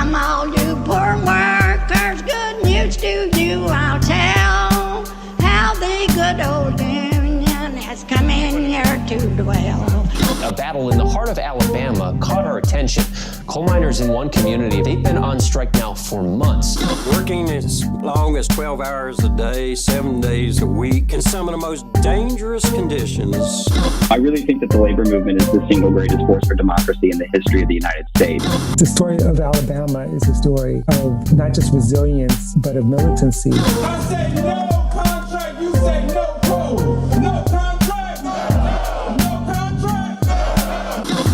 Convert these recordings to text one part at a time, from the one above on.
Come all you poor workers, good news to you I'll tell, how the good old union has come in here to dwell. A battle in the heart of Alabama caught our attention. Coal miners in one community, they've been on strike now for months. Working as long as 12 hours a day, 7 days a week, in some of the most dangerous conditions. I really think that the labor movement is the single greatest force for democracy in the history of the United States. The story of Alabama is a story of not just resilience, but of militancy. I say no contract, you say no code. No contract, no contract.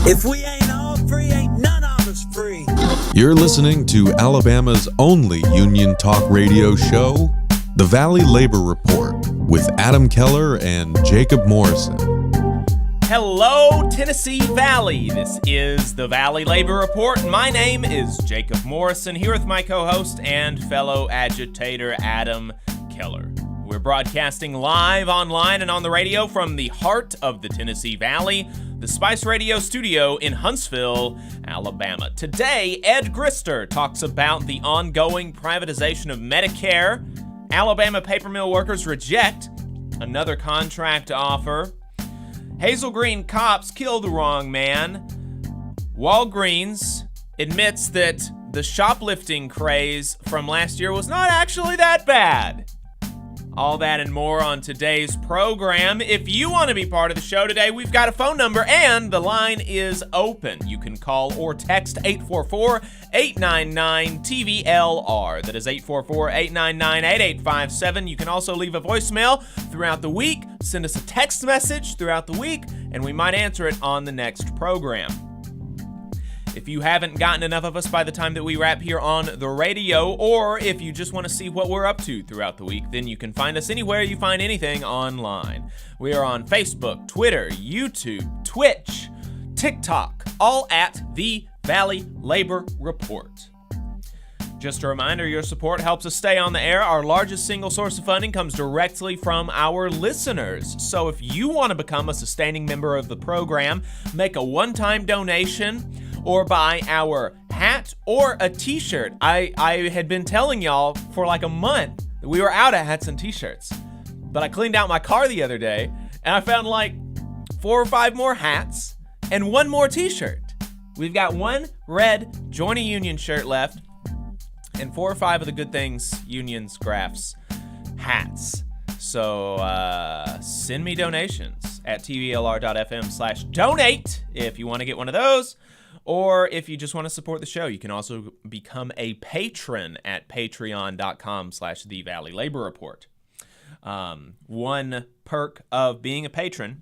If we ain't all free, ain't none of us free. You're listening to Alabama's only union talk radio show, The Valley Labor Report, with Adam Keller and Jacob Morrison. Hello, Tennessee Valley. This is the Valley Labor Report. My name is Jacob Morrison, here with my co-host and fellow agitator, Adam Keller. We're broadcasting live online and on the radio from the heart of the Tennessee Valley, the Spice Radio studio in Huntsville, Alabama. Today, Ed Grister talks about the ongoing privatization of Medicare. Alabama paper mill workers reject another contract offer. Hazel Green cops kill the wrong man. Walgreens admits that the shoplifting craze from last year was not actually that bad. All that and more on today's program. If you want to be part of the show today, we've got a phone number and the line is open. You can call or text 844-899-TVLR. That is 844-899-8857. You can also leave a voicemail throughout the week. Send us a text message throughout the week, and we might answer it on the next program. If you haven't gotten enough of us by the time that we wrap here on the radio, or if you just want to see what we're up to throughout the week, then you can find us anywhere you find anything online. We are on Facebook, Twitter, YouTube, Twitch, TikTok, all at The Valley Labor Report. Just a reminder, your support helps us stay on the air. Our largest single source of funding comes directly from our listeners. So if you want to become a sustaining member of the program, make a one-time donation or buy our hat or a t-shirt. I had been telling y'all for like a month that we were out of hats and t-shirts. But I cleaned out my car the other day and I found like 4 or 5 more hats and 1 more t-shirt. We've got 1 red Join a Union shirt left and 4 or 5 of the Good Things Unions Graphs hats. So send me donations at tvlr.fm/donate if you want to get one of those. Or if you just want to support the show, you can also become a patron at patreon.com/The Valley Labor Report. One perk of being a patron,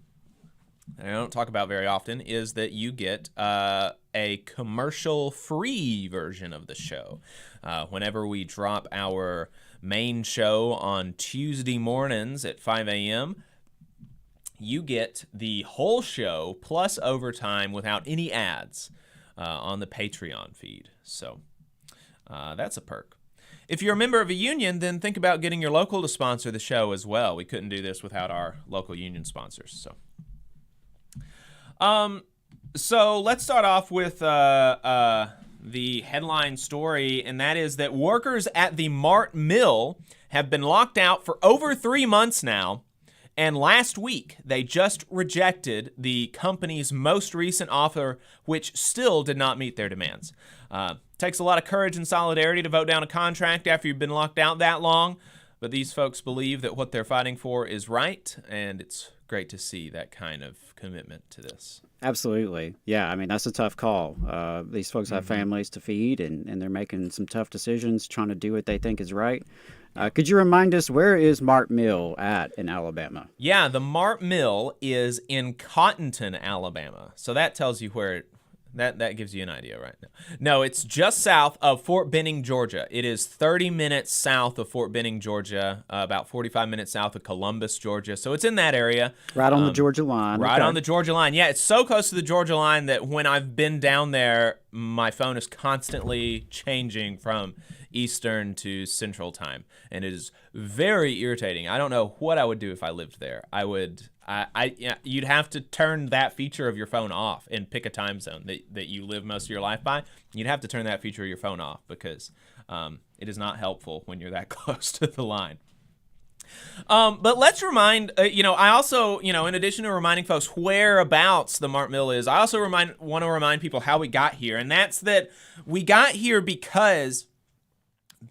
that I don't talk about very often, is that you get a commercial-free version of the show. Whenever we drop our main show on Tuesday mornings at 5 a.m., you get the whole show plus overtime without any ads on the Patreon feed. So that's a perk. If you're a member of a union, then think about getting your local to sponsor the show as well. We couldn't do this without our local union sponsors. So let's start off with the headline story, and that is that workers at the Mart Mill have been locked out for over 3 months now. And last week, they just rejected the company's most recent offer, which still did not meet their demands. Takes a lot of courage and solidarity to vote down a contract after you've been locked out that long, but these folks believe that what they're fighting for is right, and it's great to see that kind of commitment to this. Absolutely. Yeah, I mean, that's a tough call. These folks have families to feed, and they're making some tough decisions, trying to do what they think is right. Could you remind us, where is Mart Mill at in Alabama? Yeah, the Mart Mill is in Cottonton, Alabama. So that tells you where that gives you an idea right now. No, it's just south of Fort Benning, Georgia. It is 30 minutes south of Fort Benning, Georgia, about 45 minutes south of Columbus, Georgia. So it's in that area. Right on the Georgia line. Right on the Georgia line. Yeah, it's so close to the Georgia line that when I've been down there, my phone is constantly changing from Eastern to Central time, and it is very irritating. I don't know what I would do if I lived there. I would You'd have to turn that feature of your phone off and pick a time zone that you live most of your life by. You'd have to turn that feature of your phone off because it is not helpful when you're that close to the line. But let's remind, I also, in addition to reminding folks whereabouts the Mart Mill is, I also want to remind people how we got here. And that's that we got here because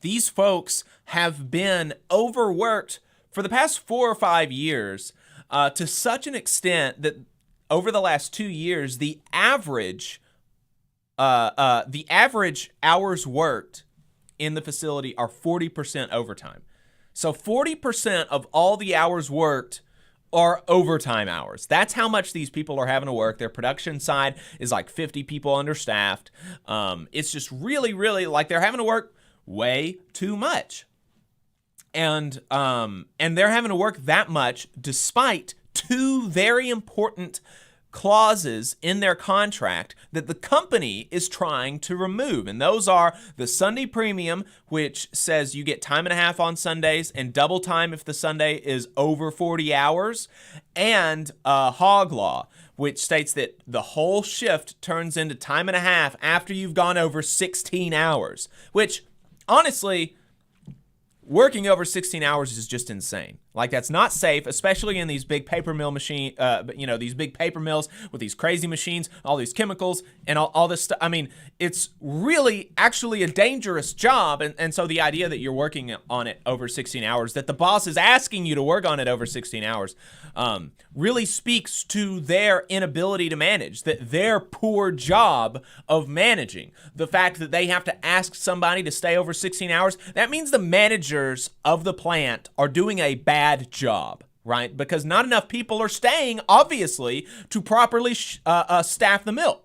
these folks have been overworked for the past 4 or 5 years to such an extent that over the last 2 years, the average hours worked in the facility are 40% overtime. So 40% of all the hours worked are overtime hours. That's how much these people are having to work. Their production side is like 50 people understaffed. It's just really, really like they're having to work way too much. And they're having to work that much despite 2 very important clauses in their contract that the company is trying to remove. And those are the Sunday premium, which says you get time and a half on Sundays and double time if the Sunday is over 40 hours, and hog law, which states that the whole shift turns into time and a half after you've gone over 16 hours, which honestly, working over 16 hours is just insane. Like, that's not safe, especially in these big paper mill machine, these big paper mills with these crazy machines, all these chemicals and all this stuff. I mean, it's really actually a dangerous job. And so the idea that you're working on it over 16 hours, that the boss is asking you to work on it over 16 hours, really speaks to their inability to manage, that their poor job of managing. The fact that they have to ask somebody to stay over 16 hours, that means the managers of the plant are doing a bad job, right? Because not enough people are staying, obviously, to properly staff the mill.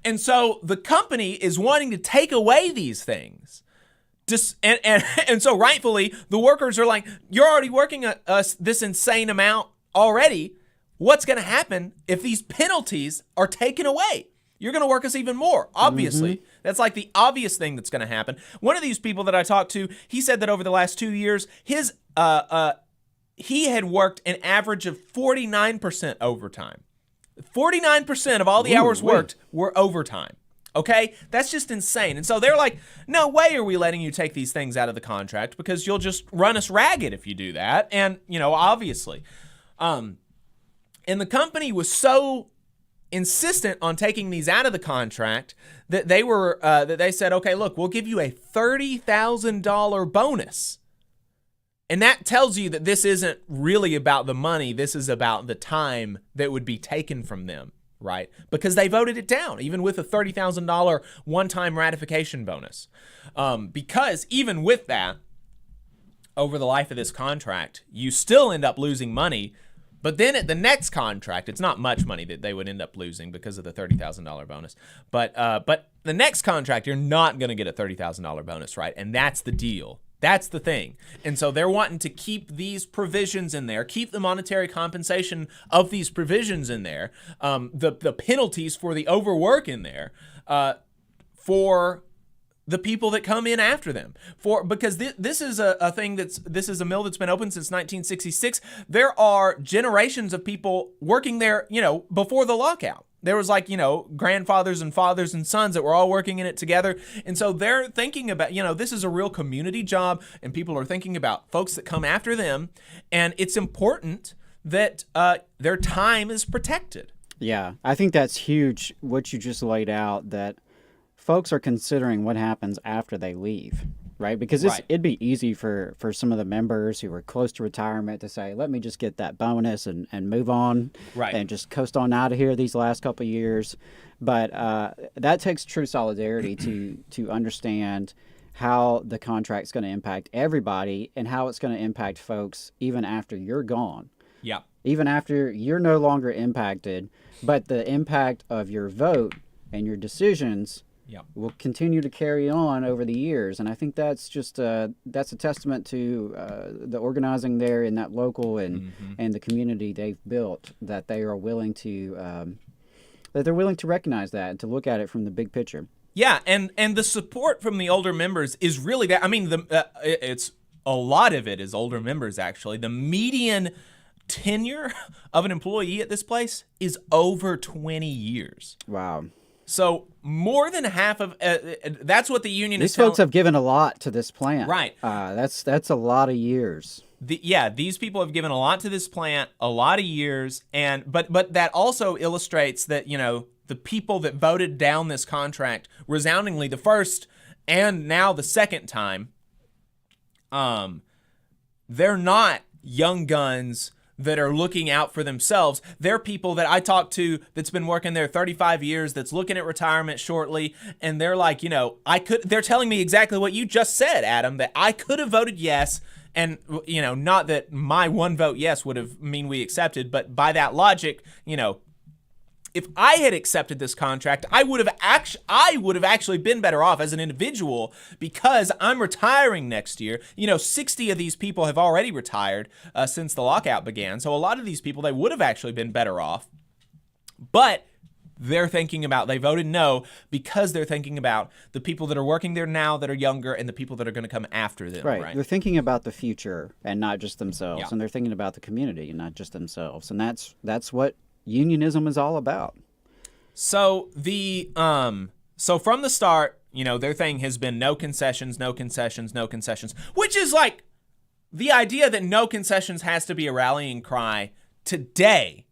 And so the company is wanting to take away these things. And so rightfully, the workers are like, you're already working this insane amount already. What's going to happen if these penalties are taken away? You're going to work us even more, obviously. That's like the obvious thing that's going to happen. One of these people that I talked to, he said that over the last 2 years, he had worked an average of 49% overtime. 49% of all the hours worked were overtime. Okay? That's just insane. And so they're like, no way are we letting you take these things out of the contract because you'll just run us ragged if you do that. And, obviously. And the company was so insistent on taking these out of the contract that they said, okay, look, we'll give you a $30,000 bonus. And that tells you that this isn't really about the money. This is about the time that would be taken from them, right? Because they voted it down, even with a $30,000 one-time ratification bonus. Because even with that, over the life of this contract, you still end up losing money. But then at the next contract, it's not much money that they would end up losing because of the $30,000 bonus. But the next contract, you're not going to get a $30,000 bonus, right? And that's the deal. That's the thing. And so they're wanting to keep these provisions in there, keep the monetary compensation of these provisions in there, the penalties for the overwork in there, for the people that come in after them. Because this is this is a mill that's been open since 1966. There are generations of people working there, before the lockout. There was grandfathers and fathers and sons that were all working in it together. And so they're thinking about, this is a real community job, and people are thinking about folks that come after them. And it's important that their time is protected. Yeah, I think that's huge, what you just laid out, that folks are considering what happens after they leave, right? Because it'd be easy for some of the members who are close to retirement to say, let me just get that bonus and move on, right, and just coast on out of here these last couple of years. But that takes true solidarity to understand how the contract's going to impact everybody and how it's going to impact folks even after you're gone. Yeah. Even after you're no longer impacted, but the impact of your vote and your decisions will continue to carry on over the years. And I think that's just that's a testament to the organizing there in that local and the community they've built, that they are willing to recognize that and to look at it from the big picture. Yeah, and the support from the older members is really that. I mean, it's a lot of it is older members, actually. The median tenure of an employee at this place is over 20 years. Wow. So more than half of that's what the union is. These folks have given a lot to this plant. Right. That's a lot of years. These people have given a lot to this plant, a lot of years, and but that also illustrates that, you know, the people that voted down this contract resoundingly the first and now the second time, they're not young guns that are looking out for themselves. They're people that I talked to that's been working there 35 years, that's looking at retirement shortly, and they're like, you know, they're telling me exactly what you just said, Adam, that I could have voted yes, and, you know, not that my one vote yes would have mean we accepted, but by that logic, you know, if I had accepted this contract, I would have actually been better off as an individual because I'm retiring next year. You know, 60 of these people have already retired since the lockout began. So a lot of these people, they would have actually been better off. But they voted no because they're thinking about the people that are working there now that are younger and the people that are going to come after them. Right. They're thinking about the future and not just themselves. Yeah. And they're thinking about the community and not just themselves. And that's what unionism is all about. So so from the start, you know, their thing has been no concessions, no concessions, no concessions, which is like the idea that no concessions has to be a rallying cry today,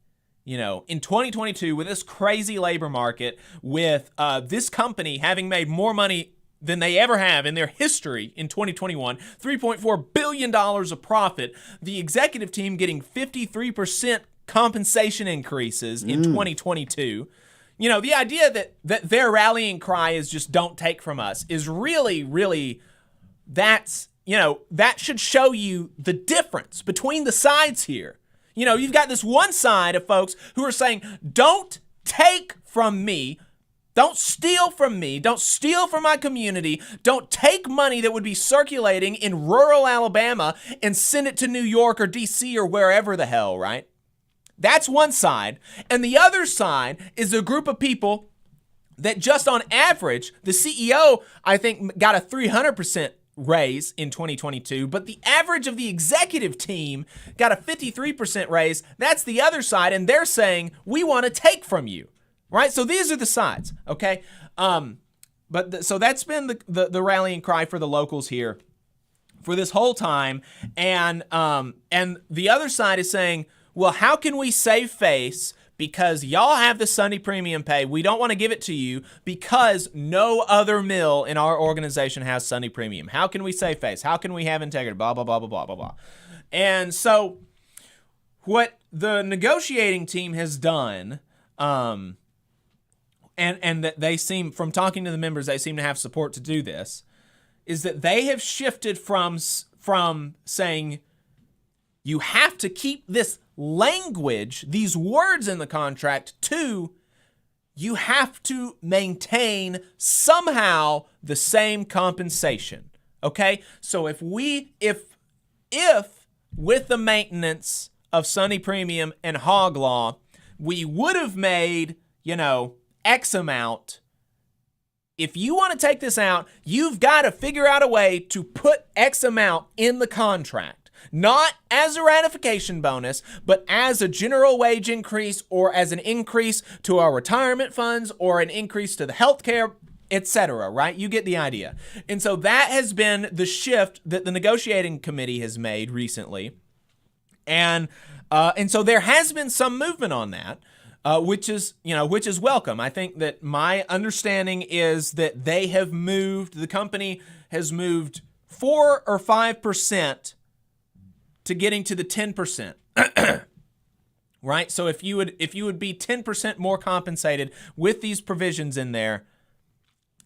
you know, in 2022 with this crazy labor market, with this company having made more money than they ever have in their history in 2021, $3.4 billion of profit, the executive team getting 53% compensation increases in 2022. You know, the idea that their rallying cry is just don't take from us is really, really, that's, you know, that should show you the difference between the sides here. You know, you've got this one side of folks who are saying, don't take from me, don't steal from me, don't steal from my community, don't take money that would be circulating in rural Alabama and send it to New York or DC or wherever the hell, right? That's one side. And the other side is a group of people that just on average, the CEO, I think, got a 300% raise in 2022, but the average of the executive team got a 53% raise. That's the other side, and they're saying, we want to take from you, right? So these are the sides, okay? So that's been the rallying cry for the locals here for this whole time, and the other side is saying, well, how can we save face because y'all have the Sunday premium pay? We don't want to give it to you because no other mill in our organization has Sunday premium. How can we save face? How can we have integrity? Blah, blah, blah, blah, blah, blah, blah. And so what the negotiating team has done, and that they seem, from talking to the members, they seem to have support to do this, is that they have shifted from saying you have to keep this language, these words in the contract, to you have to maintain somehow the same compensation. Okay? So if with the maintenance of Sunday Premium and Hog Law, we would have made, you know, X amount. If you want to take this out, you've got to figure out a way to put X amount in the contract. Not as a ratification bonus, but as a general wage increase or as an increase to our retirement funds or an increase to the healthcare, etc., right? You get the idea. And so that has been the shift that the negotiating committee has made recently. And so there has been some movement on that, which is welcome. I think that my understanding is that the company has moved 4 or 5% to getting to the 10%, right? So if you would be 10% more compensated with these provisions in there,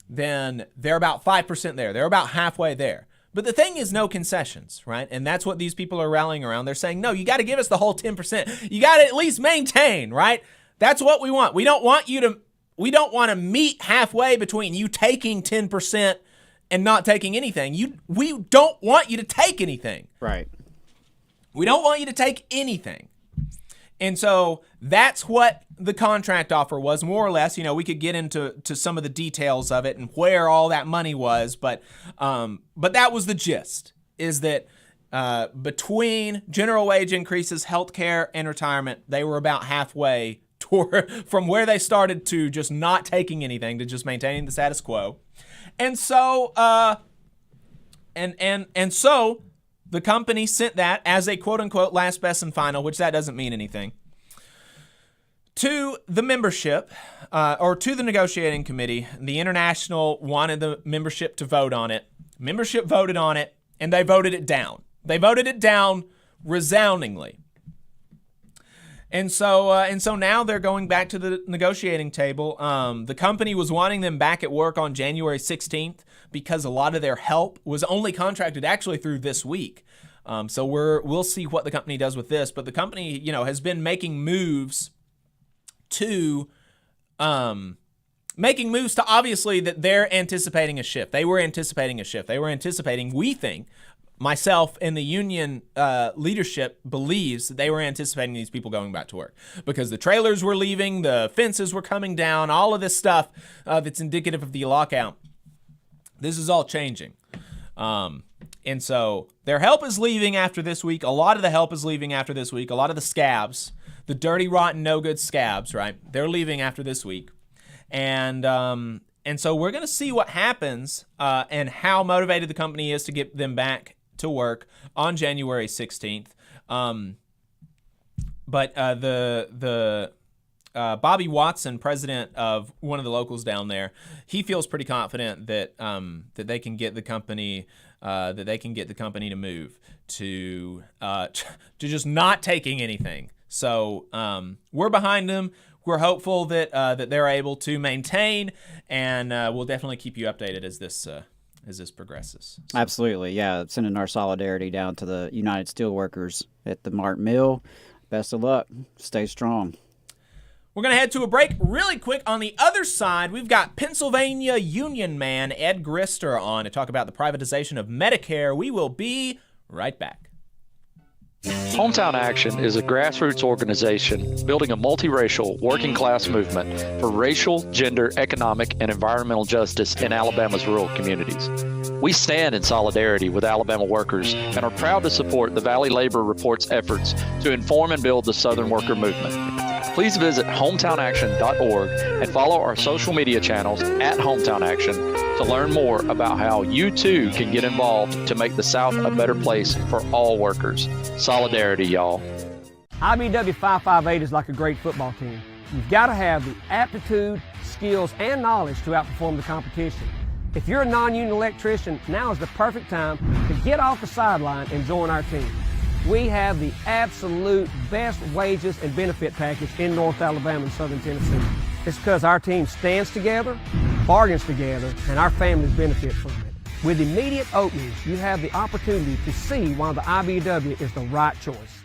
then they're about 5% there. They're about halfway there. But the thing is no concessions, right? And that's what these people are rallying around. They're saying, no, you got to give us the whole 10%. You got to at least maintain, right? That's what we want. We don't want to meet halfway between you taking 10% and not taking anything. We don't want you to take anything. Right. We don't want you to take anything. And so that's what the contract offer was, more or less. You know, we could get into some of the details of it and where all that money was, but that was the gist, is that between general wage increases, healthcare, and retirement, they were about halfway from where they started to just not taking anything to just maintaining the status quo. And so, and so the company sent that as a quote unquote last best and final, which that doesn't mean anything, to the membership, or to the negotiating committee. The International wanted the membership to vote on it. Membership voted on it, and they voted it down. They voted it down resoundingly. And so now they're going back to the negotiating table. The company was wanting them back at work on January 16th because a lot of their help was only contracted actually through this week. So we'll see what the company does with this. But the company, has been making moves to obviously that they're anticipating a shift. They were anticipating a shift. They were anticipating, we think, myself and the union leadership believes that they were anticipating these people going back to work because the trailers were leaving, the fences were coming down, all of this stuff that's indicative of the lockout. This is all changing. And so their help is leaving after this week. A lot of the help is leaving after this week. A lot of the scabs, the dirty, rotten, no good scabs, right? They're leaving after this week. And so we're going to see what happens and how motivated the company is to get them back to work on January 16th. But the Bobby Watson, president of one of the locals down there, he feels pretty confident that that they can get the company to move to just not taking anything. So we're behind them. We're hopeful that that they're able to maintain, and we'll definitely keep you updated as this progresses. So. Absolutely, yeah. Sending our solidarity down to the United Steelworkers at the Mart Mill. Best of luck. Stay strong. We're going to head to a break really quick. On the other side, we've got Pennsylvania union man Ed Grister on to talk about the privatization of Medicare. We will be right back. Hometown Action is a grassroots organization building a multiracial, working-class movement for racial, gender, economic, and environmental justice in Alabama's rural communities. We stand in solidarity with Alabama workers and are proud to support the Valley Labor Report's efforts to inform and build the Southern worker movement. Please visit hometownaction.org and follow our social media channels at Hometown Action to learn more about how you too can get involved to make the South a better place for all workers. Solidarity, y'all. IBW 558 is like a great football team. You've got to have the aptitude, skills, and knowledge to outperform the competition. If you're a non-union electrician, now is the perfect time to get off the sideline and join our team. We have the absolute best wages and benefit package in North Alabama and Southern Tennessee. It's because our team stands together, bargains together, and our families benefit from it. With immediate openings, you have the opportunity to see why the IBW is the right choice.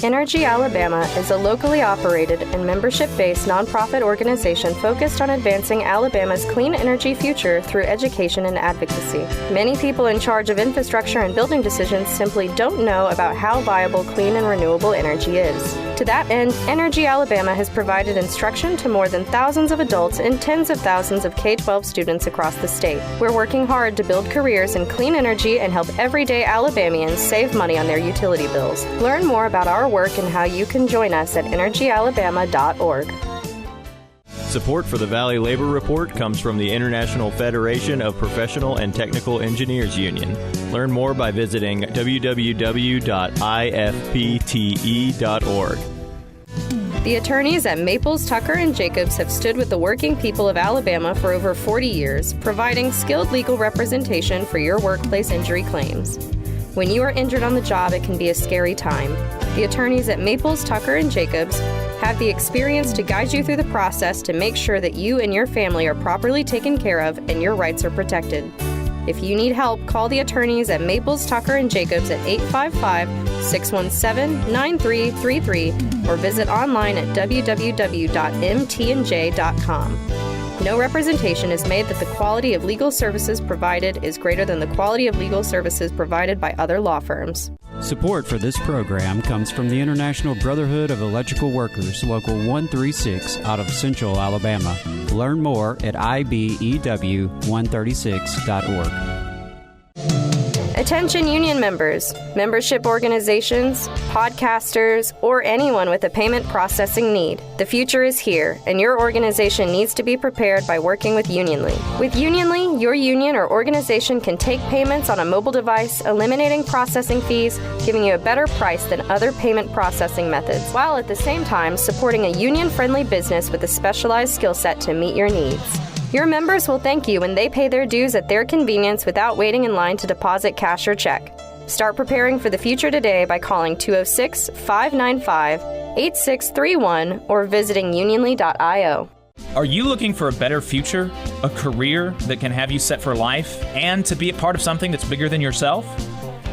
Energy Alabama is a locally operated and membership-based nonprofit organization focused on advancing Alabama's clean energy future through education and advocacy. Many people in charge of infrastructure and building decisions simply don't know about how viable clean and renewable energy is. To that end, Energy Alabama has provided instruction to more than thousands of adults and tens of thousands of K-12 students across the state. We're working hard to build careers in clean energy and help everyday Alabamians save money on their utility bills. Learn more about our work and how you can join us at energyalabama.org. Support for the Valley Labor Report comes from the International Federation of Professional and Technical Engineers Union. Learn more by visiting www.ifpte.org. The attorneys at Maples, Tucker & Jacobs have stood with the working people of Alabama for over 40 years, providing skilled legal representation for your workplace injury claims. When you are injured on the job, it can be a scary time. The attorneys at Maples, Tucker & Jacobs have the experience to guide you through the process to make sure that you and your family are properly taken care of and your rights are protected. If you need help, call the attorneys at Maples, Tucker & Jacobs at 855-617-9333 or visit online at www.mtnj.com. No representation is made that the quality of legal services provided is greater than the quality of legal services provided by other law firms. Support for this program comes from the International Brotherhood of Electrical Workers, Local 136 out of Central Alabama. Learn more at ibew136.org. Attention union members, membership organizations, podcasters, or anyone with a payment processing need. The future is here, and your organization needs to be prepared by working with Unionly. With Unionly, your union or organization can take payments on a mobile device, eliminating processing fees, giving you a better price than other payment processing methods, while at the same time supporting a union-friendly business with a specialized skill set to meet your needs. Your members will thank you when they pay their dues at their convenience without waiting in line to deposit cash or check. Start preparing for the future today by calling 206-595-8631 or visiting unionly.io. Are you looking for a better future, a career that can have you set for life, and to be a part of something that's bigger than yourself?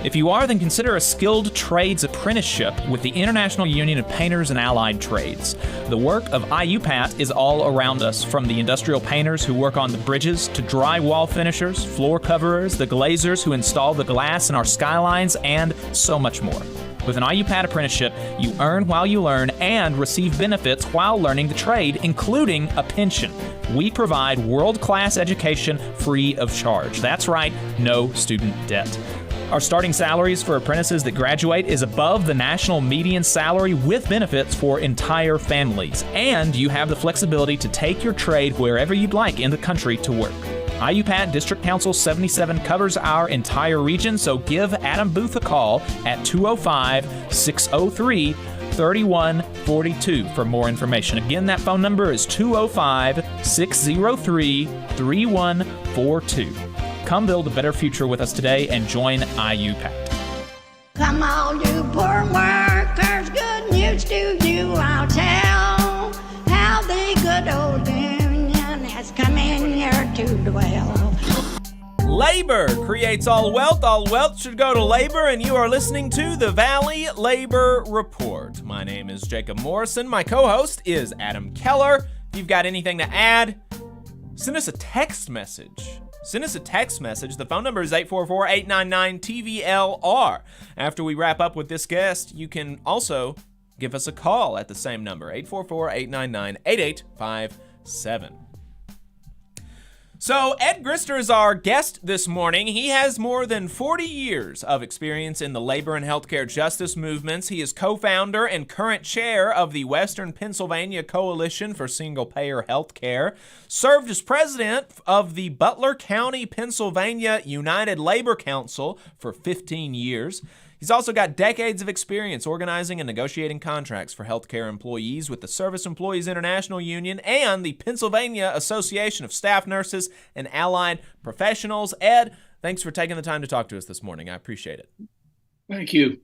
If you are, then consider a skilled trades apprenticeship with the International Union of Painters and Allied Trades. The work of IUPAT is all around us, from the industrial painters who work on the bridges to drywall finishers, floor coverers, the glazers who install the glass in our skylines, and so much more. With an IUPAT apprenticeship, you earn while you learn and receive benefits while learning the trade, including a pension. We provide world-class education free of charge. That's right, no student debt. Our starting salaries for apprentices that graduate is above the national median salary with benefits for entire families. And you have the flexibility to take your trade wherever you'd like in the country to work. IUPAT District Council 77 covers our entire region, so give Adam Booth a call at 205-603-3142 for more information. Again, that phone number is 205-603-3142. Come build a better future with us today and join IUPAT. Come all you poor workers, good news to you I'll tell, how the good old union has come in here to dwell. Labor creates all wealth should go to labor, and you are listening to the Valley Labor Report. My name is Jacob Morrison. My co-host is Adam Keller. If you've got anything to add, send us a text message. The phone number is 844-899-TVLR. After we wrap up with this guest, you can also give us a call at the same number, 844-899-8857. So Ed Grister is our guest this morning. He has more than 40 years of experience in the labor and healthcare justice movements. He is co-founder and current chair of the Western Pennsylvania Coalition for Single-Payer Healthcare, served as president of the Butler County, Pennsylvania United Labor Council for 15 years. He's also got decades of experience organizing and negotiating contracts for healthcare employees with the Service Employees International Union and the Pennsylvania Association of Staff Nurses and Allied Professionals. Ed, thanks for taking the time to talk to us this morning. I appreciate it. Thank you.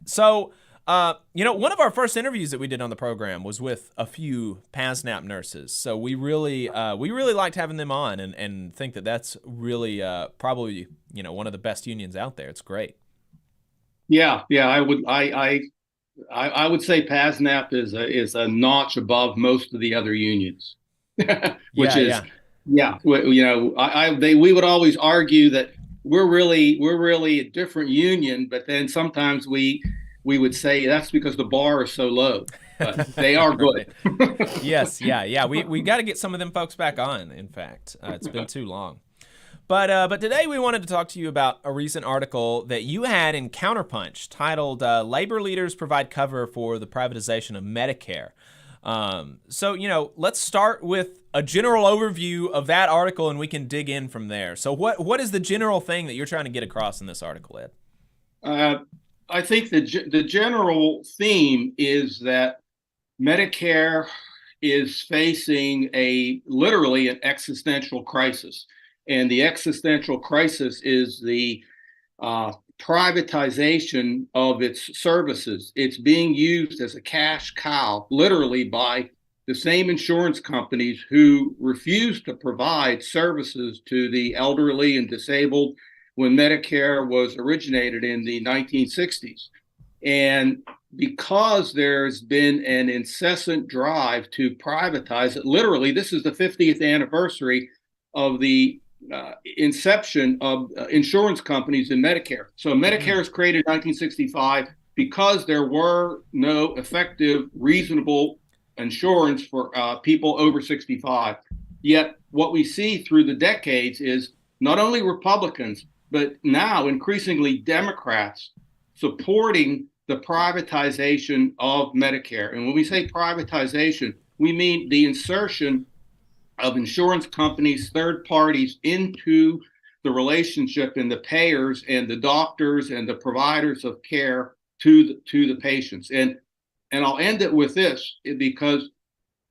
So, one of our first interviews that we did on the program was with a few PASNAP nurses. So we really liked having them on and think that that's really probably, one of the best unions out there. It's great. Yeah, I would say PASNAP is a notch above most of the other unions, which we would always argue that we're really a different union, but then sometimes we would say that's because the bar is so low, but they are good. Yes, we got to get some of them folks back on. In fact, it's been too long. But today we wanted to talk to you about a recent article that you had in Counterpunch titled Labor Leaders Provide Cover for the Privatization of Medicare. So, let's start with a general overview of that article and we can dig in from there. So what is the general thing that you're trying to get across in this article, Ed? I think the general theme is that Medicare is facing literally an existential crisis. And the existential crisis is the privatization of its services. It's being used as a cash cow, literally, by the same insurance companies who refused to provide services to the elderly and disabled when Medicare was originated in the 1960s. And because there's been an incessant drive to privatize it, literally, this is the 50th anniversary of the inception of insurance companies in Medicare. So Medicare was created in 1965 because there were no effective, reasonable insurance for people over 65. Yet what we see through the decades is not only Republicans, but now increasingly Democrats supporting the privatization of Medicare. And when we say privatization, we mean the insertion of insurance companies, third parties into the relationship and the payers and the doctors and the providers of care to the patients. And I'll end it with this, because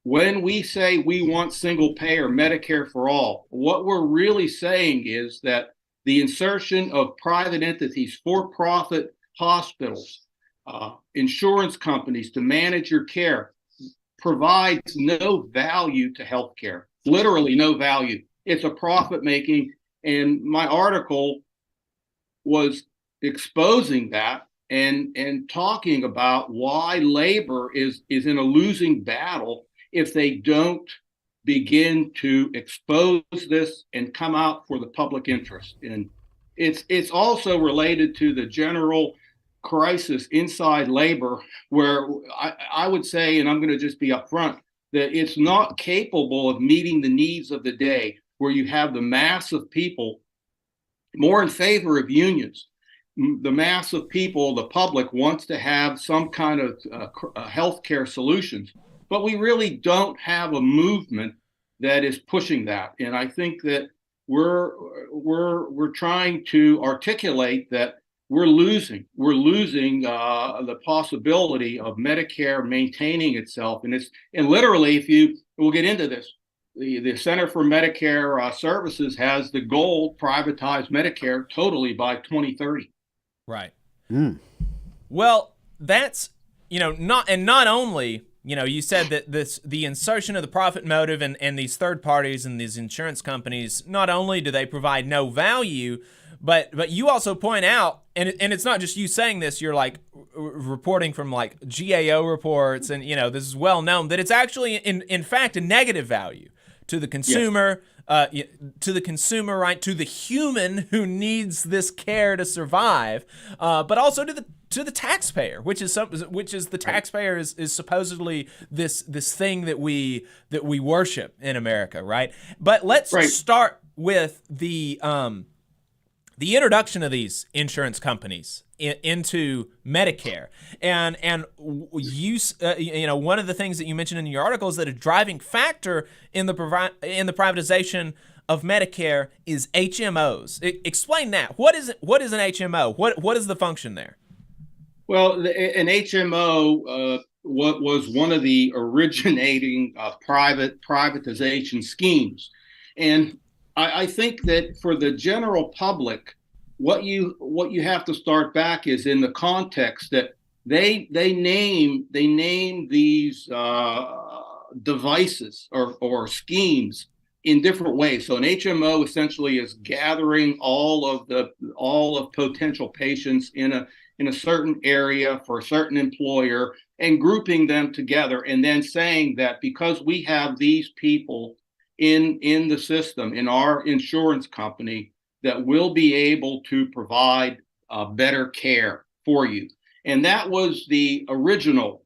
when we say we want single payer Medicare for all, what we're really saying is that the insertion of private entities, for-profit hospitals, insurance companies to manage your care provides no value to healthcare, literally no value. It's a profit making. And my article was exposing that and talking about why labor is in a losing battle if they don't begin to expose this and come out for the public interest. And it's also related to the general crisis inside labor, where I would say, and I'm going to just be upfront, that it's not capable of meeting the needs of the day, where you have the mass of people more in favor of unions. The mass of people, the public, wants to have some kind of healthcare solutions, but we really don't have a movement that is pushing that. And I think that we're trying to articulate that we're losing the possibility of Medicare maintaining itself. And literally, we'll get into this, the Center for Medicare Services has the goal privatize Medicare totally by 2030. Right. Well, that's, not only, you said that the insertion of the profit motive and these third parties and these insurance companies, not only do they provide no value, but you also point out, and it's not just you saying this, you're like reporting from like GAO reports, and this is well known, that it's actually in fact a negative value to the consumer. Yes. To the consumer, right, to the human who needs this care to survive, but also to the taxpayer, which is the taxpayer is supposedly this thing that we worship in America, right? But let's start with the introduction of these insurance companies into Medicare, and you one of the things that you mentioned in your article is that a driving factor in the privatization of Medicare is HMOs. Explain that. What is an HMO? What is the function there? Well, an HMO what was one of the originating privatization schemes, and I think that for the general public, what you have to start back is in the context that they name these devices or schemes in different ways. So an HMO essentially is gathering all of potential patients in a certain area for a certain employer and grouping them together, and then saying that because we have these people in the system, in our insurance company, that will be able to provide better care for you. And that was the original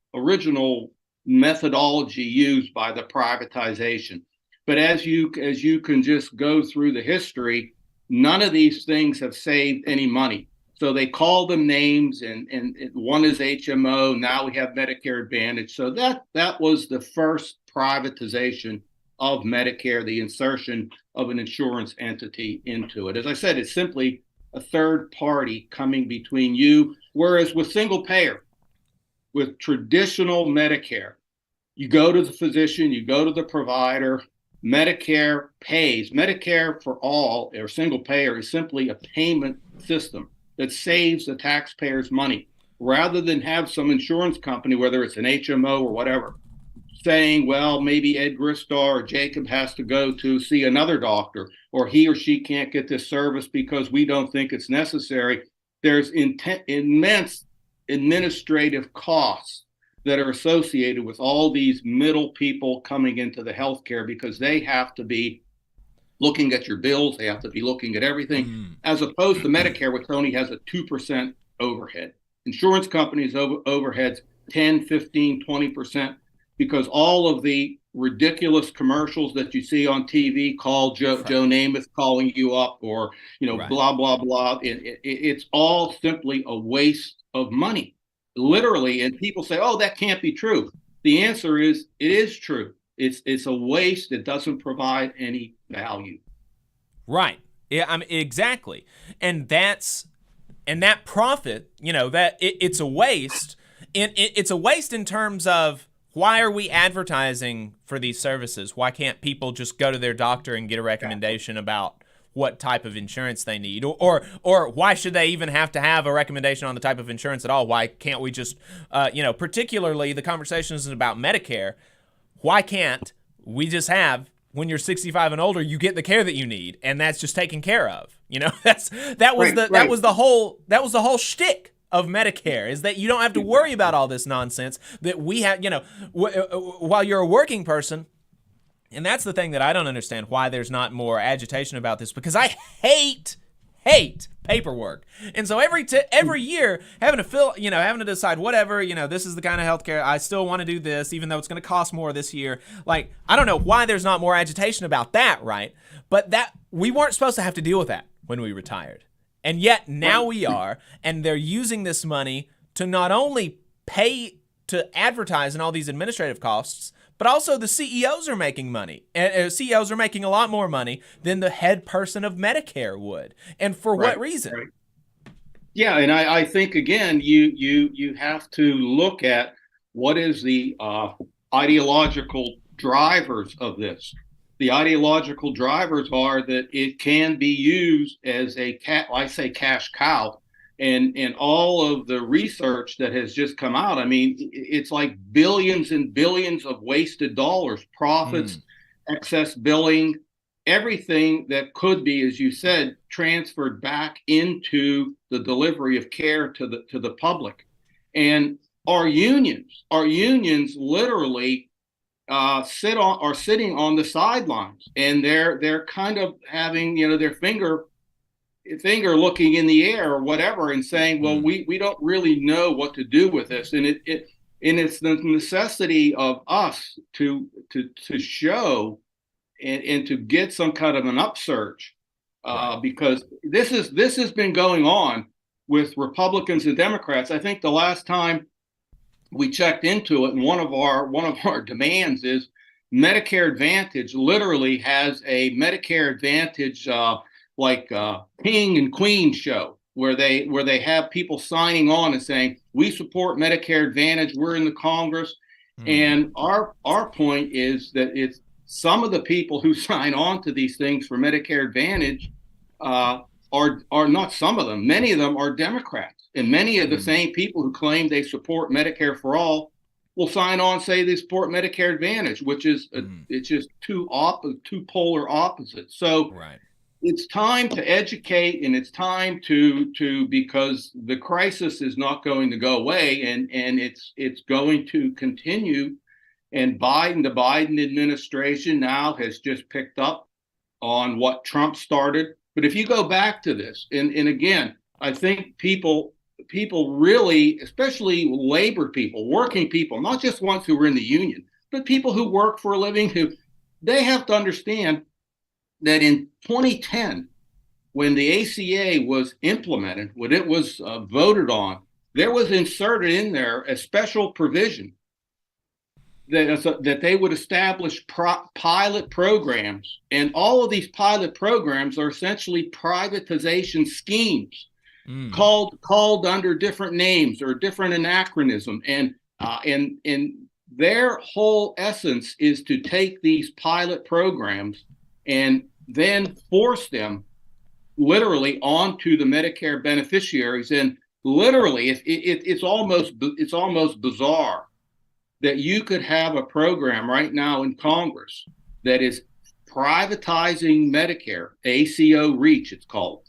methodology used by the privatization. But as you can just go through the history, none of these things have saved any money. So they call them names, and one is HMO. Now we have Medicare Advantage. So that was the first privatization of Medicare, the insertion of an insurance entity into it. As I said, it's simply a third party coming between you, whereas with single payer, with traditional Medicare, you go to the physician, you go to the provider, Medicare pays. Medicare for all, or single payer, is simply a payment system that saves the taxpayers money, rather than have some insurance company, whether it's an HMO or whatever, saying, well, maybe Ed Gristar or Jacob has to go to see another doctor, or he or she can't get this service because we don't think it's necessary. There's immense administrative costs that are associated with all these middle people coming into the healthcare, because they have to be looking at your bills, they have to be looking at everything, as opposed to Medicare, which only has a 2% overhead. Insurance companies overheads 10, 15, 20%. because all of the ridiculous commercials that you see on TV, call Joe Namath calling you up, or blah blah blah. It's all simply a waste of money, literally. And people say, "Oh, that can't be true." The answer is, it is true. It's a waste. It doesn't provide any value. Right. Yeah. I mean, exactly. And that profit, that it's a waste. It's a waste in terms of, why are we advertising for these services? Why can't people just go to their doctor and get a recommendation about what type of insurance they need? Or why should they even have to have a recommendation on the type of insurance at all? Why can't we just, particularly the conversation is about Medicare. Why can't we just have, when you're 65 and older, you get the care that you need, and that's just taken care of? That was the whole shtick of Medicare, is that you don't have to worry about all this nonsense that we have, while you're a working person. And that's the thing that I don't understand, why there's not more agitation about this, because I hate paperwork. And so every year having to decide whatever, this is the kind of healthcare I still want to do this, even though it's going to cost more this year. Like, I don't know why there's not more agitation about that, right? But that we weren't supposed to have to deal with that when we retired. And yet now we are, and they're using this money to not only pay to advertise and all these administrative costs, but also the CEOs are making money. And CEOs are making a lot more money than the head person of Medicare would. And for what reason? Right. Yeah, and I think, again, you have to look at what is the ideological drivers of this. The ideological drivers are that it can be used as a cash cow, and all of the research that has just come out. I mean, it's like billions and billions of wasted dollars, profits, excess billing, everything that could be, as you said, transferred back into the delivery of care to the public. And our unions literally are sitting on the sidelines, and they're kind of having their finger looking in the air or whatever, and saying, well, we don't really know what to do with this. And it's the necessity of us to show and to get some kind of an upsurge, because this has been going on with Republicans and Democrats. I think the last time we checked into it, and one of our demands is Medicare Advantage literally has a Medicare Advantage king and queen show, where they have people signing on and saying, we support Medicare Advantage, we're in the Congress. And our point is that it's some of the people who sign on to these things for Medicare Advantage are not some of them. Many of them are Democrats. And many of the same people who claim they support Medicare for all will sign on, say they support Medicare Advantage, which is it's just two polar opposites. So it's time to educate, and it's time to because the crisis is not going to go away, and it's going to continue. And the Biden administration now has just picked up on what Trump started. But if you go back to this, and again, I think people really, especially labor people, working people, not just ones who are in the union, but people who work for a living, they have to understand that in 2010, when the ACA was implemented, when it was voted on, there was inserted in there a special provision that they would establish pilot programs. And all of these pilot programs are essentially privatization schemes, called under different names or different anachronism. And their whole essence is to take these pilot programs and then force them literally onto the Medicare beneficiaries. And literally, it's almost bizarre that you could have a program right now in Congress that is privatizing Medicare, ACO REACH it's called,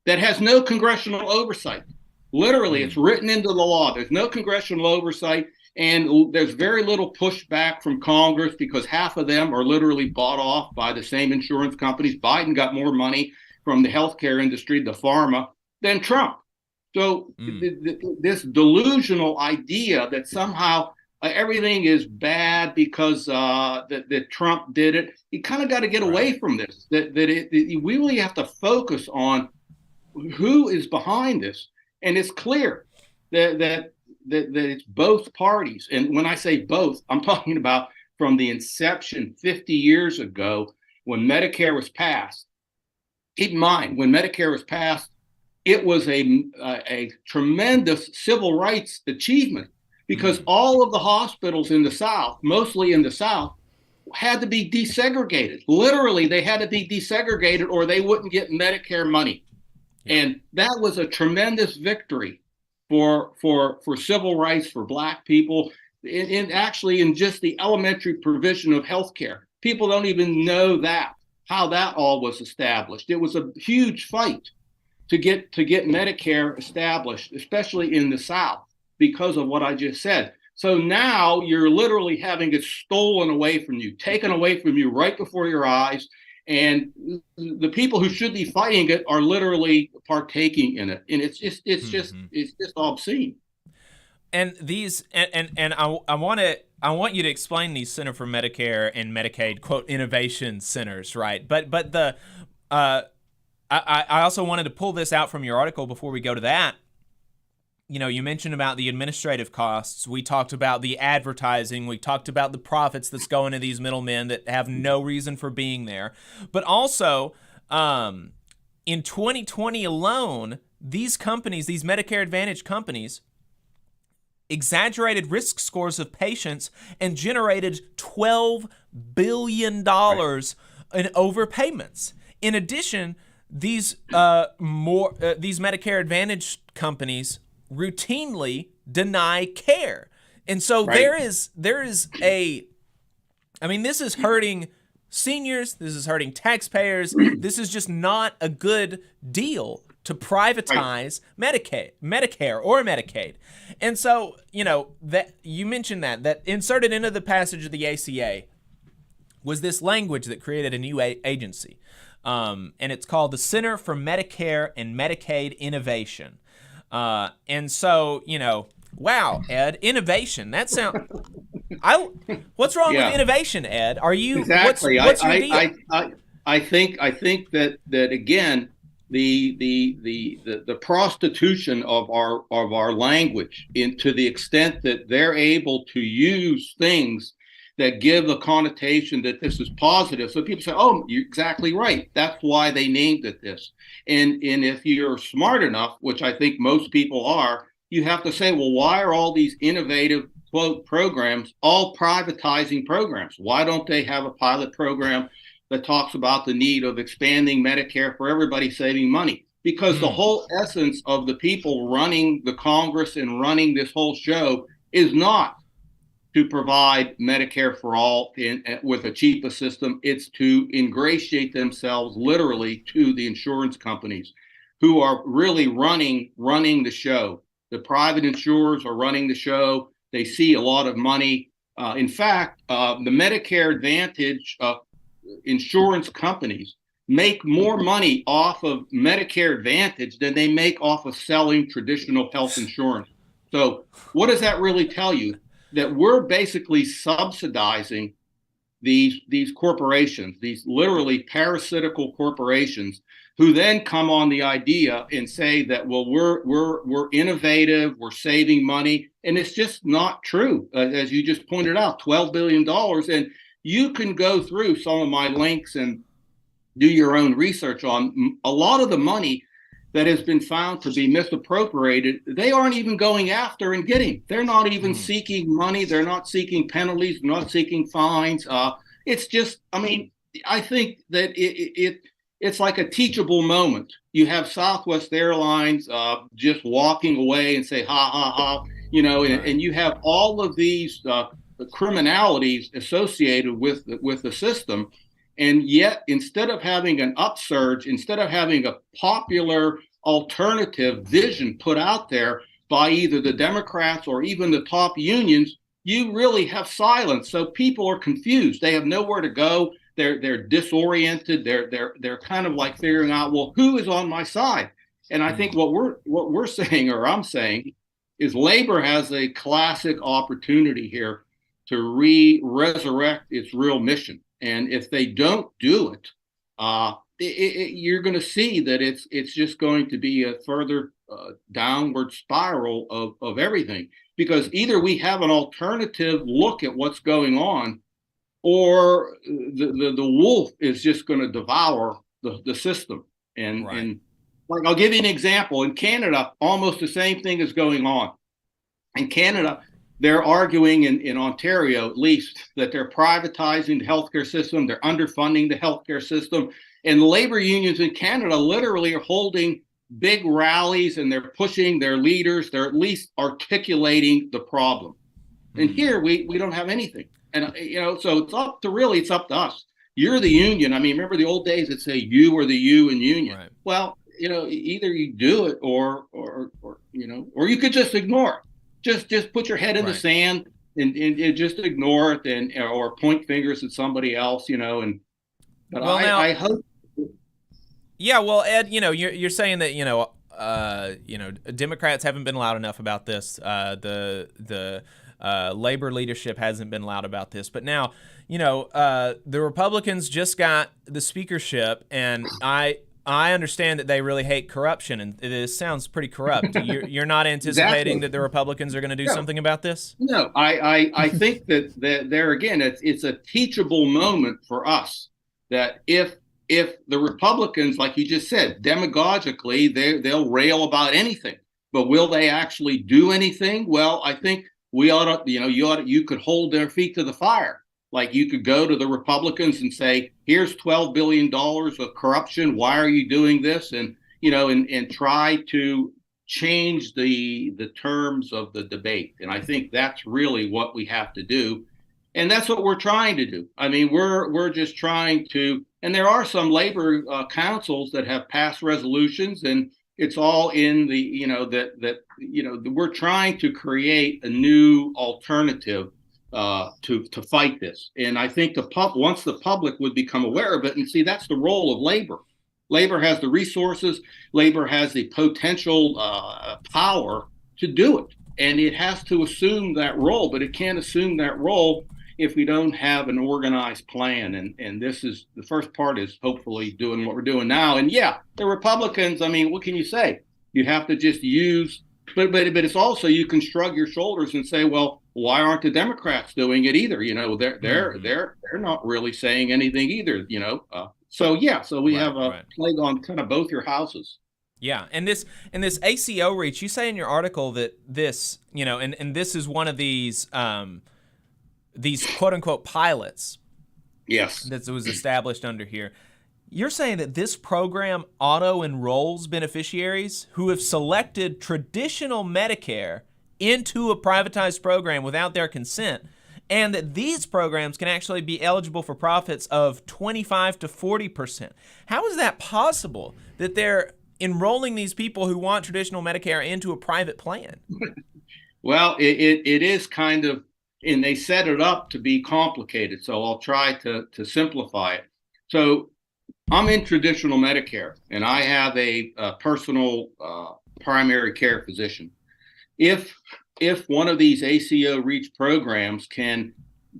that has no congressional oversight. Literally, it's written into the law. There's no congressional oversight, and there's very little pushback from Congress because half of them are literally bought off by the same insurance companies. Biden got more money from the healthcare industry, the pharma, than Trump. So this delusional idea that somehow everything is bad because that Trump did it. You kind of got to get away from this. We really have to focus on who is behind this, and it's clear that it's both parties. And when I say both, I'm talking about from the inception 50 years ago when Medicare was passed. Keep in mind, when Medicare was passed, it was a tremendous civil rights achievement because all of the hospitals in the South, mostly in the South, had to be desegregated. Literally, they had to be desegregated or they wouldn't get Medicare money. And that was a tremendous victory for civil rights for Black people, and actually in just the elementary provision of healthcare. People don't even know how that all was established. It was a huge fight to get Medicare established, especially in the South, because of what I just said. So now you're literally having it stolen away from you, taken away from you right before your eyes. And the people who should be fighting it are literally partaking in it. And it's just obscene. And these, and I want you to explain these Center for Medicare and Medicaid, quote, innovation centers, right? But I also wanted to pull this out from your article before we go to that. You know, you mentioned about the administrative costs. We talked about the advertising. We talked about the profits that's going to these middlemen that have no reason for being there. But also, in 2020 alone, these companies, these Medicare Advantage companies, exaggerated risk scores of patients and generated $12 billion in overpayments. In addition, these Medicare Advantage companies routinely deny care. And so there is a, I mean, this is hurting seniors, this is hurting taxpayers, this is just not a good deal to privatize Medicare or Medicaid. And so, you know, that you mentioned that inserted into the passage of the ACA was this language that created a new agency. And it's called the Center for Medicare and Medicaid Innovation. And so, you know, wow, Ed, innovation. That sounds. What's wrong with innovation, Ed? Are you exactly? What's your deal? I think that again, the prostitution of our language, to the extent that they're able to use things that give the connotation that this is positive. So people say, oh, you're exactly right. That's why they named it this. And if you're smart enough, which I think most people are, you have to say, well, why are all these innovative, quote, programs all privatizing programs? Why don't they have a pilot program that talks about the need of expanding Medicare for everybody saving money? Because the whole essence of the people running the Congress and running this whole show is not to provide Medicare for all with a cheaper system. It's to ingratiate themselves literally to the insurance companies who are really running the show. The private insurers are running the show. They see a lot of money. In fact, the Medicare Advantage insurance companies make more money off of Medicare Advantage than they make off of selling traditional health insurance. So what does that really tell you? That we're basically subsidizing these corporations, these literally parasitical corporations, who then come on the idea and say that, well, we're innovative, we're saving money, and it's just not true. As you just pointed out, $12 billion, and you can go through some of my links and do your own research on a lot of the money that has been found to be misappropriated. They aren't even going after and getting. They're not even seeking money. They're not seeking penalties, not seeking fines. It's just, I mean, I think that it's like a teachable moment. You have Southwest Airlines just walking away and say, ha, ha, ha, you know, and you have all of these criminalities associated with the system. And yet, instead of having an upsurge, instead of having a popular alternative vision put out there by either the Democrats or even the top unions, you really have silence. So people are confused. They have nowhere to go. They're disoriented. They're kind of like figuring out, well, who is on my side? And I think what we're saying, or I'm saying, is labor has a classic opportunity here to resurrect its real mission. And if they don't do it, you're going to see that it's just going to be a further downward spiral of everything. Because either we have an alternative look at what's going on, or the wolf is just going to devour the system. And like, I'll give you an example. In Canada, almost the same thing is going on. In Canada, they're arguing in Ontario, at least, that they're privatizing the healthcare system. They're underfunding the healthcare system. And the labor unions in Canada literally are holding big rallies, and they're pushing their leaders. They're at least articulating the problem. And here we don't have anything. And, so it's up to us. You're the union. I mean, remember the old days that say you or the you in union. Right. Well, either you do it or you could just ignore it. Just put your head in the sand and just ignore it, or point fingers at somebody else, but I hope. Yeah, well, Ed, you're saying that Democrats haven't been loud enough about this. The labor leadership hasn't been loud about this. But now, the Republicans just got the speakership, and I understand that they really hate corruption, and this sounds pretty corrupt. You're not anticipating that the Republicans are going to do something about this? No, I think that there again, it's a teachable moment for us, that if the Republicans, like you just said, demagogically, they'll rail about anything, but will they actually do anything? Well, I think we ought to, you could hold their feet to the fire. Like, you could go to the Republicans and say, here's $12 billion of corruption. Why are you doing this? And, and try to change the terms of the debate. And I think that's really what we have to do. And that's what we're trying to do. I mean, we're just trying to, and there are some labor councils that have passed resolutions, and it's all in the, we're trying to create a new alternative to fight this. And I think once the public would become aware of it, and see, that's the role of labor. Labor has the resources, labor has the potential power to do it. And it has to assume that role, but it can't assume that role if we don't have an organized plan. And this is, the first part is hopefully doing what we're doing now. And yeah, the Republicans, I mean, what can you say? You have to just use, but it's also, you can shrug your shoulders and say, well, why aren't the Democrats doing it either? They're not really saying anything either, So we have a plague on kind of both your houses. Yeah, and this ACO reach, you say in your article that this, and this is one of these quote unquote pilots. Yes. That was established under here. You're saying that this program auto-enrolls beneficiaries who have selected traditional Medicare into a privatized program without their consent, and that these programs can actually be eligible for profits of 25 to 40%. How is that possible, that they're enrolling these people who want traditional Medicare into a private plan? Well, it is kind of, and they set it up to be complicated, so I'll try to simplify it. So I'm in traditional Medicare, and I have a personal primary care physician. If one of these ACO REACH programs can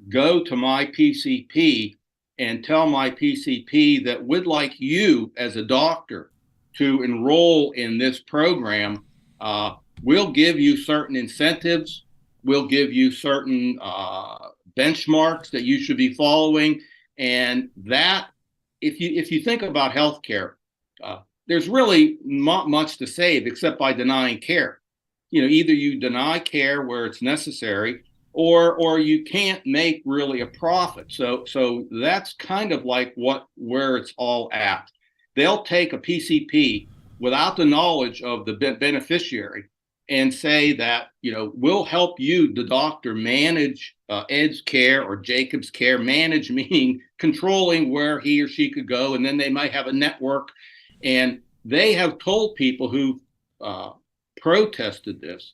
go to my PCP and tell my PCP that we'd like you as a doctor to enroll in this program, we'll give you certain incentives, we'll give you certain benchmarks that you should be following. And that, if you think about healthcare, there's really not much to save except by denying care. Either you deny care where it's necessary, or you can't make really a profit. So that's kind of like where it's all at. They'll take a PCP without the knowledge of the beneficiary and say that, we'll help you, the doctor, manage Ed's care or Jacob's care. Manage meaning controlling where he or she could go, and then they might have a network. And they have told people who protested this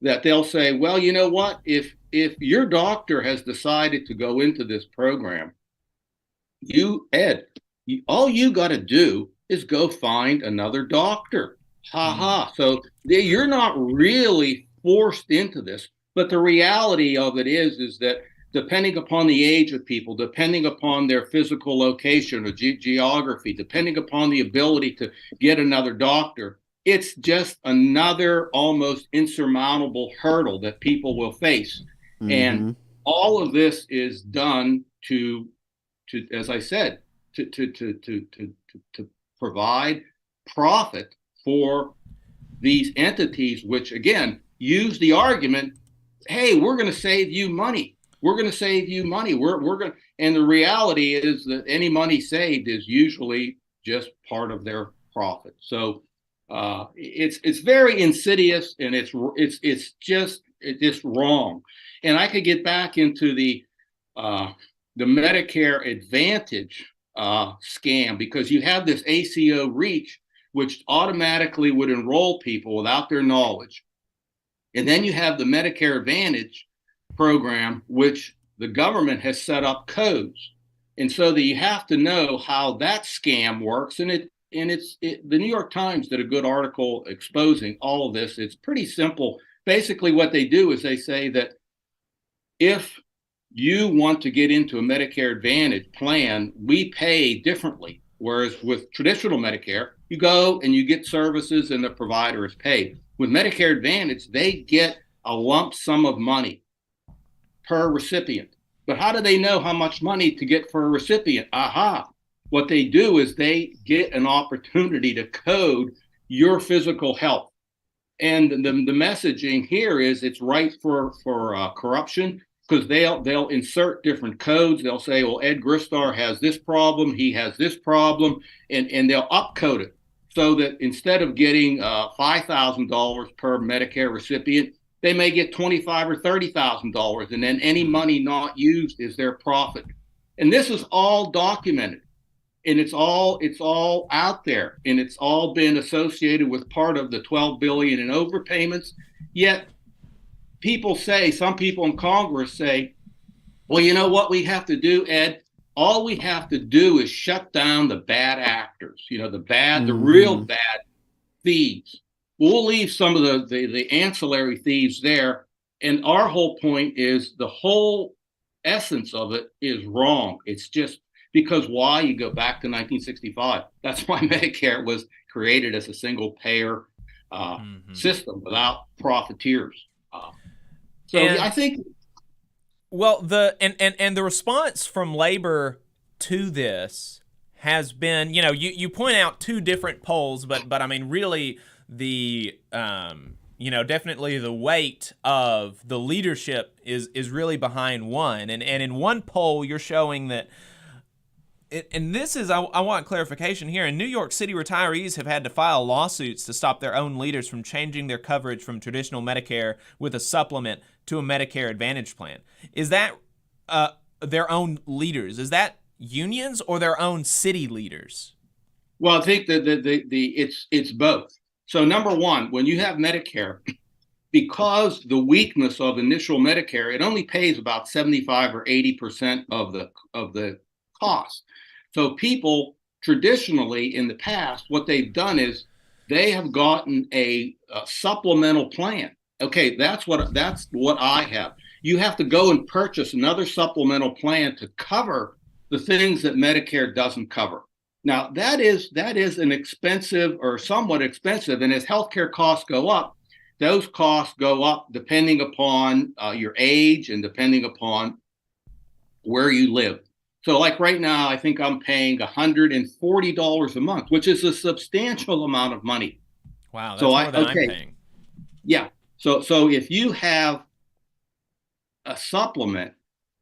that they'll say, well, you know what? If your doctor has decided to go into this program, all you got to do is go find another doctor. Ha ha. So you're not really forced into this. But the reality of it is that depending upon the age of people, depending upon their physical location or geography, depending upon the ability to get another doctor, it's just another almost insurmountable hurdle that people will face. Mm-hmm. And all of this is done to as I said, to provide profit for these entities, which again use the argument, hey, we're going to save you money. We're going to save you money. We're going to, and the reality is that any money saved is usually just part of their profit. So it's very insidious, and it's just wrong. And I could get back into the Medicare Advantage scam, because you have this ACO REACH, which automatically would enroll people without their knowledge. And then you have the Medicare Advantage program, which the government has set up codes. And so that you have to know how that scam works. And the New York Times did a good article exposing all of this. It's pretty simple. Basically, what they do is they say that if you want to get into a Medicare Advantage plan, we pay differently. Whereas with traditional Medicare, you go and you get services and the provider is paid. With Medicare Advantage, they get a lump sum of money per recipient. But how do they know how much money to get for a recipient? What they do is they get an opportunity to code your physical health. And the messaging here is it's ripe for corruption, because they'll insert different codes. They'll say, well, Ed Gristar has this problem, he has this problem, and they'll upcode it so that instead of getting $5,000 per Medicare recipient, they may get $25,000 or $30,000, and then any money not used is their profit. And this is all documented, and it's all out there, and it's all been associated with part of the $12 billion in overpayments. Yet some people in Congress say, well, you know what we have to do, Ed? All we have to do is shut down the bad actors, the real bad thieves. We'll leave some of the ancillary thieves there. And our whole point is the whole essence of it is wrong. It's just because why? You go back to 1965. That's why Medicare was created as a single payer system without profiteers. I think. Well, the response from labor to this has been, you point out two different polls, but I mean, really the definitely the weight of the leadership is really behind one. And in one poll, you're showing that. And this is, I want clarification here. In New York City, retirees have had to file lawsuits to stop their own leaders from changing their coverage from traditional Medicare with a supplement to a Medicare Advantage plan. Is that their own leaders? Is that unions or their own city leaders? Well, I think that it's both. So number one, when you have Medicare, because the weakness of initial Medicare, it only pays about 75 or 80% of the cost. So people traditionally in the past, what they've done is they have gotten a supplemental plan. Okay, that's what I have. You have to go and purchase another supplemental plan to cover the things that Medicare doesn't cover. Now that is an expensive or somewhat expensive, and as healthcare costs go up, those costs go up depending upon your age and depending upon where you live. So like right now, I think I'm paying $140 a month, which is a substantial amount of money. Wow, that's more than I'm paying. Yeah. So if you have a supplement,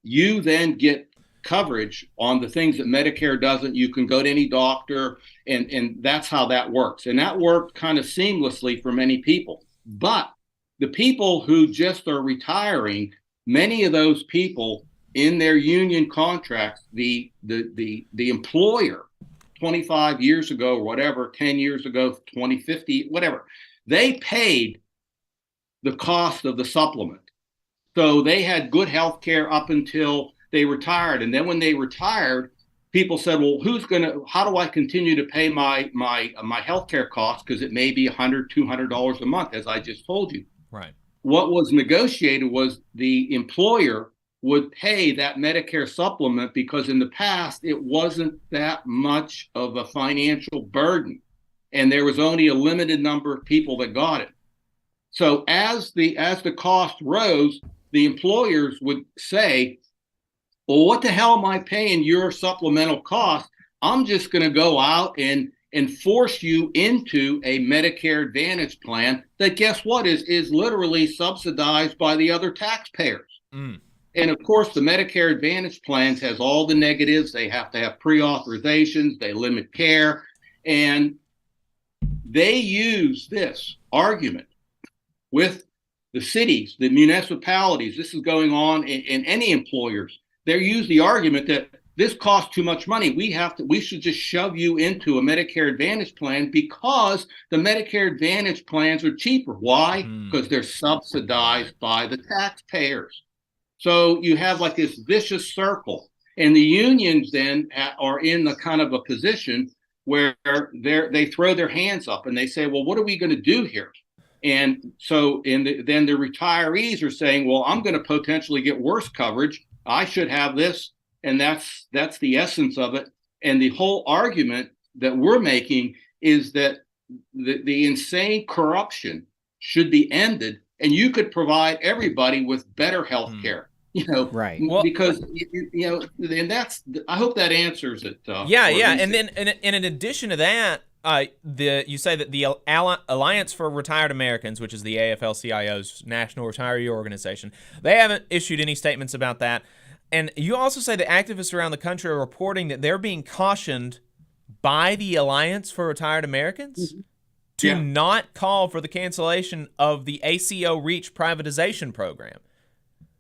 you then get coverage on the things that Medicare doesn't. You can go to any doctor, and that's how that works. And that worked kind of seamlessly for many people. But the people who just are retiring, many of those people in their union contracts, the employer 25 years ago or whatever, 10 years ago, 2050, whatever, they paid the cost of the supplement. So they had good health care up until they retired. And then when they retired, people said, well, how do I continue to pay my health care costs? Because it may be $100, $200 a month, as I just told you. Right. what was negotiated was the employer would pay that Medicare supplement because in the past it wasn't that much of a financial burden, and there was only a limited number of people that got it. So as the cost rose, the employers would say, well, what the hell am I paying your supplemental cost? I'm just going to go out and force you into a Medicare Advantage plan that, guess what, is literally subsidized by the other taxpayers. And of course, the Medicare Advantage plans has all the negatives. They have to have pre-authorizations, they limit care, and they use this argument with the cities, the municipalities. This is going on in any employers. They use the argument that this costs too much money. We should just shove you into a Medicare Advantage plan because the Medicare Advantage plans are cheaper. Why? Because they're subsidized by the taxpayers. So you have like this vicious circle, and the unions then are in the kind of a position where they throw their hands up and they say, well, what are we going to do here? And so then the retirees are saying, well, I'm going to potentially get worse coverage. I should have this. And that's the essence of it. And the whole argument that we're making is that the insane corruption should be ended, and you could provide everybody with better health care. Right? Well, because and that's. I hope that answers it. Yeah. And then, and in addition to that, you say that the Alliance for Retired Americans, which is the AFL-CIO's national retiree organization, they haven't issued any statements about that. And you also say that activists around the country are reporting that they're being cautioned by the Alliance for Retired Americans to not call for the cancellation of the ACO REACH privatization program.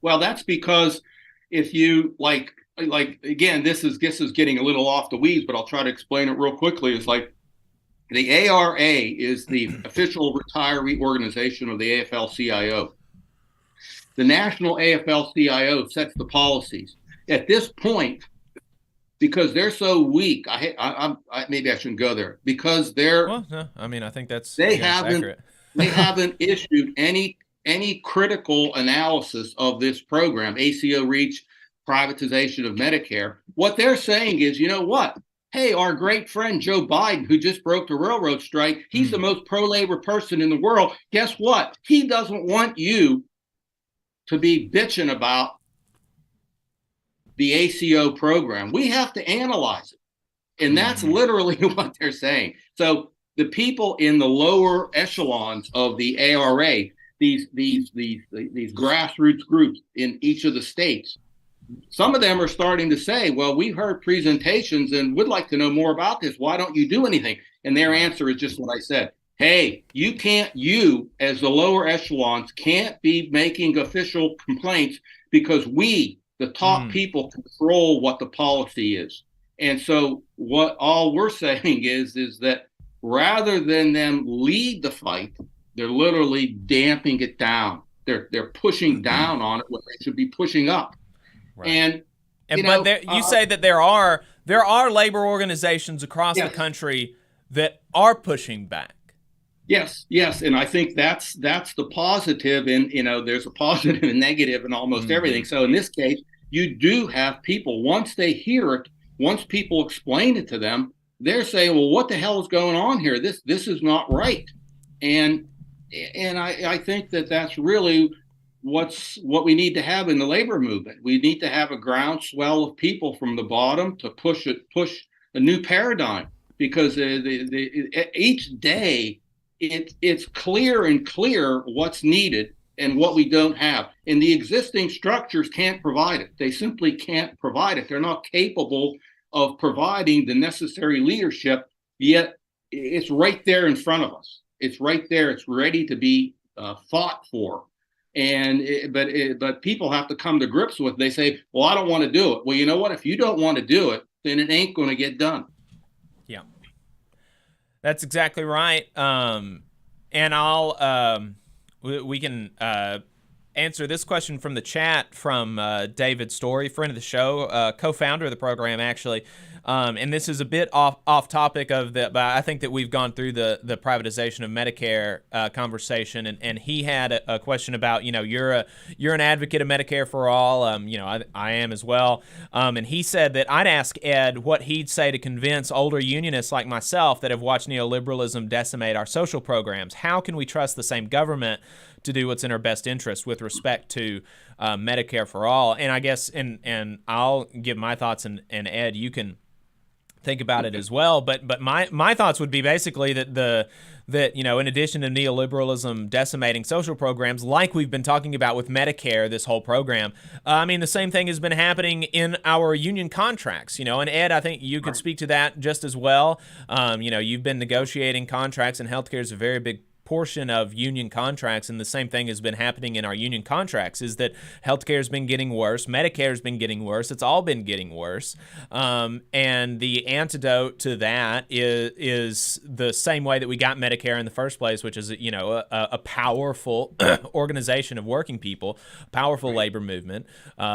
Well, that's because if you like again, this is getting a little off the weeds, but I'll try to explain it real quickly. It's like the ARA is the official retiree organization of the AFL-CIO. The national AFL-CIO sets the policies. At this point, because they're so weak, maybe I shouldn't go there, because they're. Well, no, I mean, I think that's accurate. They haven't issued any critical analysis of this program, ACO REACH, privatization of Medicare. What they're saying is, you know what? Hey, our great friend Joe Biden, who just broke the railroad strike, he's the most pro-labor person in the world. Guess what? He doesn't want you to be bitching about the ACO program. We have to analyze it. And that's literally what they're saying. So the people in the lower echelons of the ARA, these grassroots groups in each of the states, some of them are starting to say, well, we've heard presentations and would like to know more about this. Why don't you do anything? And their answer is just what I said. Hey, you as the lower echelons can't be making official complaints because we, the top people, control what the policy is. And so what all we're saying is that rather than them lead the fight, they're literally damping it down. They're pushing down on it when they should be pushing up. Right. And you say that there are labor organizations across the country that are pushing back. Yes, and I think that's the positive, and there's a positive and negative in almost everything. So in this case, you do have people, once they hear it, once people explain it to them, they're saying, well, what the hell is going on here? This is not right. And I think that's really what we need to have in the labor movement. We need to have a groundswell of people from the bottom to push a new paradigm, because each day it's clear what's needed and what we don't have. And the existing structures can't provide it. They simply can't provide it. They're not capable of providing the necessary leadership, yet it's right there in front of us. It's right there. It's ready to be fought for. But people have to come to grips with it. They say, well, I don't want to do it. Well, you know what? If you don't want to do it, then it ain't going to get done. Yeah. That's exactly right. And we can answer this question from the chat from David Story, friend of the show, co-founder of the program, actually. And this is a bit off topic but I think that we've gone through the privatization of Medicare conversation, and he had a question about, you're an advocate of Medicare for all. I am as well. And he said that I'd ask Ed what he'd say to convince older unionists like myself that have watched neoliberalism decimate our social programs. How can we trust the same government to do what's in our best interest with respect to Medicare for all? And I guess, and I'll give my thoughts, and Ed, you can think about it as well. But my thoughts would be basically that in addition to neoliberalism decimating social programs, like we've been talking about with Medicare, this whole program, the same thing has been happening in our union contracts. And Ed, I think you could speak to that just as well. You've been negotiating contracts, and healthcare is a very big portion of union contracts, and the same thing has been happening in our union contracts, is that healthcare has been getting worse, Medicare has been getting worse, it's all been getting worse, and the antidote to that is the same way that we got Medicare in the first place, which is a powerful organization of working people, powerful labor movement,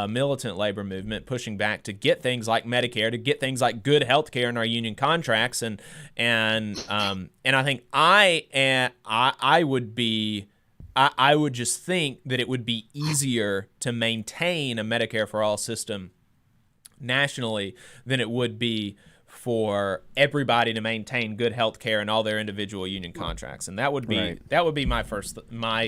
militant labor movement, pushing back to get things like Medicare, to get things like good healthcare in our union contracts, and I think I would just think that it would be easier to maintain a Medicare for all system nationally than it would be for everybody to maintain good health care in all their individual union contracts. And that would be my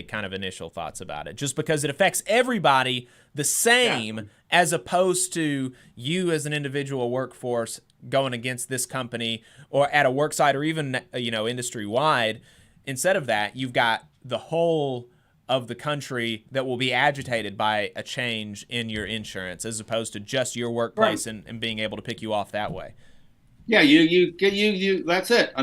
kind of initial thoughts about it, just because it affects everybody the same, as opposed to you as an individual workforce going against this company or at a work site, or even industry wide. Instead of that, you've got the whole of the country that will be agitated by a change in your insurance, as opposed to just your workplace and being able to pick you off that way. Yeah, you that's it.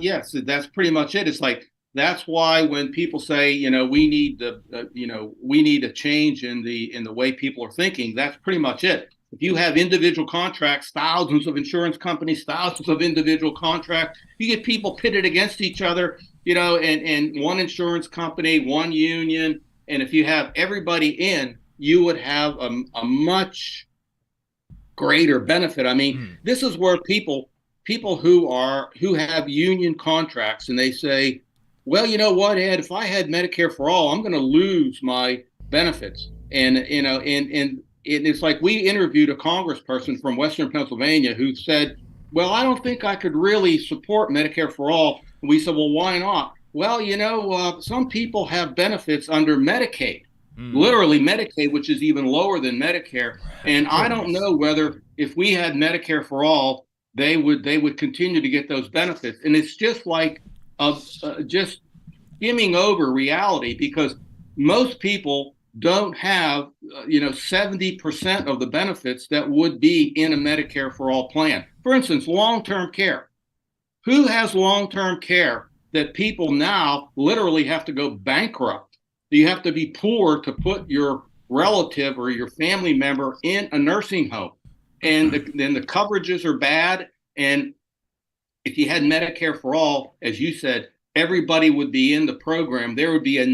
Yes, that's pretty much it. It's like, that's why when people say, we need a change in the way people are thinking, that's pretty much it. If you have individual contracts, thousands of insurance companies, thousands of individual contracts, you get people pitted against each other, and one insurance company, one union. And if you have everybody in, you would have a much greater benefit. This is where people who have union contracts, and they say, well, you know what, Ed, if I had Medicare for all, I'm going to lose my benefits. And it's like, we interviewed a congressperson from Western Pennsylvania who said, well, I don't think I could really support Medicare for all. And we said, well, why not? Well, some people have benefits under Medicaid, literally Medicaid, which is even lower than Medicare. And I don't know whether, if we had Medicare for all, they would continue to get those benefits. And it's just like just skimming over reality, because most people don't have 70% of the benefits that would be in a Medicare for all plan. For instance, long-term care. Who has long-term care that people now literally have to go bankrupt? You have to be poor to put your relative or your family member in a nursing home, and then the coverages are bad. And if you had Medicare for all, as you said, everybody would be in the program. There would be a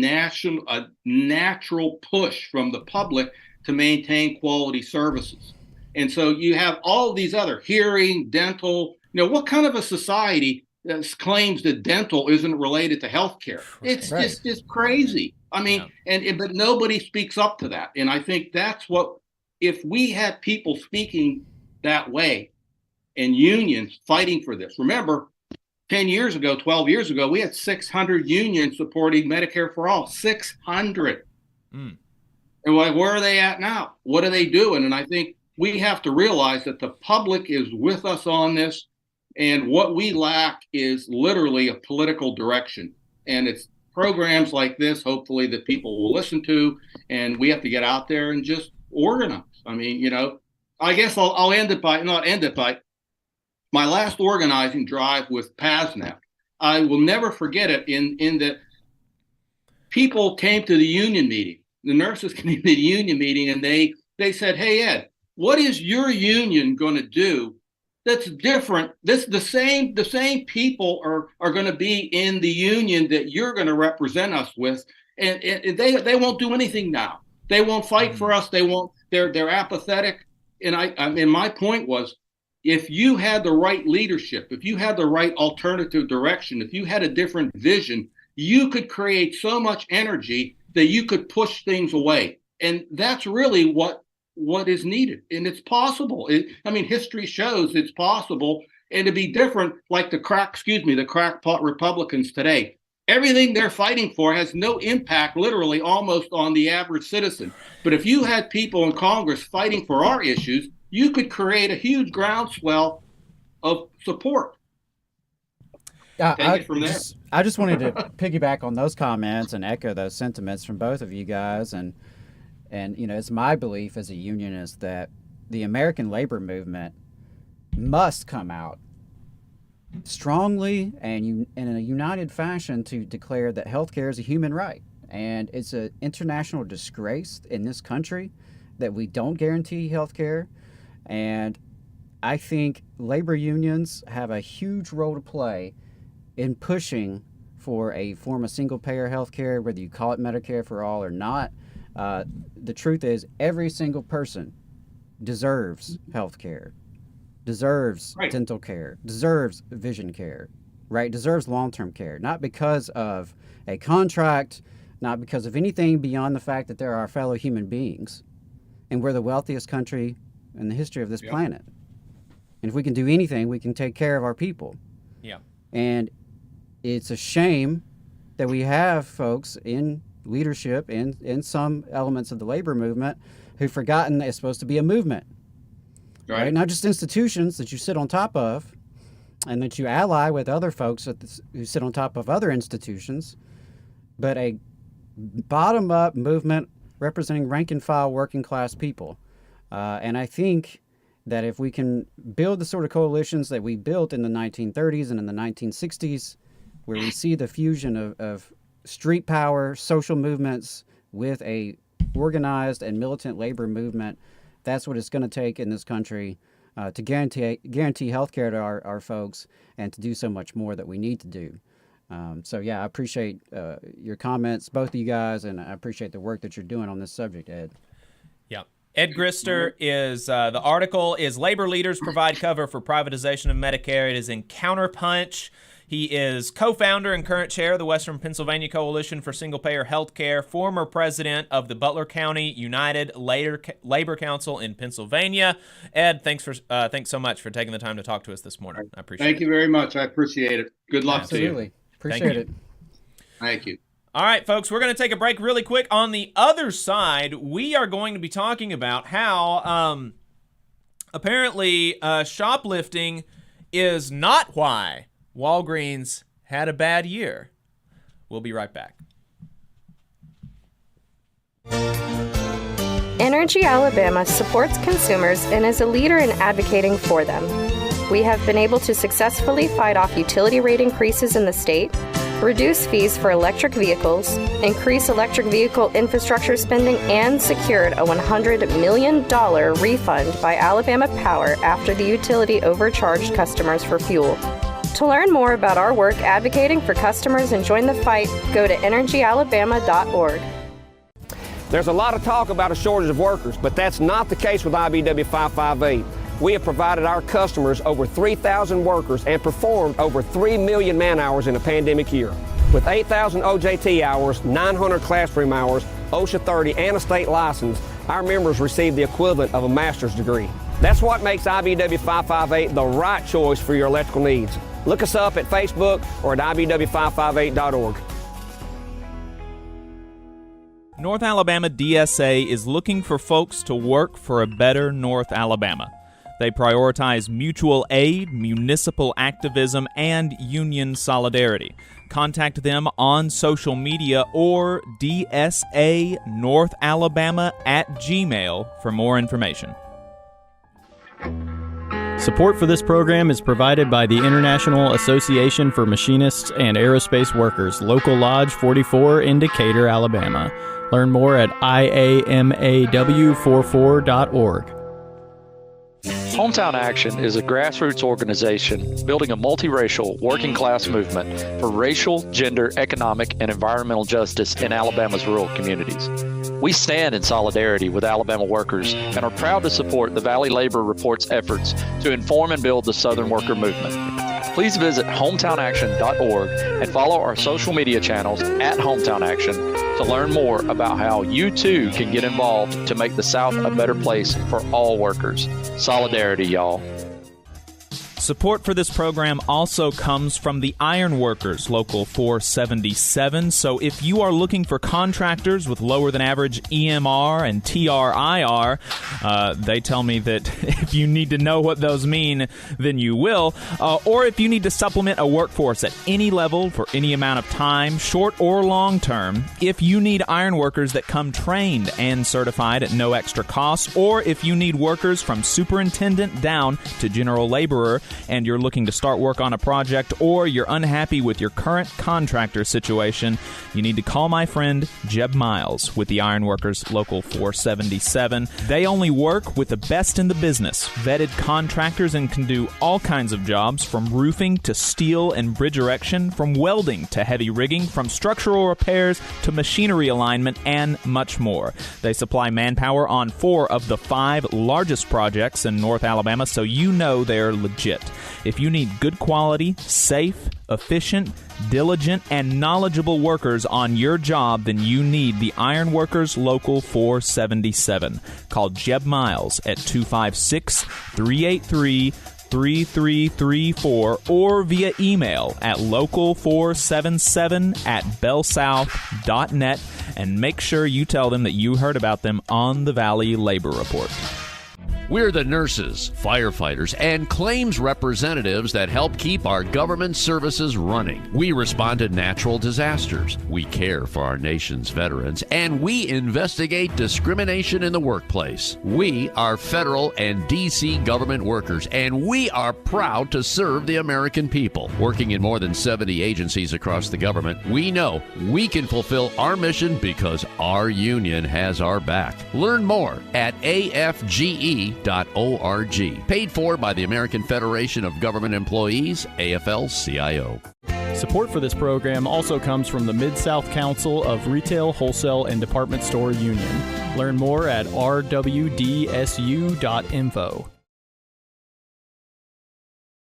natural push from the public to maintain quality services. And so you have all these other hearing, dental. What kind of a society claims that dental isn't related to healthcare? It's just crazy. But nobody speaks up to that. And I think that's what, if we had people speaking that way and unions fighting for this. Remember, 10 years ago, 12 years ago, we had 600 unions supporting Medicare for all. 600. And where are they at now? What are they doing? And I think we have to realize that the public is with us on this. And what we lack is literally a political direction. And it's programs like this, hopefully, that people will listen to. And we have to get out there and just organize. I guess I'll end it by, my last organizing drive with PASNAP. I will never forget it in that people came to the union meeting. The nurses came to the union meeting, and they said, hey, Ed, what is your union going to do that's different? The same people are going to be in the union that you're going to represent us with. and they won't do anything now. They won't fight for us. They won't. They're apathetic. And I mean, my point was, if you had the right leadership, if you had the right alternative direction, if you had a different vision, you could create so much energy that you could push things away. And that's really what is needed. And it's possible. History shows it's possible. And to be different, like the crackpot Republicans today, everything they're fighting for has no impact, literally, almost on the average citizen. But if you had people in Congress fighting for our issues, you could create a huge groundswell of support. Take it from there. I just wanted to piggyback on those comments and echo those sentiments from both of you guys. And it's my belief as a unionist that the American labor movement must come out strongly and in a united fashion to declare that healthcare is a human right. And it's an international disgrace in this country that we don't guarantee healthcare. And I think labor unions have a huge role to play in pushing for a form of single-payer healthcare, whether you call it Medicare for all or not. The truth is, every single person deserves healthcare, deserves dental care, deserves vision care, right? Deserves long-term care, not because of a contract, not because of anything beyond the fact that they're our fellow human beings, and we're the wealthiest country in the history of this planet. And if we can do anything, we can take care of our people. Yeah. And it's a shame that we have folks in leadership in some elements of the labor movement who've forgotten that it's supposed to be a movement. Right? Not just institutions that you sit on top of and that you ally with other folks who sit on top of other institutions, but a bottom-up movement representing rank-and-file working-class people. And I think that if we can build the sort of coalitions that we built in the 1930s and in the 1960s, where we see the fusion of street power, social movements with a organized and militant labor movement, that's what it's going to take in this country to guarantee health care to our folks and to do so much more that we need to do. I appreciate your comments, both of you guys, and I appreciate the work that you're doing on this subject, Ed. Yeah. Ed Grister is, the article is Labor Leaders Provide Cover for Privatization of Medicare. It is in Counterpunch. He is co-founder and current chair of the Western Pennsylvania Coalition for Single-Payer Healthcare, former president of the Butler County United Labor Council in Pennsylvania. Ed, thanks so much for taking the time to talk to us this morning. I appreciate it. Thank you very much. I appreciate it. Good luck to you. Absolutely. Appreciate it. Thank you. All right, folks, we're going to take a break really quick. On the other side, we are going to be talking about how apparently shoplifting is not why Walgreens had a bad year. We'll be right back. Energy Alabama supports consumers and is a leader in advocating for them. We have been able to successfully fight off utility rate increases in the state, reduce fees for electric vehicles, increase electric vehicle infrastructure spending, and secured a $100 million refund by Alabama Power after the utility overcharged customers for fuel. To learn more about our work advocating for customers and join the fight, go to energyalabama.org. There's a lot of talk about a shortage of workers, but that's not the case with IBW 558. We have provided our customers over 3,000 workers and performed over 3 million man-hours in a pandemic year. With 8,000 OJT hours, 900 classroom hours, OSHA 30, and a state license, our members receive the equivalent of a master's degree. That's what makes IBW 558 the right choice for your electrical needs. Look us up at Facebook or at IBW558.org. North Alabama DSA is looking for folks to work for a better North Alabama. They prioritize mutual aid, municipal activism, and union solidarity. Contact them on social media or dsanorthalabama@gmail for more information. Support for this program is provided by the International Association for Machinists and Aerospace Workers, Local Lodge 44 in Decatur, Alabama. Learn more at iamaw44.org. Hometown Action is a grassroots organization building a multiracial working class movement for racial, gender, economic, and environmental justice in Alabama's rural communities. We stand in solidarity with Alabama workers and are proud to support the Valley Labor Report's efforts to inform and build the Southern worker movement. Please visit hometownaction.org and follow our social media channels at Hometown Action to learn more about how you too can get involved to make the South a better place for all workers. Solidarity, y'all. Support for this program also comes from the Iron Workers, Local 477. So if you are looking for contractors with lower than average EMR and TRIR, they tell me that if you need to know what those mean, then you will. Or if you need to supplement a workforce at any level for any amount of time, short or long term, if you need iron workers that come trained and certified at no extra cost, or if you need workers from superintendent down to general laborer, and you're looking to start work on a project, or you're unhappy with your current contractor situation, you need to call my friend Jeb Miles with the Ironworkers Local 477. They only work with the best in the business, vetted contractors, and can do all kinds of jobs from roofing to steel and bridge erection, from welding to heavy rigging, from structural repairs to machinery alignment, and much more. They supply manpower on 4 of the 5 largest projects in North Alabama, so you know they're legit. If you need good quality, safe, efficient, diligent, and knowledgeable workers on your job, then you need the Ironworkers Local 477. Call Jeb Miles at 256-383-3334 or via email at local477@bellsouth.net, and make sure you tell them that you heard about them on the Valley Labor Report. We're the nurses, firefighters, and claims representatives that help keep our government services running. We respond to natural disasters. We care for our nation's veterans, and we investigate discrimination in the workplace. We are federal and D.C. government workers, and we are proud to serve the American people. Working in more than 70 agencies across the government, we know we can fulfill our mission because our union has our back. Learn more at afge.org. Paid for by the American Federation of Government Employees, AFL-CIO. Support for this program also comes from the Mid-South Council of Retail, Wholesale, and Department Store Union. Learn more at rwdsu.info.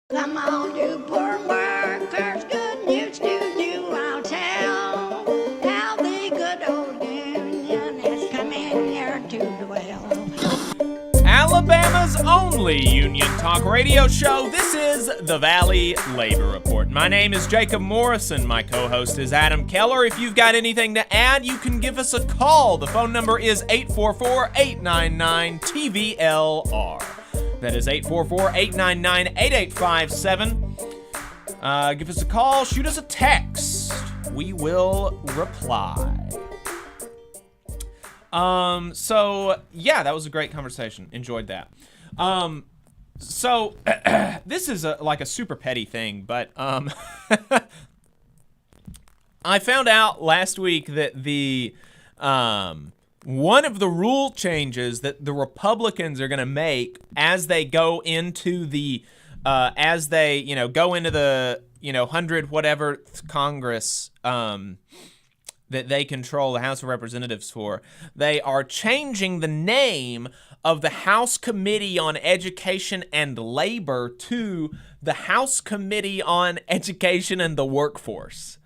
Come on, you poor workers, good news to you I'll tell, how the good old union has come in here to dwell. Alabama's only union talk radio show. This is the Valley Labor Report. My name is Jacob Morrison. My co-host is Adam Keller. If you've got anything to add, you can give us a call. The phone number is 844-899-TVLR. That is 844-899-8857. Give us a call. Shoot us a text. We will reply. So yeah, that was a great conversation. Enjoyed that. So this is like a super petty thing, but I found out last week that the one of the rule changes that the Republicans are going to make as they go into the go into the 100 whatever Congress that they control the House of Representatives for, they are changing the name of the House Committee on Education and Labor to the House Committee on Education and the Workforce,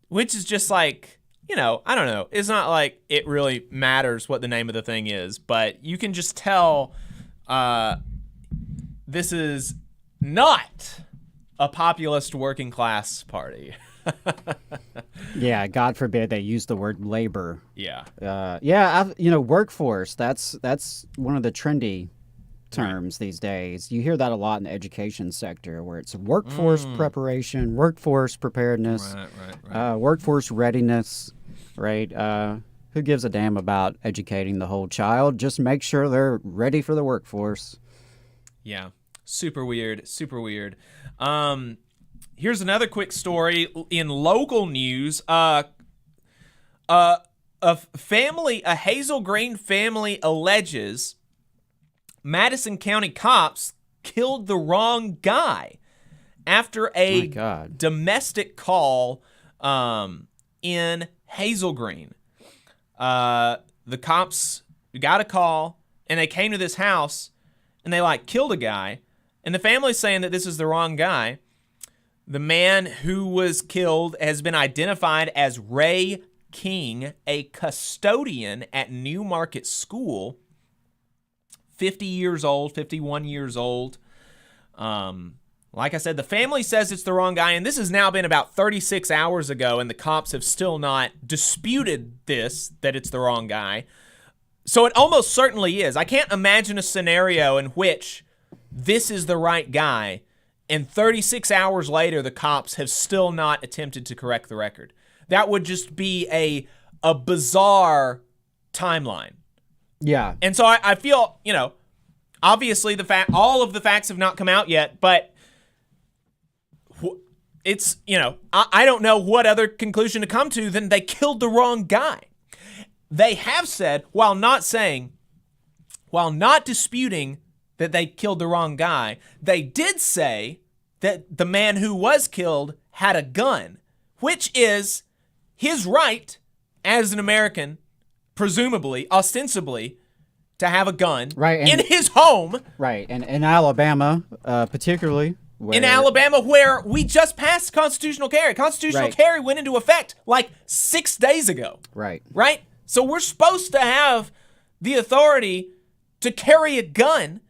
which is just like, I don't know. It's not like it really matters what the name of the thing is, but you can just tell this is not a populist working class party. Yeah, God forbid they use the word labor. Yeah. Workforce, that's one of the trendy terms these days. You hear that a lot in the education sector, where it's workforce preparation, workforce preparedness, workforce readiness, right? Who gives a damn about educating the whole child? Just make sure they're ready for the workforce. Yeah. Super weird. Here's another quick story in local news. A Hazel Green family alleges Madison County cops killed the wrong guy after a domestic call in Hazel Green. The cops got a call, and they came to this house, and they, killed a guy. And the family's saying that this is the wrong guy. The man who was killed has been identified as Ray King, a custodian at New Market School, 50 years old, 51 years old. Like I said, the family says it's the wrong guy, and this has now been about 36 hours ago, and the cops have still not disputed this, that it's the wrong guy. So it almost certainly is. I can't imagine a scenario in which this is the right guy, and 36 hours later, the cops have still not attempted to correct the record. That would just be a bizarre timeline. Yeah. And so I feel, obviously all of the facts have not come out yet, but it's, I don't know what other conclusion to come to than they killed the wrong guy. They have said, while not disputing that they killed the wrong guy, they did say that the man who was killed had a gun, which is his right as an American, presumably, ostensibly, to have a gun in his home. Right, and in Alabama, particularly. In Alabama, where we just passed constitutional carry. Constitutional carry went into effect 6 days ago. Right. Right? So we're supposed to have the authority to carry a gun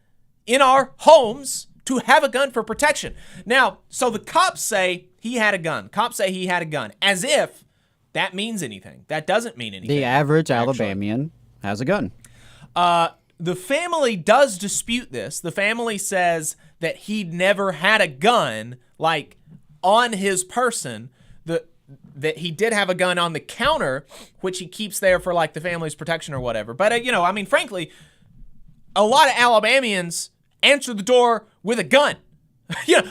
in our homes, to have a gun for protection. Now, so the cops say he had a gun. Cops say he had a gun, as if that means anything. That doesn't mean anything. The average Alabamian has a gun. The family does dispute this. The family says that he'd never had a gun, on his person. That he did have a gun on the counter, which he keeps there for, the family's protection or whatever. But, frankly, a lot of Alabamians answer the door with a gun.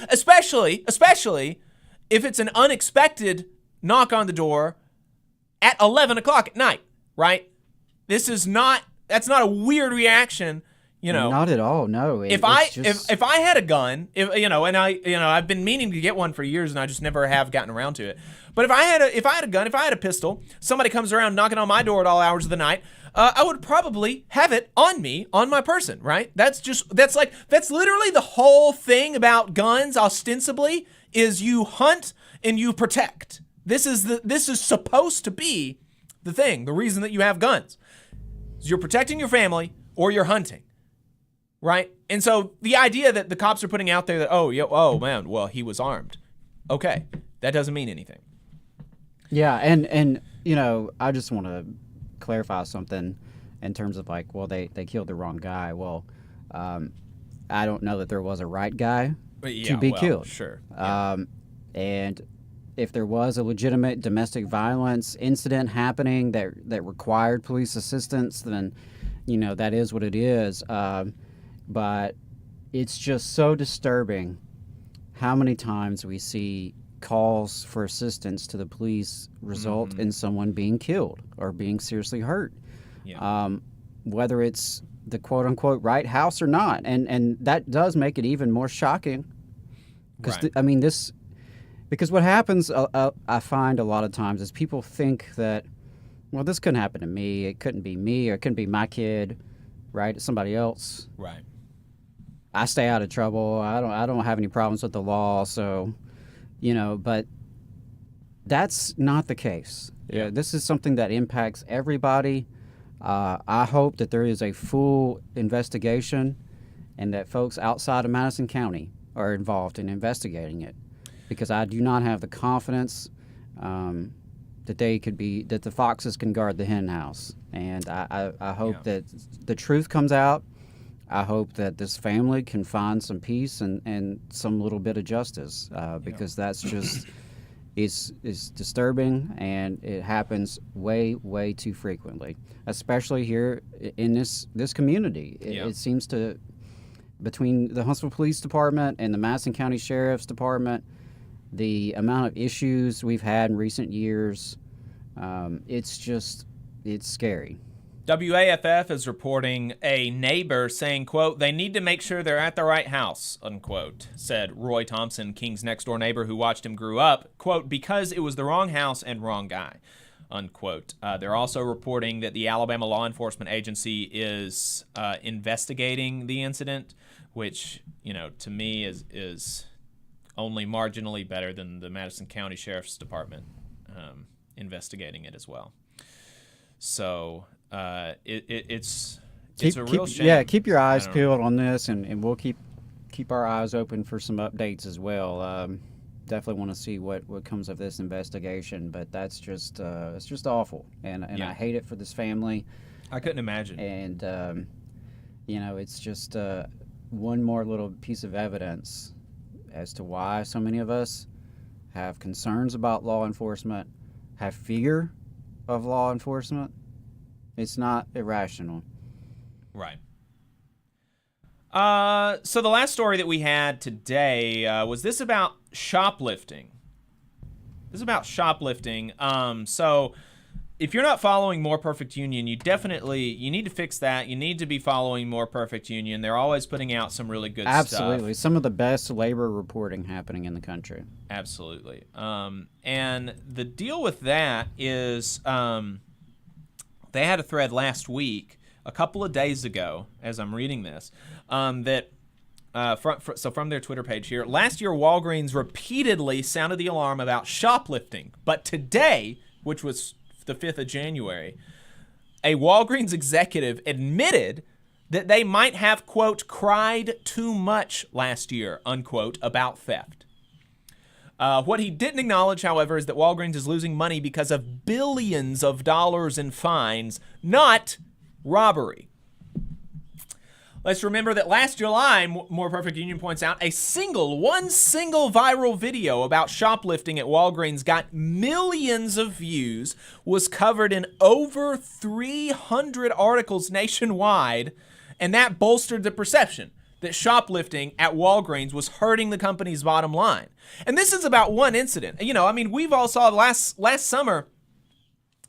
Especially if it's an unexpected knock on the door at 11 o'clock at night, right? That's not a weird reaction, Not at all, no. If I had a gun, I've been meaning to get one for years and I just never have gotten around to it. But if I had a gun, if I had a pistol, somebody comes around knocking on my door at all hours of the night, I would probably have it on me, on my person, right? That's literally the whole thing about guns, ostensibly, is you hunt and you protect. This is supposed to be the thing, the reason that you have guns. Is you're protecting your family or you're hunting, right? And so the idea that the cops are putting out there that, oh man, well, he was armed. Okay, that doesn't mean anything. Yeah, and I just want to clarify something in terms of they killed the wrong guy. Well, I don't know that there was a right guy to be killed. Sure. Yeah. And if there was a legitimate domestic violence incident happening that required police assistance, then that is what it is. But it's just so disturbing how many times we see calls for assistance to the police result in someone being killed or being seriously hurt, whether it's the quote-unquote right house or not. And that does make it even more shocking. Because what happens, I find a lot of times, is people think that, well, this couldn't happen to me. It couldn't be me, or it couldn't be my kid, right? It's somebody else. Right. I stay out of trouble. I don't have any problems with the law, so... but that's not the case. Yeah, this is something that impacts everybody. I hope that there is a full investigation and that folks outside of Madison County are involved in investigating it, because I do not have the confidence that the foxes can guard the hen house. And I hope that the truth comes out. I hope that this family can find some peace and some little bit of justice, because that's just is disturbing, and it happens way, way too frequently, especially here in this community. It seems to, between the Huntsville Police Department and the Madison County Sheriff's Department, the amount of issues we've had in recent years, it's scary. WAFF is reporting a neighbor saying, quote, "They need to make sure they're at the right house," unquote, said Roy Thompson, King's next-door neighbor who watched him grow up, quote, "because it was the wrong house and wrong guy," unquote. They're also reporting that the Alabama Law Enforcement Agency is investigating the incident, which, to me is only marginally better than the Madison County Sheriff's Department investigating it as well. So it's a real shame. Yeah, keep your eyes peeled on this, and we'll keep our eyes open for some updates as well. Definitely want to see what comes of this investigation, but that's just it's just awful, and I hate it for this family. I couldn't imagine. And it's just one more little piece of evidence as to why so many of us have concerns about law enforcement, have fear of law enforcement. It's not irrational. Right. So the last story that we had today was this about shoplifting. So if you're not following More Perfect Union, you need to fix that. You need to be following More Perfect Union. They're always putting out some really good stuff. Absolutely. Some of the best labor reporting happening in the country. Absolutely. And the deal with that is they had a thread last week, a couple of days ago, as I'm reading this, from their Twitter page here. Last year, Walgreens repeatedly sounded the alarm about shoplifting. But today, which was the 5th of January, a Walgreens executive admitted that they might have, quote, cried too much last year, unquote, about theft. What he didn't acknowledge, however, is that Walgreens is losing money because of billions of dollars in fines, not robbery. Let's remember that last July, More Perfect Union points out, one single viral video about shoplifting at Walgreens got millions of views, was covered in over 300 articles nationwide, and that bolstered the perception that shoplifting at Walgreens was hurting the company's bottom line. And this is about one incident. We've all saw last summer,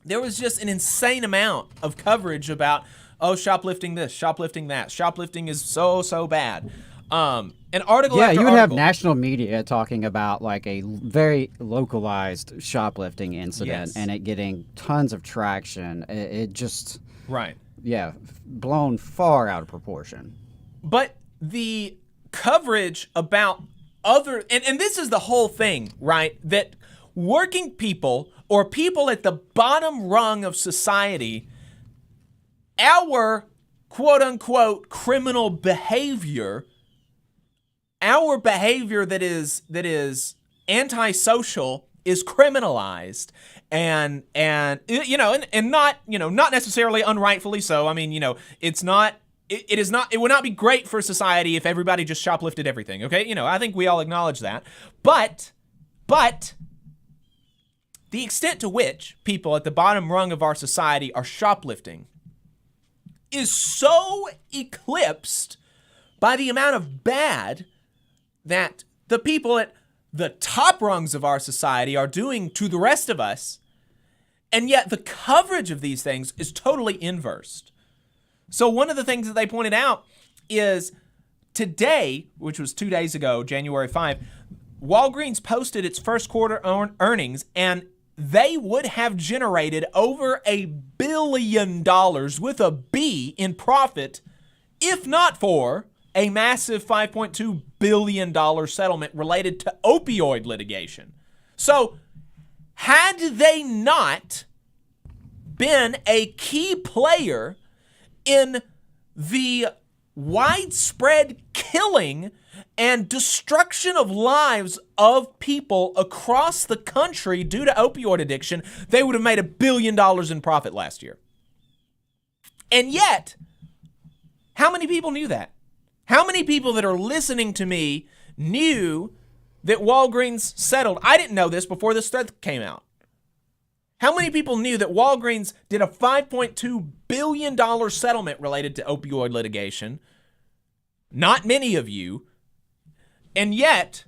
there was just an insane amount of coverage about, shoplifting this, shoplifting that. Shoplifting is so bad. An article after you would article. have national media talking about like a very localized shoplifting incident, Yes. and it getting tons of traction. It just... Right. Yeah, blown far out of proportion. But the coverage about other, and this is the whole thing, right? That working people or people at the bottom rung of society, our quote unquote criminal behavior, our behavior that is antisocial is criminalized, and not necessarily unrightfully so. It would not be great for society if everybody just shoplifted everything, okay? I think we all acknowledge that. But the extent to which people at the bottom rung of our society are shoplifting is so eclipsed by the amount of bad that the people at the top rungs of our society are doing to the rest of us, and yet the coverage of these things is totally inversed. So one of the things that they pointed out is today, which was 2 days ago, January 5, Walgreens posted its first quarter earnings, and they would have generated over $1 billion with a B in profit if not for a massive $5.2 billion settlement related to opioid litigation. So had they not been a key player in the widespread killing and destruction of lives of people across the country due to opioid addiction, they would have made $1 billion in profit last year. And yet, how many people knew that? How many people that are listening to me knew that Walgreens settled? I didn't know this before this thread came out. How many people knew that Walgreens did a $5.2 billion settlement related to opioid litigation? Not many of you. And yet,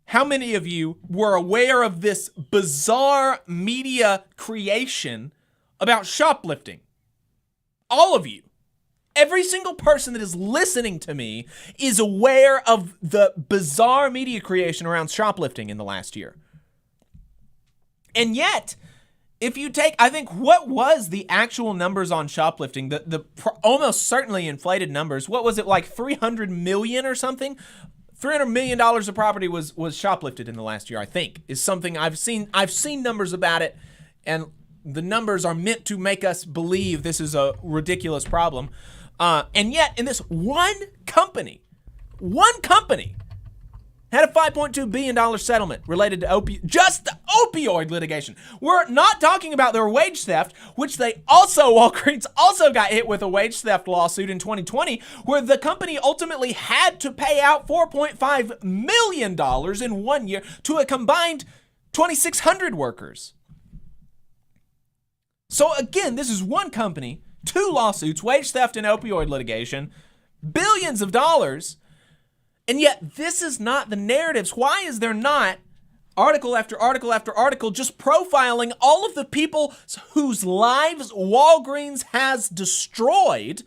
how many of you were aware of this bizarre media creation about shoplifting? all of you, every single person that is listening to me is aware of the bizarre media creation around shoplifting in the last year. And yet, if you take, I think, what was the actual numbers on shoplifting, the almost certainly inflated numbers, what was it, like 300 million or something? $300 million of property was shoplifted in the last year, I think, is something I've seen numbers about it, and the numbers are meant to make us believe this is a ridiculous problem. And yet, in this one company had a $5.2 billion settlement related to just the opioid litigation. We're not talking about their wage theft, which Walgreens also got hit with a wage theft lawsuit in 2020, where the company ultimately had to pay out $4.5 million in 1 year to a combined 2,600 workers. So again, this is one company, 2 lawsuits, wage theft and opioid litigation, billions of dollars. And yet, this is not the narratives. Why is there not article after article after article just profiling all of the people whose lives Walgreens has destroyed?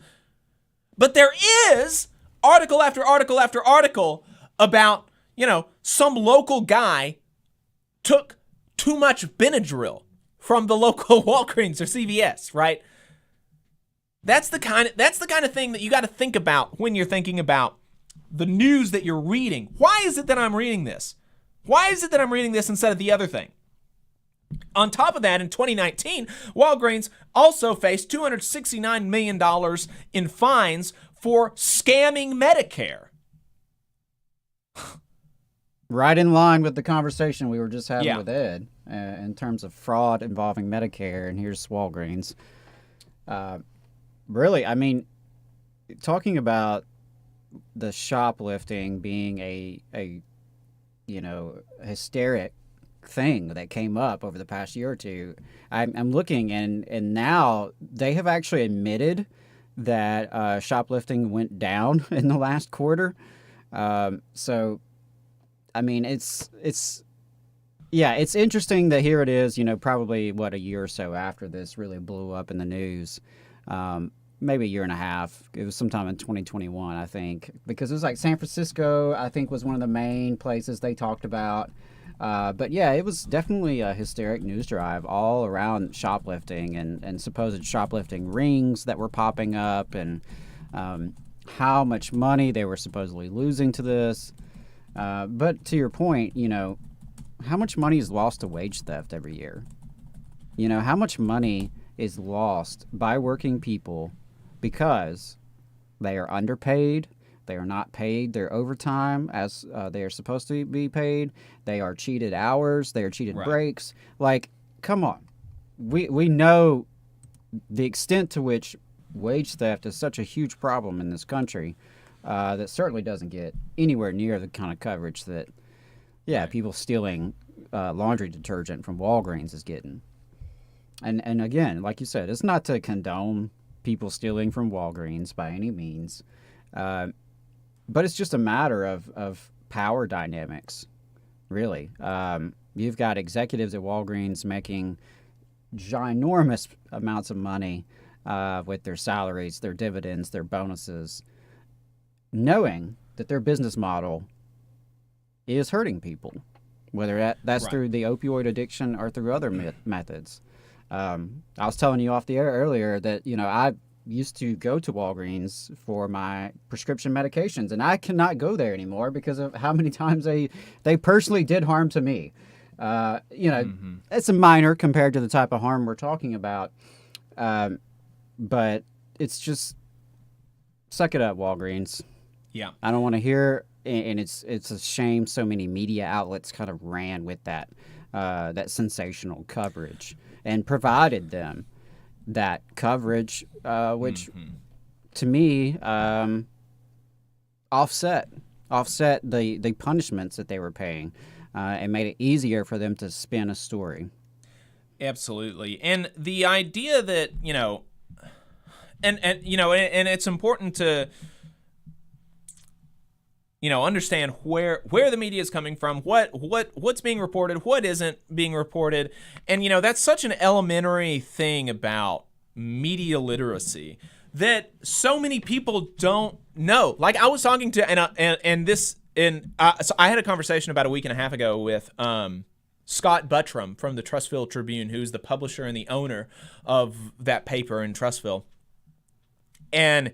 But there is article after article after article about, some local guy took too much Benadryl from the local Walgreens or CVS, right? That's the kind of thing that you got to think about when you're thinking about the news that you're reading. Why is it that I'm reading this? Why is it that I'm reading this instead of the other thing? On top of that, in 2019, Walgreens also faced $269 million in fines for scamming Medicare. Right in line with the conversation we were just having with Ed in terms of fraud involving Medicare, and here's Walgreens. Really, I mean, talking about the shoplifting being a hysteric thing that came up over the past year or two, I'm looking, and now they have actually admitted that shoplifting went down in the last quarter. So, I mean, it's interesting that here it is, probably a year or so after this really blew up in the news. Maybe a year and a half. It was sometime in 2021, I think, because it was like San Francisco, I think, was one of the main places they talked about. But yeah, it was definitely a hysteric news drive all around shoplifting and supposed shoplifting rings that were popping up, and how much money they were supposedly losing to this. But to your point, how much money is lost to wage theft every year? How much money is lost by working people because they are underpaid, they are not paid their overtime as they are supposed to be paid, they are cheated hours, they are cheated breaks. Like, come on. We know the extent to which wage theft is such a huge problem in this country that certainly doesn't get anywhere near the kind of coverage that, people stealing laundry detergent from Walgreens is getting. And again, like you said, it's not to condone people stealing from Walgreens by any means, but it's just a matter of power dynamics, really. You've got executives at Walgreens making ginormous amounts of money with their salaries, their dividends, their bonuses, knowing that their business model is hurting people, whether that's through the opioid addiction or through other methods. I was telling you off the air earlier that, I used to go to Walgreens for my prescription medications, and I cannot go there anymore because of how many times they personally did harm to me. It's a minor compared to the type of harm we're talking about. But it's just, suck it up, Walgreens. Yeah. I don't want to hear, and it's a shame so many media outlets kind of ran with that sensational coverage and provided them that coverage, which to me offset the punishments that they were paying and made it easier for them to spin a story. Absolutely. And the idea that, and it's important to understand where the media is coming from, what's being reported, what isn't being reported. And, that's such an elementary thing about media literacy that so many people don't know. Like I was talking to, so I had a conversation about a week and a half ago with Scott Buttram from the Trustville Tribune, who's the publisher and the owner of that paper in Trustville. And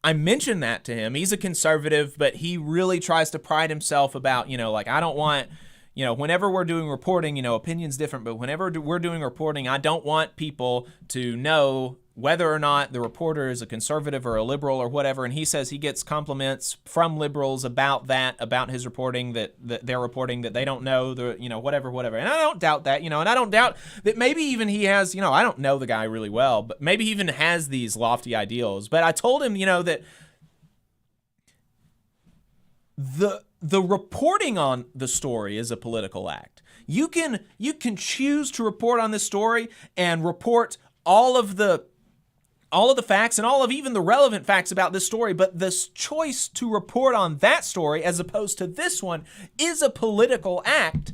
I mentioned that to him. He's a conservative, but he really tries to pride himself about, like, I don't want, whenever we're doing reporting, opinion's different, but whenever we're doing reporting, I don't want people to know whether or not the reporter is a conservative or a liberal or whatever. And he says he gets compliments from liberals about that, about his reporting, that they're reporting that they don't know whatever. And I don't doubt that, and I don't doubt that maybe even he has, I don't know the guy really well, but maybe he even has these lofty ideals. But I told him, that the reporting on the story is a political act. You can choose to report on this story and report all of the facts and all of even the relevant facts about this story, but this choice to report on that story as opposed to this one is a political act.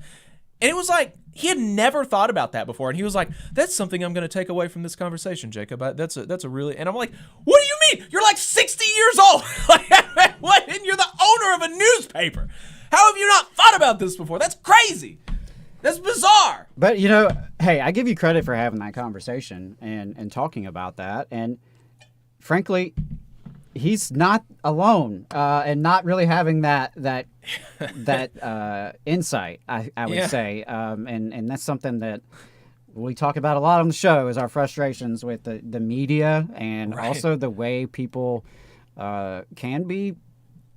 And it was like, he had never thought about that before. And he was like, that's something I'm going to take away from this conversation, Jacob. That's a really, and I'm like, what do you mean? You're like 60 years old. What? And you're the owner of a newspaper. How have you not thought about this before? That's crazy. That's bizarre. But, hey, I give you credit for having that conversation and talking about that. And frankly, he's not alone and not really having that insight, I would say. And that's something that we talk about a lot on the show is our frustrations with the media and also the way people can be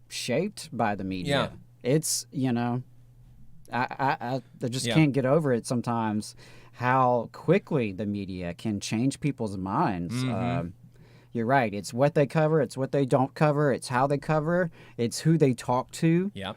shaped by the media. Yeah. It's, I just can't get over it sometimes how quickly the media can change people's minds. Mm-hmm. You're right. It's what they cover. It's what they don't cover. It's how they cover. It's who they talk to. Yeah.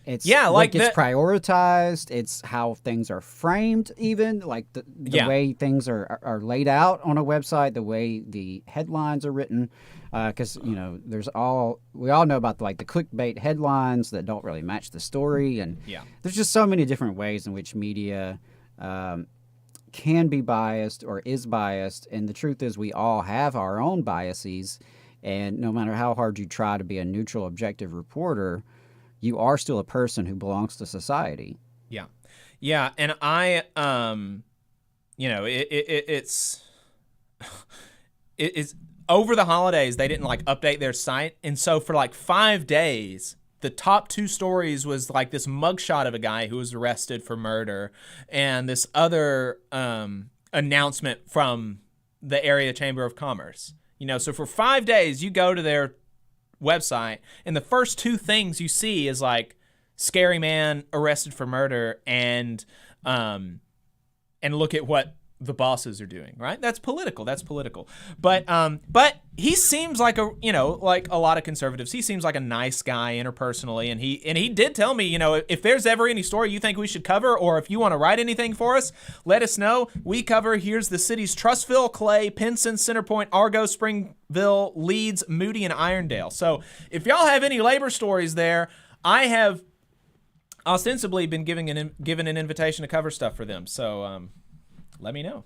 It's like what gets prioritized. It's how things are framed, even like the way things are laid out on a website, the way the headlines are written. Because we all know about the clickbait headlines that don't really match the story, and there's just so many different ways in which media can be biased or is biased. And the truth is, we all have our own biases, and no matter how hard you try to be a neutral, objective reporter, you are still a person who belongs to society. Yeah, and I, it's over the holidays, they didn't update their site. And so for 5 days, the top 2 stories was this mugshot of a guy who was arrested for murder and this other announcement from the area Chamber of Commerce. So for 5 days, you go to their website and the first 2 things you see is scary man arrested for murder and look at what the bosses are doing, right? That's political. But he seems like a lot of conservatives. He seems like a nice guy interpersonally, and he did tell me, if there's ever any story you think we should cover, or if you want to write anything for us, let us know. We cover here's the cities: Trustville, Clay, Pinson, Centerpoint, Argo, Springville, Leeds, Moody, and Irondale. So if y'all have any labor stories there, I have ostensibly been given an invitation to cover stuff for them. So let me know.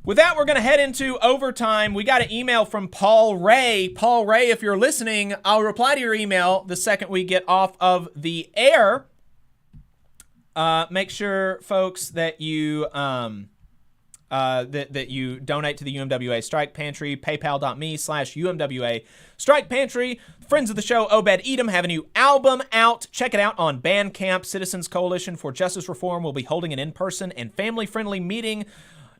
With that, we're going to head into overtime. We got an email from Paul Ray. Paul Ray, if you're listening, I'll reply to your email the second we get off of the air. Make sure, folks, that you that you donate to the UMWA Strike Pantry, paypal.me/UMWA Strike Pantry. Friends of the show, Obed Edom, have a new album out. Check it out on Bandcamp. Citizens Coalition for Justice Reform will be holding an in-person and family-friendly meeting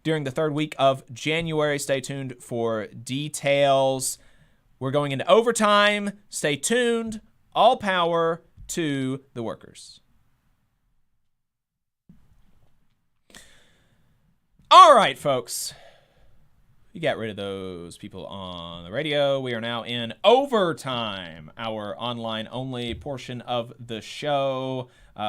during the 3rd week of January. Stay tuned for details. We're going into overtime. Stay tuned. All power to the workers. All right, folks. We got rid of those people on the radio. We are now in overtime, our online-only portion of the show,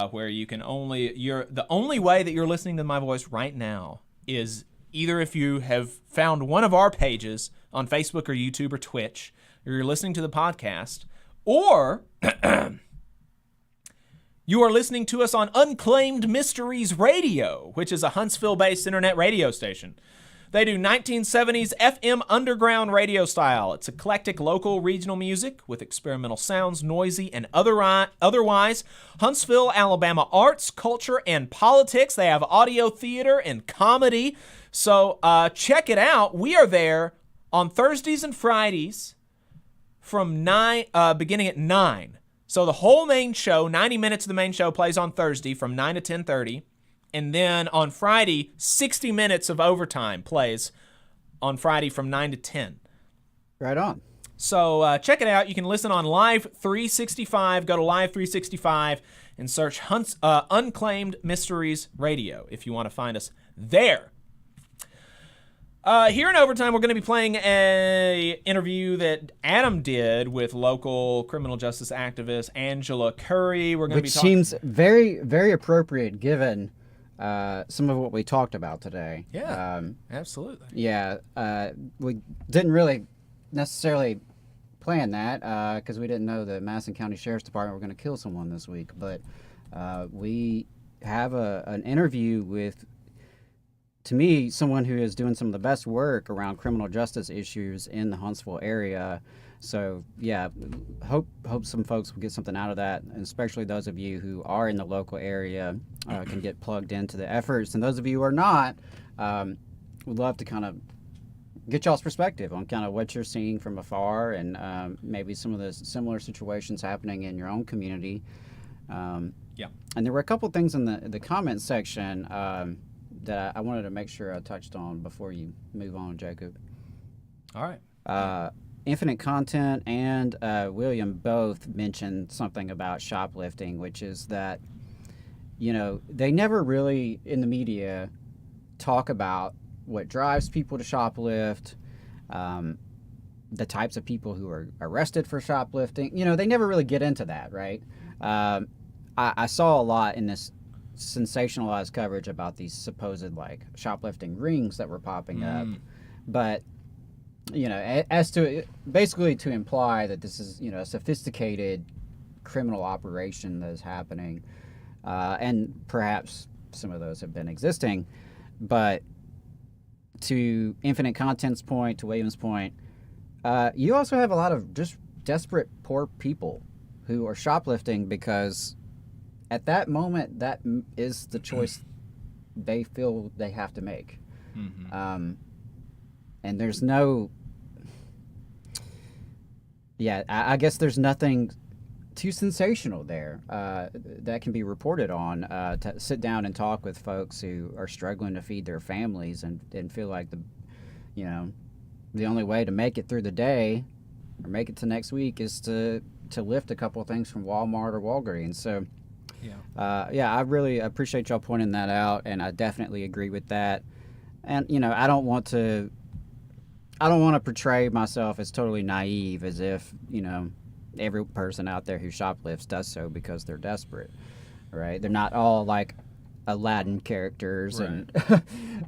where you can the only way that you're listening to my voice right now is either if you have found one of our pages on Facebook or YouTube or Twitch, or you're listening to the podcast, or You are listening to us on Unclaimed Mysteries Radio, which is a Huntsville-based internet radio station. They do 1970s FM underground radio style. It's eclectic local regional music with experimental sounds, noisy and otherwise. Huntsville, Alabama arts, culture, and politics. They have audio theater and comedy. So check it out. We are there on Thursdays and Fridays from beginning at 9. So the whole main show, 90 minutes of the main show, plays on Thursday from 9 to 10:30. And then on Friday, 60 minutes of overtime plays on Friday from 9 to 10. Right on. So check it out. You can listen on Live 365. Go to Live 365 and search Unclaimed Mysteries Radio if you want to find us there. Here in Overtime, we're going to be playing an interview that Adam did with local criminal justice activist Angela Curry. We're going to be talking... seems very, very appropriate given some of what we talked about today. Yeah, absolutely. Yeah, we didn't really necessarily plan that because we didn't know the Madison County Sheriff's Department were going to kill someone this week. But we have an interview with, to me, someone who is doing some of the best work around criminal justice issues in the Huntsville area. So, yeah, hope some folks will get something out of that, and especially those of you who are in the local area can get plugged into the efforts. And those of you who are not, would love to kind of get y'all's perspective on kind of what you're seeing from afar and maybe some of the similar situations happening in your own community. Yeah. And there were a couple things in the comment section that I wanted to make sure I touched on before you move on, Jacob. All right. Infinite Content and William both mentioned something about shoplifting, which is that, you know, they never really in the media talk about what drives people to shoplift, the types of people who are arrested for shoplifting. You know, they never really get into that, right? I saw a lot in this sensationalized coverage about these supposed like shoplifting rings that were popping up, but you know, as to basically to imply that this is, you know, a sophisticated criminal operation that is happening, and perhaps some of those have been existing, but to Infinite Content's point, to William's point, you also have a lot of just desperate poor people who are shoplifting because at that moment that is the choice they feel they have to make. And there's no, I guess there's nothing too sensational there that can be reported on to sit down and talk with folks who are struggling to feed their families and feel like the only way to make it through the day or make it to next week is to lift a couple of things from Walmart or Walgreens. So I really appreciate y'all pointing that out, and I definitely agree with that. And you know, I don't want to portray myself as totally naive, as if, you know, every person out there who shoplifts does so because they're desperate, right? They're not all like Aladdin characters, right,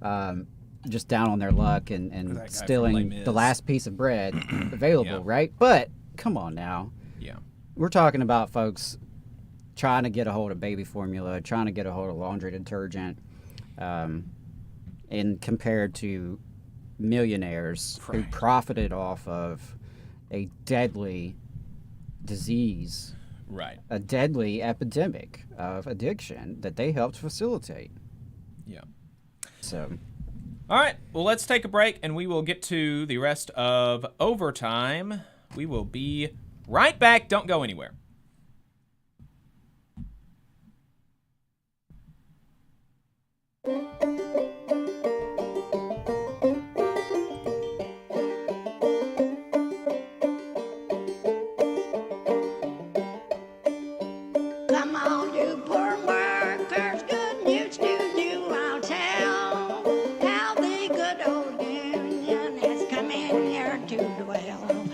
and just down on their luck and stealing the last piece of bread available, right? But come on now. Yeah. We're talking about folks trying to get a hold of baby formula, trying to get a hold of laundry detergent, and compared to millionaires who profited off of a deadly disease, right? A deadly epidemic of addiction that they helped facilitate. Yeah. So, all right. Well, let's take a break, and we will get to the rest of Overtime. We will be right back. Don't go anywhere. Come on, you poor workers, good news to you I'll tell, how the good old union has come in here to dwell.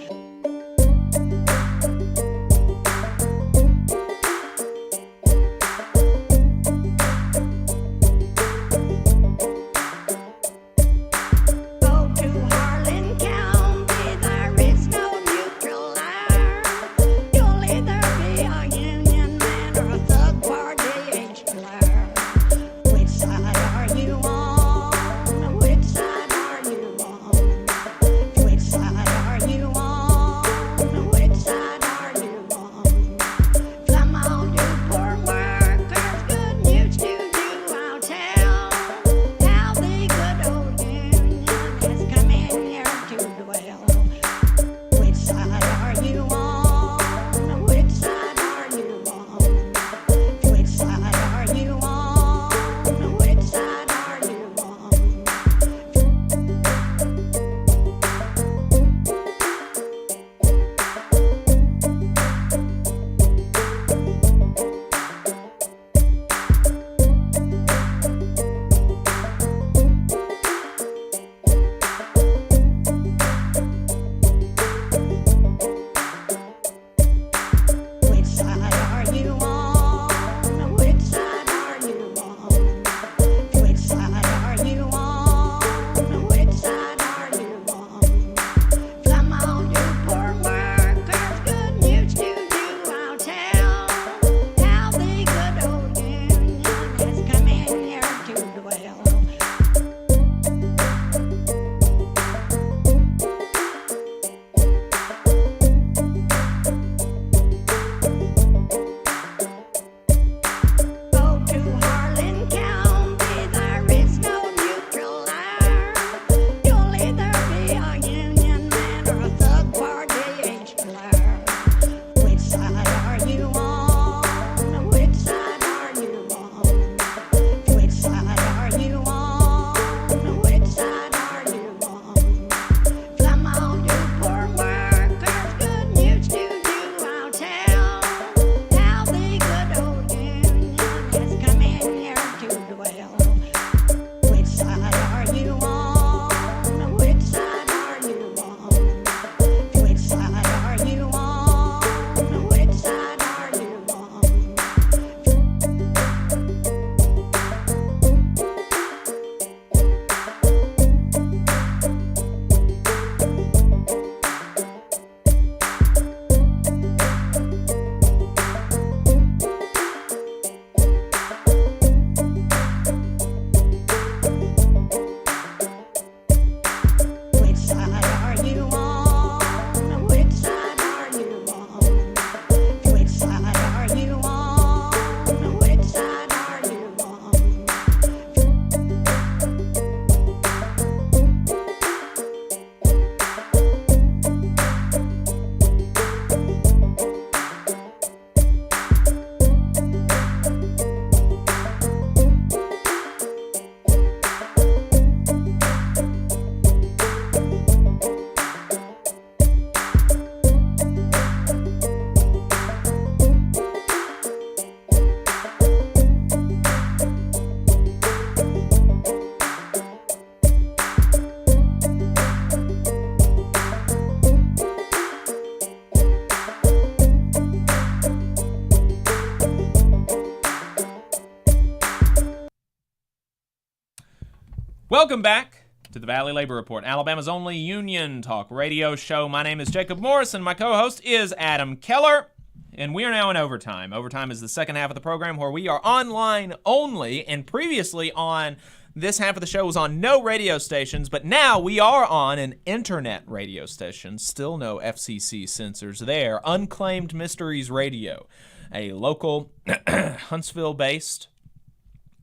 Welcome back to the Valley Labor Report, Alabama's only union talk radio show. My name is Jacob Morrison. My co-host is Adam Keller, and we are now in overtime. Overtime is the second half of the program where we are online only, and previously on this half of the show was on no radio stations, but now we are on an internet radio station. Still no FCC censors there. Unclaimed Mysteries Radio, a local Huntsville-based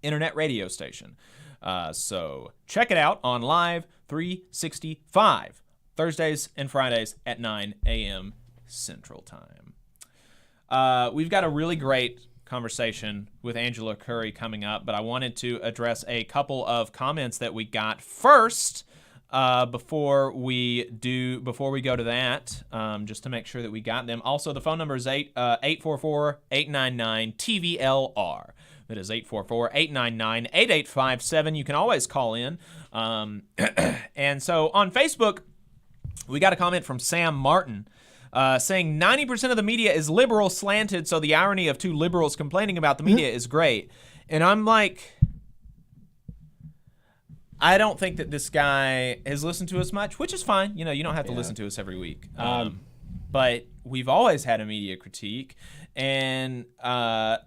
internet radio station. So check it out on Live 365, Thursdays and Fridays at 9 a.m. Central Time. We've got a really great conversation with Angela Curry coming up, but I wanted to address a couple of comments that we got first before we go to that, just to make sure that we got them. Also, the phone number is 844-899-TVLR. That is 844-899-8857. You can always call in. And so on Facebook, we got a comment from Sam Martin saying 90% of the media is liberal slanted, so the irony of two liberals complaining about the media is great. And I'm like, I don't think that this guy has listened to us much, which is fine. You know, you don't have to listen to us every week. But we've always had a media critique. And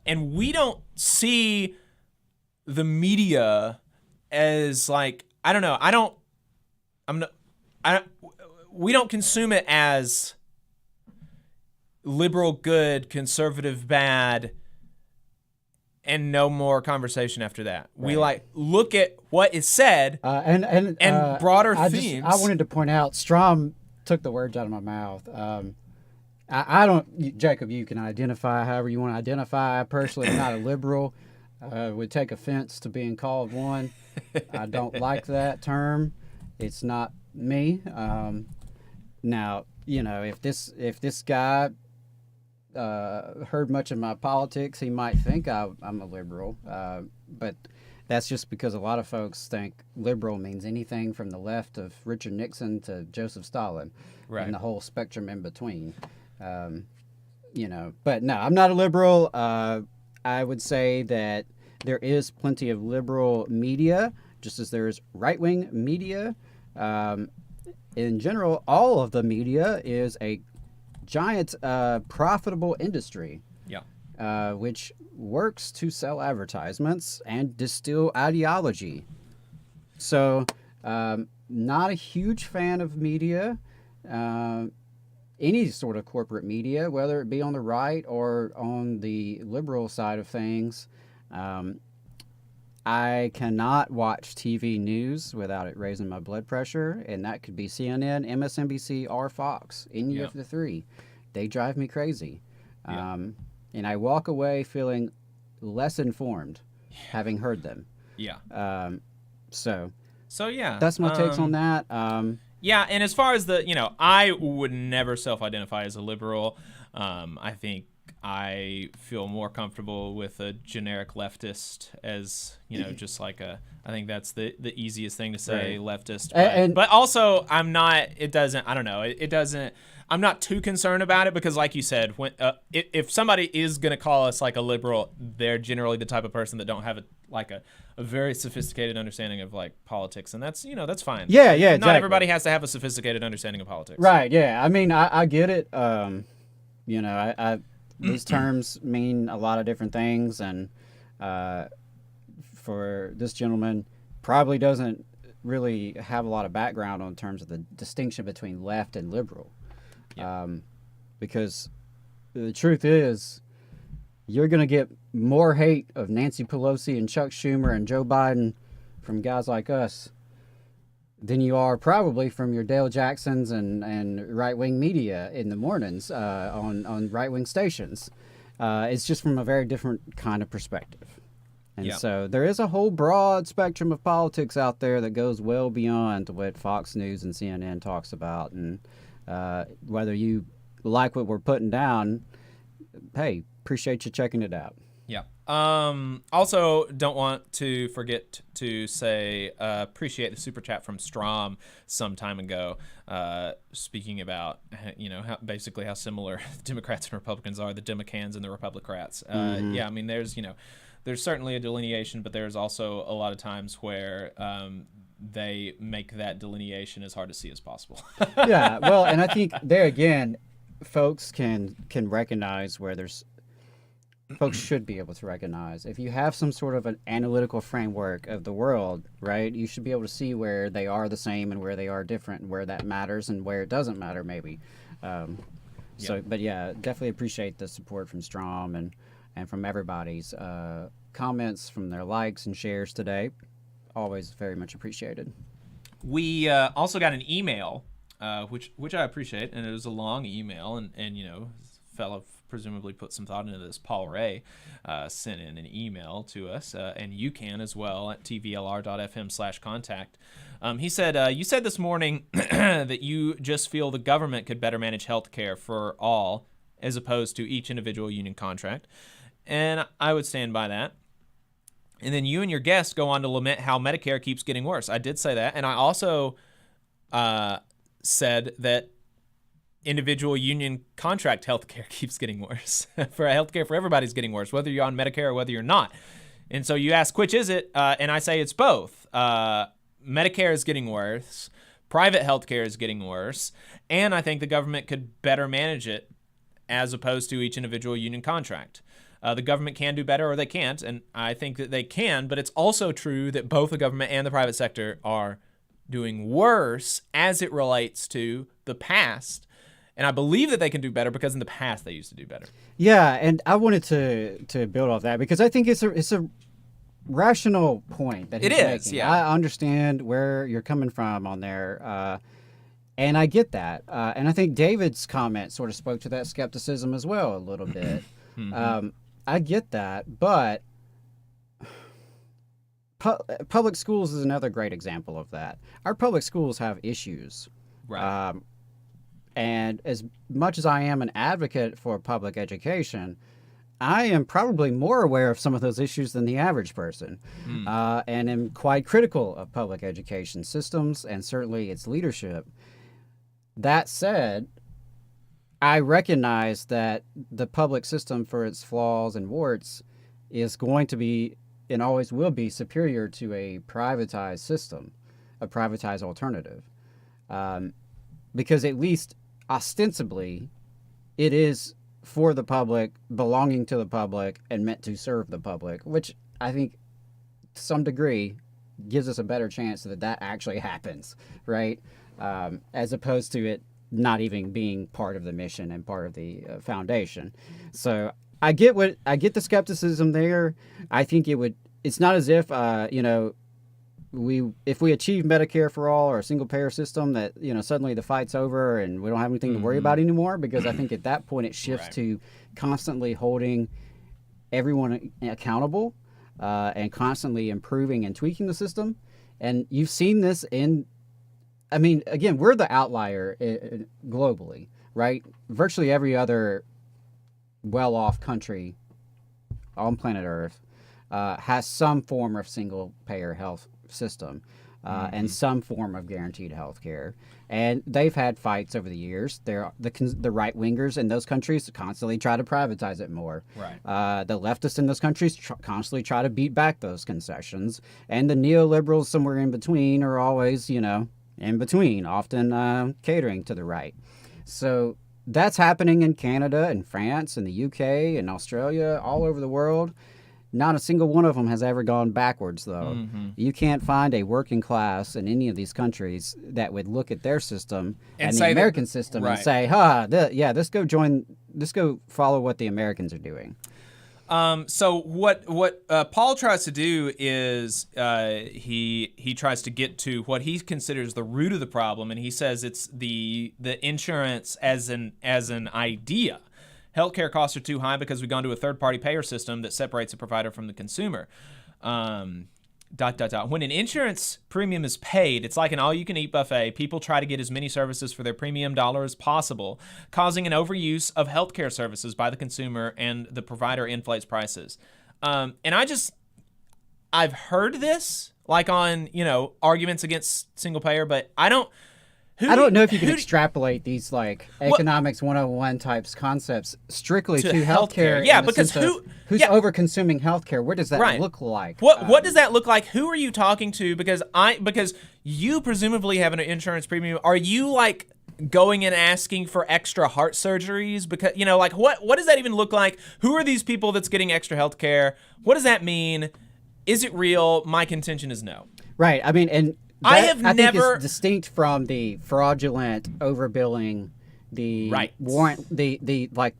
we don't see the media as like, I don't know. We don't consume it as liberal good, conservative bad, and no more conversation after that. Right. We like look at what is said and broader themes. I wanted to point out, Strom took the words out of my mouth. I don't, Jacob, you can identify however you want to identify. I personally am not a liberal. Would take offense to being called one. I don't like that term. It's not me. Now, you know, if this guy heard much of my politics, he might think I'm a liberal. But that's just because a lot of folks think liberal means anything from the left of Richard Nixon to Joseph Stalin, right, and the whole spectrum in between. You know, but no, I'm not a liberal. I would say that there is plenty of liberal media, just as there is right-wing media. In general, all of the media is a giant profitable industry, which works to sell advertisements and distill ideology. So, not a huge fan of media. Any sort of corporate media, whether it be on the right or on the liberal side of things. I cannot watch TV news without it raising my blood pressure, and that could be CNN, MSNBC, or Fox. Any of the three. They drive me crazy. And I walk away feeling less informed, having heard them. So yeah. That's my takes on that. Yeah, and as far as I would never self-identify as a liberal. I think I feel more comfortable with a generic leftist as, just like I think that's the easiest thing to say, right. Leftist. But also, I'm not too concerned about it because, like you said, when if somebody is going to call us like a liberal, they're generally the type of person that don't have a very sophisticated understanding of like politics, and that's that's fine. Yeah, exactly. Not everybody has to have a sophisticated understanding of politics. Right. Yeah. I mean, I get it. These terms mean a lot of different things, and for this gentleman, probably doesn't really have a lot of background on terms of the distinction between left and liberal. Because the truth is, you're going to get more hate of Nancy Pelosi and Chuck Schumer and Joe Biden from guys like us than you are probably from your Dale Jacksons and right-wing media in the mornings on right-wing stations. It's just from a very different kind of perspective. And so there is a whole broad spectrum of politics out there that goes well beyond what Fox News and CNN talks about. And whether you like what we're putting down, hey, appreciate you checking it out. Yeah. Also, don't want to forget to say appreciate the super chat from Strom some time ago, speaking about how similar Democrats and Republicans are, the Democans and the Republicrats. Yeah, I mean there's certainly a delineation, but there's also a lot of times where they make that delineation as hard to see as possible. Yeah, well, and I think there again, folks can recognize where there's. Folks should be able to recognize if you have some sort of an analytical framework of the world, right? You should be able to see where they are the same and where they are different, and where that matters and where it doesn't matter, maybe. But yeah, definitely appreciate the support from Strom and from everybody's comments, from their likes and shares today. Always very much appreciated. We also got an email, which I appreciate, and it was a long email, and you know, fellow presumably put some thought into this. Paul Ray sent in an email to us, and you can as well at tvlr.fm/contact. He said, you said this morning that you just feel the government could better manage health care for all as opposed to each individual union contract. And I would stand by that. And then you and your guest go on to lament how Medicare keeps getting worse. I did say that. And I also said that individual union contract healthcare keeps getting worse. For healthcare for everybody's getting worse, whether you're on Medicare or whether you're not. And so you ask, which is it? And I say it's both. Medicare is getting worse. Private healthcare is getting worse. And I think the government could better manage it as opposed to each individual union contract. The government can do better or they can't. And I think that they can, but it's also true that both the government and the private sector are doing worse as it relates to the past. And I believe that they can do better because in the past they used to do better. Yeah, and I wanted to build off that because I think it's a rational point that he's making. It is, yeah. I understand where you're coming from on there, and I get that. And I think David's comment sort of spoke to that skepticism as well a little bit. I get that, but public schools is another great example of that. Our public schools have issues. Right. And as much as I am an advocate for public education, I am probably more aware of some of those issues than the average person, and am quite critical of public education systems and certainly its leadership. That said, I recognize that the public system, for its flaws and warts, is going to be and always will be superior to a privatized system, a privatized alternative. Because at least ostensibly, it is for the public, belonging to the public, and meant to serve the public, which I think to some degree gives us a better chance that that actually happens, right? As opposed to it not even being part of the mission and part of the foundation. So I get the skepticism there. I think it's not as if, if we achieve Medicare for all or a single payer system that, suddenly the fight's over and we don't have anything to worry about anymore, because I think at that point it shifts to constantly holding everyone accountable and constantly improving and tweaking the system. And you've seen this again, we're the outlier globally, right? Virtually every other well-off country on planet Earth has some form of single payer health system and some form of guaranteed health care. And they've had fights over the years. The right-wingers in those countries constantly try to privatize it more. Right. The leftists in those countries constantly try to beat back those concessions. And the neoliberals somewhere in between are always, in between, often catering to the right. So that's happening in Canada and France and the UK and Australia, all over the world. Not a single one of them has ever gone backwards, though. You can't find a working class in any of these countries that would look at their system and the American system and say, let's go follow what the Americans are doing. So what Paul tries to do is he tries to get to what he considers the root of the problem, and he says it's the insurance as an idea. Healthcare costs are too high because we've gone to a third-party payer system that separates the provider from the consumer. When an insurance premium is paid, it's like an all-you-can-eat buffet. People try to get as many services for their premium dollar as possible, causing an overuse of healthcare services by the consumer, and the provider inflates prices. And I've heard this, like on, arguments against single payer, but I don't I don't know if you can extrapolate these like economics 101 types concepts strictly to healthcare. Yeah, because who's over-consuming healthcare? What does that look like? What does that look like? Who are you talking to? Because you presumably have an insurance premium. Are you like going and asking for extra heart surgeries? Because like what does that even look like? Who are these people that's getting extra health care? What does that mean? Is it real? My contention is no. Right. I mean, and I think it's distinct from the fraudulent overbilling, the warrant, the like.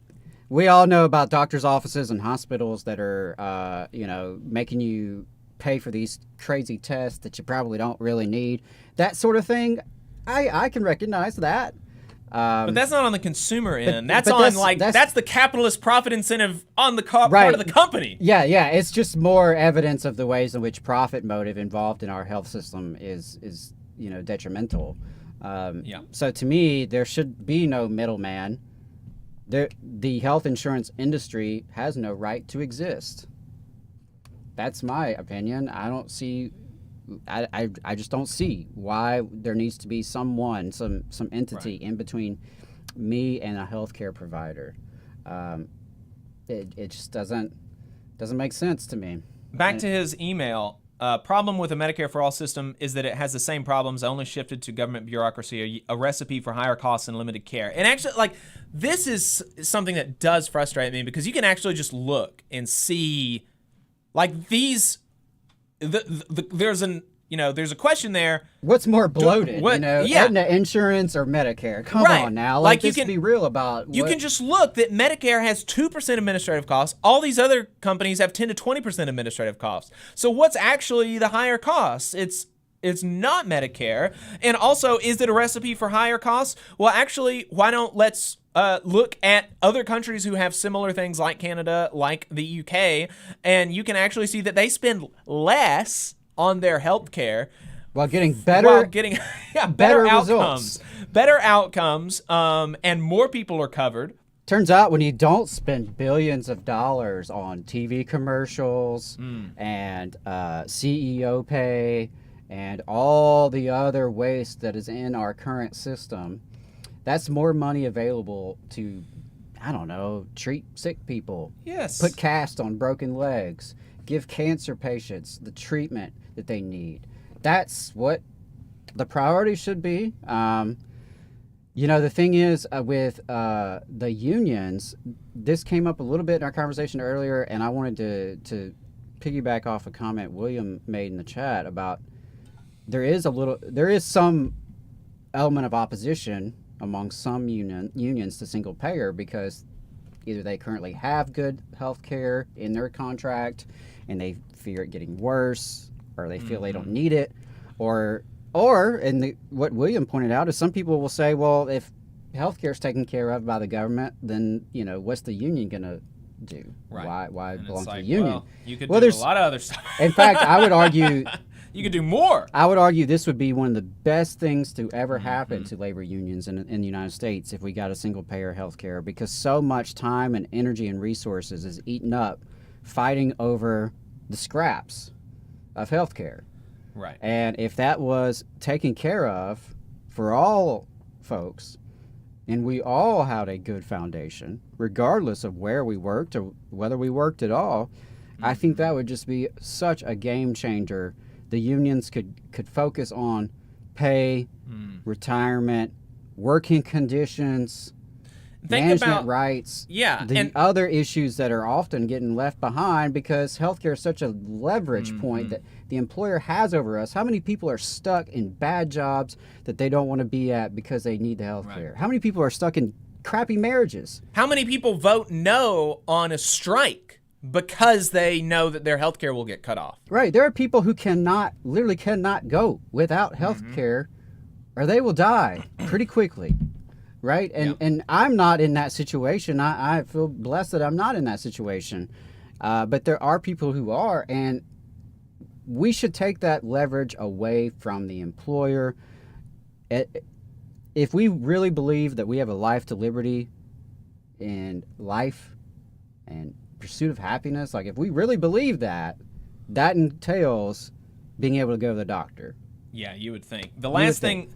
We all know about doctors' offices and hospitals that are, making you pay for these crazy tests that you probably don't really need. That sort of thing, I can recognize that. But that's not on the consumer end. That's the capitalist profit incentive on the part of the company. Yeah. It's just more evidence of the ways in which profit motive involved in our health system is detrimental. So to me, there should be no middleman. The health insurance industry has no right to exist. That's my opinion. I don't see. I just don't see why there needs to be someone, some entity in between me and a healthcare provider. It just doesn't make sense to me. Back to his email. Problem with the Medicare for All system is that it has the same problems, only shifted to government bureaucracy, a recipe for higher costs and limited care. And actually, this is something that does frustrate me because you can actually just look and see, these. There's a question there. What's more bloated? Aetna Insurance or Medicare? Come on now. You can be real about. You can just look that Medicare has 2% administrative costs. All these other companies have 10 to 20% administrative costs. So what's actually the higher costs? It's not Medicare. And also, is it a recipe for higher costs? Well, actually, let's look at other countries who have similar things like Canada, like the UK, and you can actually see that they spend less on their health care while getting better better outcomes. Better outcomes, and more people are covered. Turns out when you don't spend billions of dollars on TV commercials and CEO pay and all the other waste that is in our current system, that's more money available to, treat sick people. Yes. Put cast on broken legs. Give cancer patients the treatment that they need. That's what the priority should be. The thing is with the unions, this came up a little bit in our conversation earlier, and I wanted to piggyback off a comment William made in the chat about there is some element of opposition among some unions to single payer because either they currently have good health care in their contract and they fear it getting worse, or they feel they don't need it, or what William pointed out is some people will say, well, if healthcare is taken care of by the government, then what's the union gonna do? Right. Why belong to the union? Well, you could do a lot of other stuff. In fact, I would argue you could do more. I would argue this would be one of the best things to ever happen to labor unions in the United States if we got a single payer healthcare, because so much time and energy and resources is eaten up fighting over the scraps of healthcare. Right. And if that was taken care of for all folks, and we all had a good foundation, regardless of where we worked or whether we worked at all, I think that would just be such a game changer. The unions could focus on pay, retirement, working conditions, management rights, the other issues that are often getting left behind because healthcare is such a leverage point that the employer has over us. How many people are stuck in bad jobs that they don't want to be at because they need the healthcare? How many people are stuck in crappy marriages? How many people vote no on a strike because they know that their healthcare will get cut off? Right. There are people who literally cannot go without healthcare or they will die pretty quickly. Right. And I'm not in that situation. I feel blessed that I'm not in that situation. But there are people who are, and we should take that leverage away from the employer. If we really believe that we have a life to liberty and life and pursuit of happiness, if we really believe that entails being able to go to the doctor. Yeah, you would think. The last thing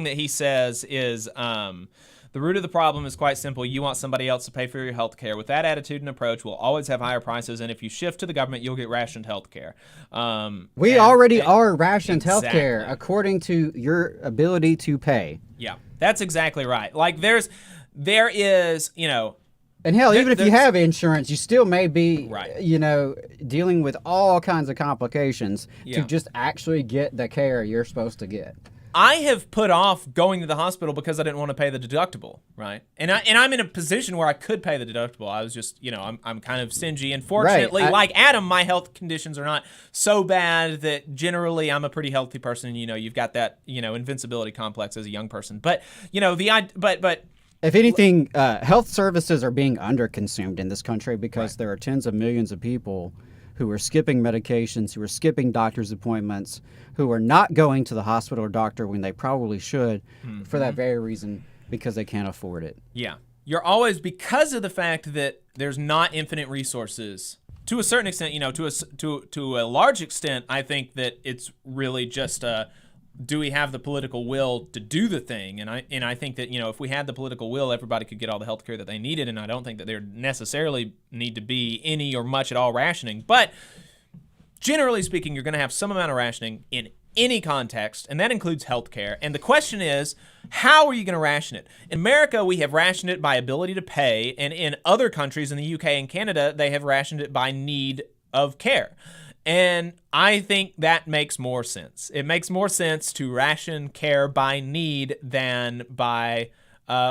that he says is the root of the problem is quite simple. You want somebody else to pay for your health care. With that attitude and approach, we'll always have higher prices, and if you shift to the government, you'll get rationed health care. We already are rationed health care according to your ability to pay. Yeah, that's exactly right. Like there is, you know. And hell, even if you have insurance, you still may be, you know, dealing with all kinds of complications to just actually get the care you're supposed to get. I have put off going to the hospital because I didn't want to pay the deductible, right? And I'm in a position where I could pay the deductible. I was just, you know, I'm kind of stingy. And fortunately, like Adam, my health conditions are not so bad that generally I'm a pretty healthy person. You know, you've got that, you know, invincibility complex as a young person. But, you know, but if anything, health services are being underconsumed in this country because there are tens of millions of people who are skipping medications, who are skipping doctor's appointments, who are not going to the hospital or doctor when they probably should for that very reason, because they can't afford it. Yeah. You're always, because of the fact that there's not infinite resources, to a certain extent, you know, to a large extent, I think that it's really just do we have the political will to do the thing? And I think that, you know, if we had the political will, everybody could get all the health care that they needed, and I don't think that there necessarily need to be any or much at all rationing. But generally speaking, you're going to have some amount of rationing in any context, and that includes health care. And the question is, how are you going to ration it? In America, we have rationed it by ability to pay, and in other countries, in the UK and Canada, they have rationed it by need of care. And I think that makes more sense. It makes more sense to ration care by need than by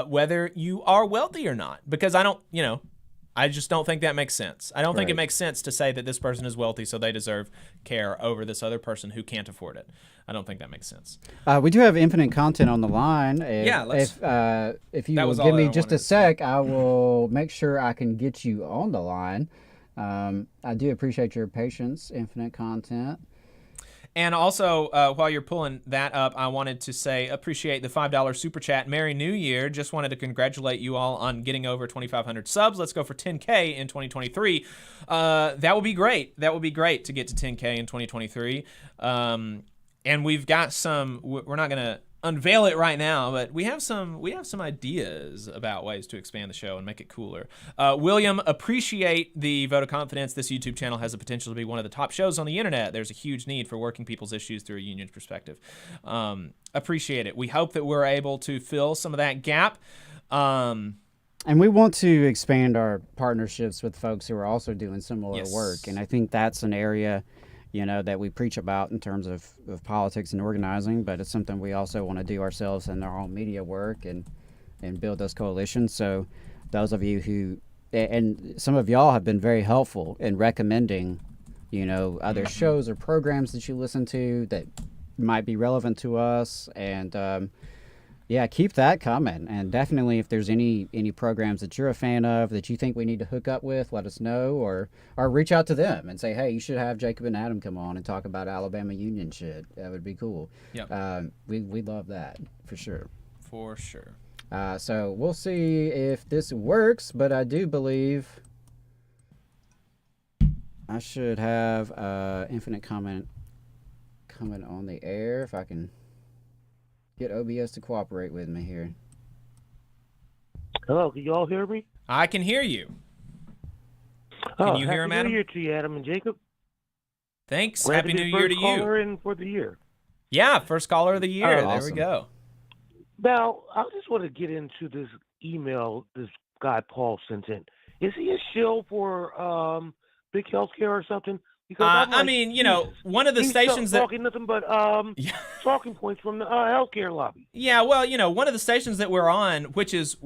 whether you are wealthy or not. Because I just don't think that makes sense. I don't think it makes sense to say that this person is wealthy, so they deserve care over this other person who can't afford it. I don't think that makes sense. We do have infinite content on the line. If you will give me just a sec, I will make sure I can get you on the line. I do appreciate your patience, Infinite Content. And also, while you're pulling that up, I wanted to say appreciate the $5 super chat. Merry New Year. Just wanted to congratulate you all on getting over 2,500 subs. Let's go for 10K in 2023. That would be great. That would be great to get to 10K in 2023. And we've got some, we're not going to unveil it right now, but we have some ideas about ways to expand the show and make it cooler. William, appreciate the vote of confidence. This YouTube channel has the potential to be one of the top shows on the internet. There's a huge need for working people's issues through a union's perspective. Appreciate it. We hope that we're able to fill some of that gap. And we want to expand our partnerships with folks who are also doing similar work. And I think that's an area, you know, that we preach about in terms of politics and organizing, but it's something we also want to do ourselves in our own media work and build those coalitions. So those of you who, and some of y'all have been very helpful in recommending, you know, other shows or programs that you listen to that might be relevant to us. And yeah, keep that coming. And definitely if there's any programs that you're a fan of that you think we need to hook up with, let us know, or reach out to them and say, hey, you should have Jacob and Adam come on and talk about Alabama union shit. That would be cool. Yep. We love that for sure. For sure. So we'll see if this works, but I do believe I should have Infinite Comment coming on the air if I can get OBS to cooperate with me here. Hello, can you all hear me? I can hear you. Can you hear him, Adam? Happy New Year to you, Adam and Jacob. Thanks. Glad Happy to be New Year to first caller you. in for the year. Yeah, first caller of the year. Oh, there awesome. we go. Now, I just want to get into this email this guy Paul sent in. Is he a shill for big healthcare or something? Because I mean, you know, one of the stations that talking nothing but talking points from the healthcare lobby. Yeah, well, you know, one of the stations that we're on, which is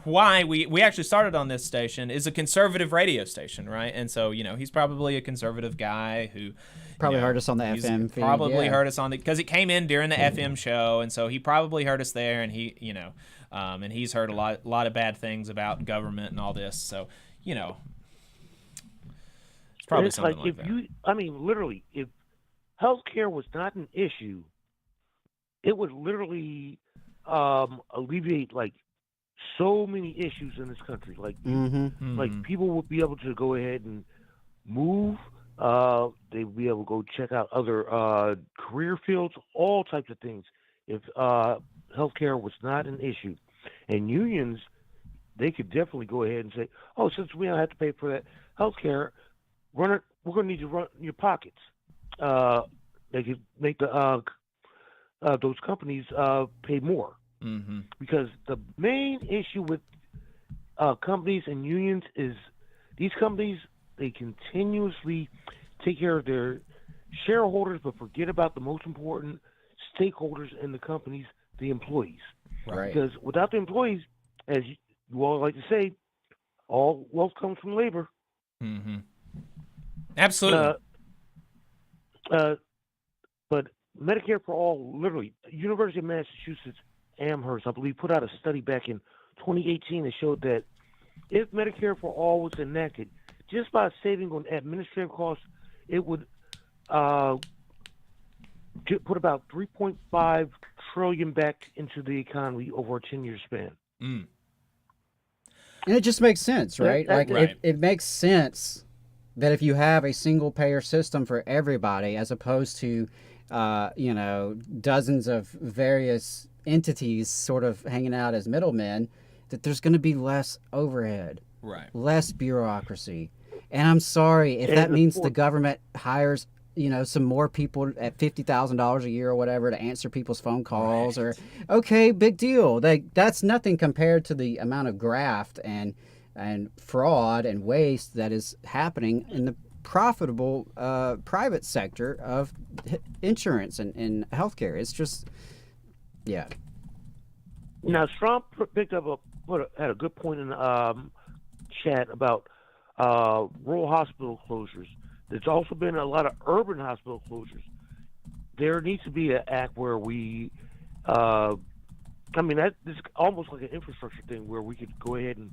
why we actually started on this station, is a conservative radio station, right? And so, you know, he's probably a conservative guy who probably heard us on the FM feed. Probably heard us on because it came in during the FM show, and so he probably heard us there, and he, you know, and he's heard a lot of bad things about government and all this. So, you know. Probably it's something like if that. you, I mean, literally, if healthcare was not an issue, it would literally alleviate like so many issues in this country. Like, like people would be able to go ahead and move They'd be able to go check out other career fields, all types of things. If healthcare was not an issue, and unions, they could definitely go ahead and say, "Oh, since we don't have to pay for that healthcare, we're going to need to run your pockets." They could make those companies pay more, because the main issue with companies and unions is these companies, they continuously take care of their shareholders but forget about the most important stakeholders in the companies, the employees. Right. Because without the employees, as you all like to say, all wealth comes from labor. Absolutely. But Medicare for All, literally, University of Massachusetts Amherst, I believe, put out a study back in 2018 that showed that if Medicare for All was enacted, just by saving on administrative costs, it would put about $3.5 trillion back into the economy over a 10-year span. And it just makes sense, right? It makes sense that if you have a single payer system for everybody, as opposed to dozens of various entities sort of hanging out as middlemen, that there's going to be less overhead, less bureaucracy. And I'm sorry if that means the government hires some more people at $50,000 a year or whatever to answer people's phone calls, or okay, big deal. That's nothing compared to the amount of graft and fraud and waste that is happening in the profitable private sector of insurance and healthcare. It's just, yeah. Now, Trump picked up had a good point in the chat about rural hospital closures. There's also been a lot of urban hospital closures. There needs to be an act where we, this is almost like an infrastructure thing where we could go ahead and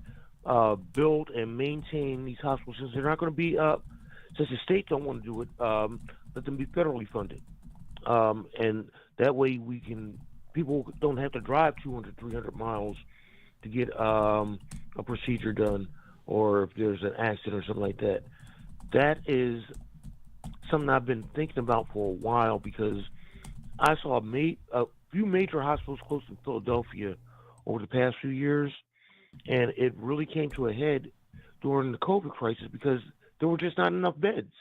build and maintain these hospitals, since they're not going to be, since the states don't want to do it, let them be federally funded. And that way people don't have to drive 200, 300 miles to get a procedure done, or if there's an accident or something like that. That is something I've been thinking about for a while, because I saw a few major hospitals close in Philadelphia over the past few years, and it really came to a head during the COVID crisis because there were just not enough beds.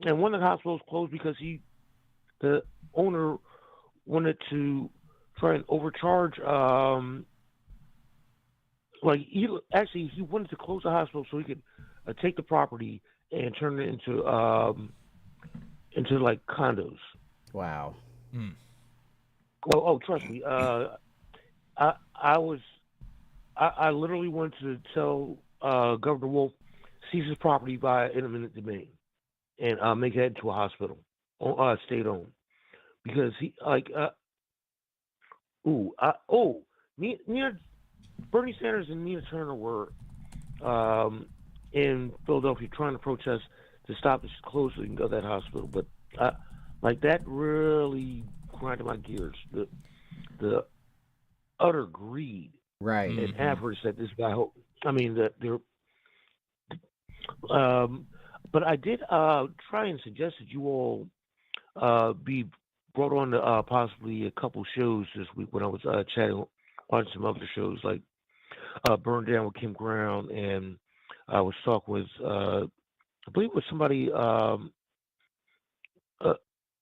And one of the hospitals closed because the owner wanted to try and overcharge. He wanted to close the hospital so he could take the property and turn it into like condos. Wow. Oh, trust me. I literally wanted to tell Governor Wolf seize his property by eminent domain and make that into a hospital, state-owned, because Bernie Sanders and Nina Turner were in Philadelphia trying to protest to stop the closing of that hospital, but that really grinded my gears. The utter greed, and avarice that this guy. But I did try and suggest that you all be brought on to possibly a couple shows this week when I was chatting on some other shows like Burn Down with Kim Brown, and I was talking with I believe it was somebody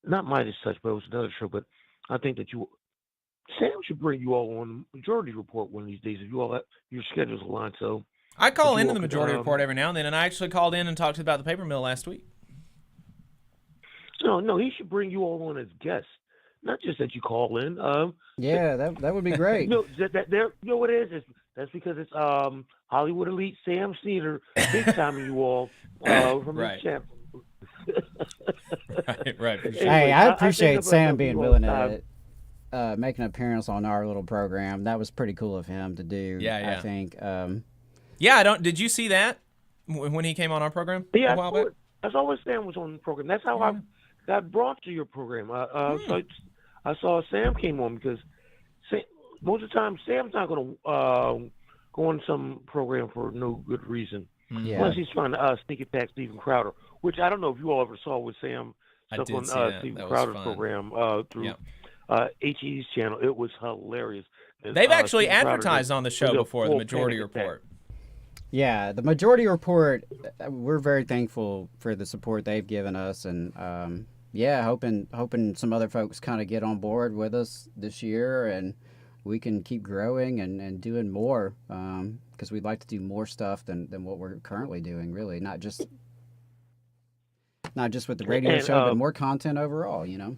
not Midas Touch, but it was another show. But I think that Sam should bring you all on Majority Report one of these days if you all have your schedules aligned. So I call into the Majority Report every now and then, and I actually called in and talked about the paper mill last week. No, he should bring you all on as guests, not just that you call in. That would be great. You know what it is? That's because it's Hollywood Elite Sam Cedar, big time you all from the chat. Right. For sure. Hey, I appreciate Sam being willing to make an appearance on our little program. That was pretty cool of him to do. Yeah. I think. Did you see that when he came on our program? Yeah, I saw when Sam was on the program. That's how I got brought to your program. So I saw Sam came on because most of the time Sam's not going to go on some program for no good reason. Yeah. Plus, he's trying to sneak attack Steven Crowder, which I don't know if you all ever saw with Sam stuff on Steven Crowder's program through HE's channel. It was hilarious. They've actually advertised on the show before, the Majority Report. Yeah, the Majority Report, we're very thankful for the support they've given us, and hoping some other folks kind of get on board with us this year, and we can keep growing and doing more, because we'd like to do more stuff than what we're currently doing, really, not just with the radio show, but more content overall, you know.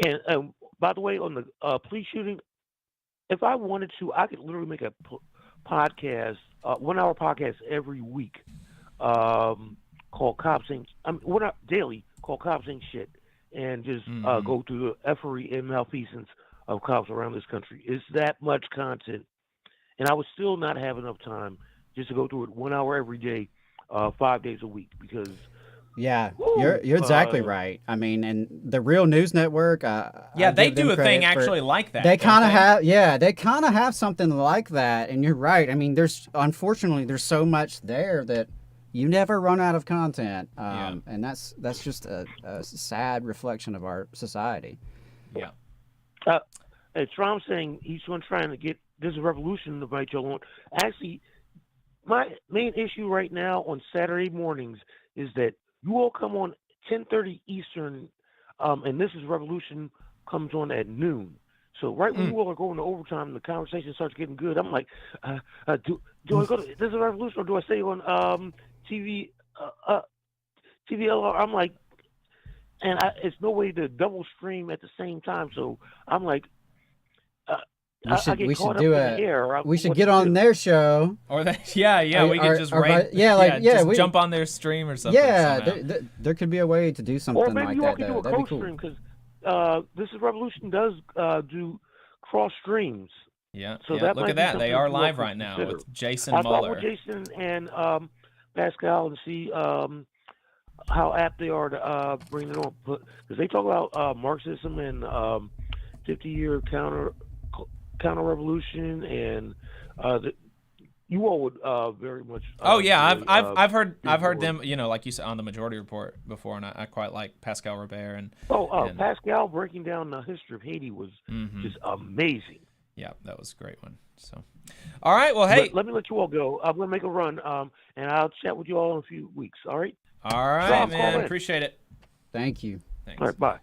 And by the way, on the police shooting, if I wanted to, I could literally make a podcast, 1 hour podcast every week, called Cops Ain't, daily, called Cops Ain't Shit, and just go through the effery and malfeasance of cops around this country. It's that much content, and I would still not have enough time just to go through it 1 hour every day, 5 days a week, because you're exactly right. I mean, and the Real News Network, they do a thing actually like that. They kind of have something like that, and you're right. I mean, unfortunately there's so much there that you never run out of content, and that's just a sad reflection of our society. Yeah. And Trump's saying he's trying to get this revolution to invite y'all on. Actually, my main issue right now on Saturday mornings is that you all come on 10:30 Eastern, and This Is Revolution comes on at noon. So right when you all are going to overtime, the conversation starts getting good. I'm like, do I go to This Is Revolution, or do I stay on TVLR? I'm like, and it's no way to double stream at the same time. So I'm like, we should get on their show, or we could just jump on their stream or something. Yeah, there could be a way to do something like that. Or maybe you all could do a co-stream, because This Is Revolution does do cross streams. Yeah, so look at that. They are live right now with Jason Muller. I'll talk with Jason and Pascal and see how apt they are to bring it on, because they talk about Marxism and 50-year counter revolution, and you all would very much. I've heard them. You know, like you said on the Majority Report before, and I quite like Pascal Robert and. Pascal breaking down the history of Haiti was just amazing. Yeah, that was a great one. So, all right. Well, hey, let me let you all go. I'm gonna make a run, and I'll chat with you all in a few weeks. All right. All right, man. Appreciate it. Thank you. Thanks. All right. Bye.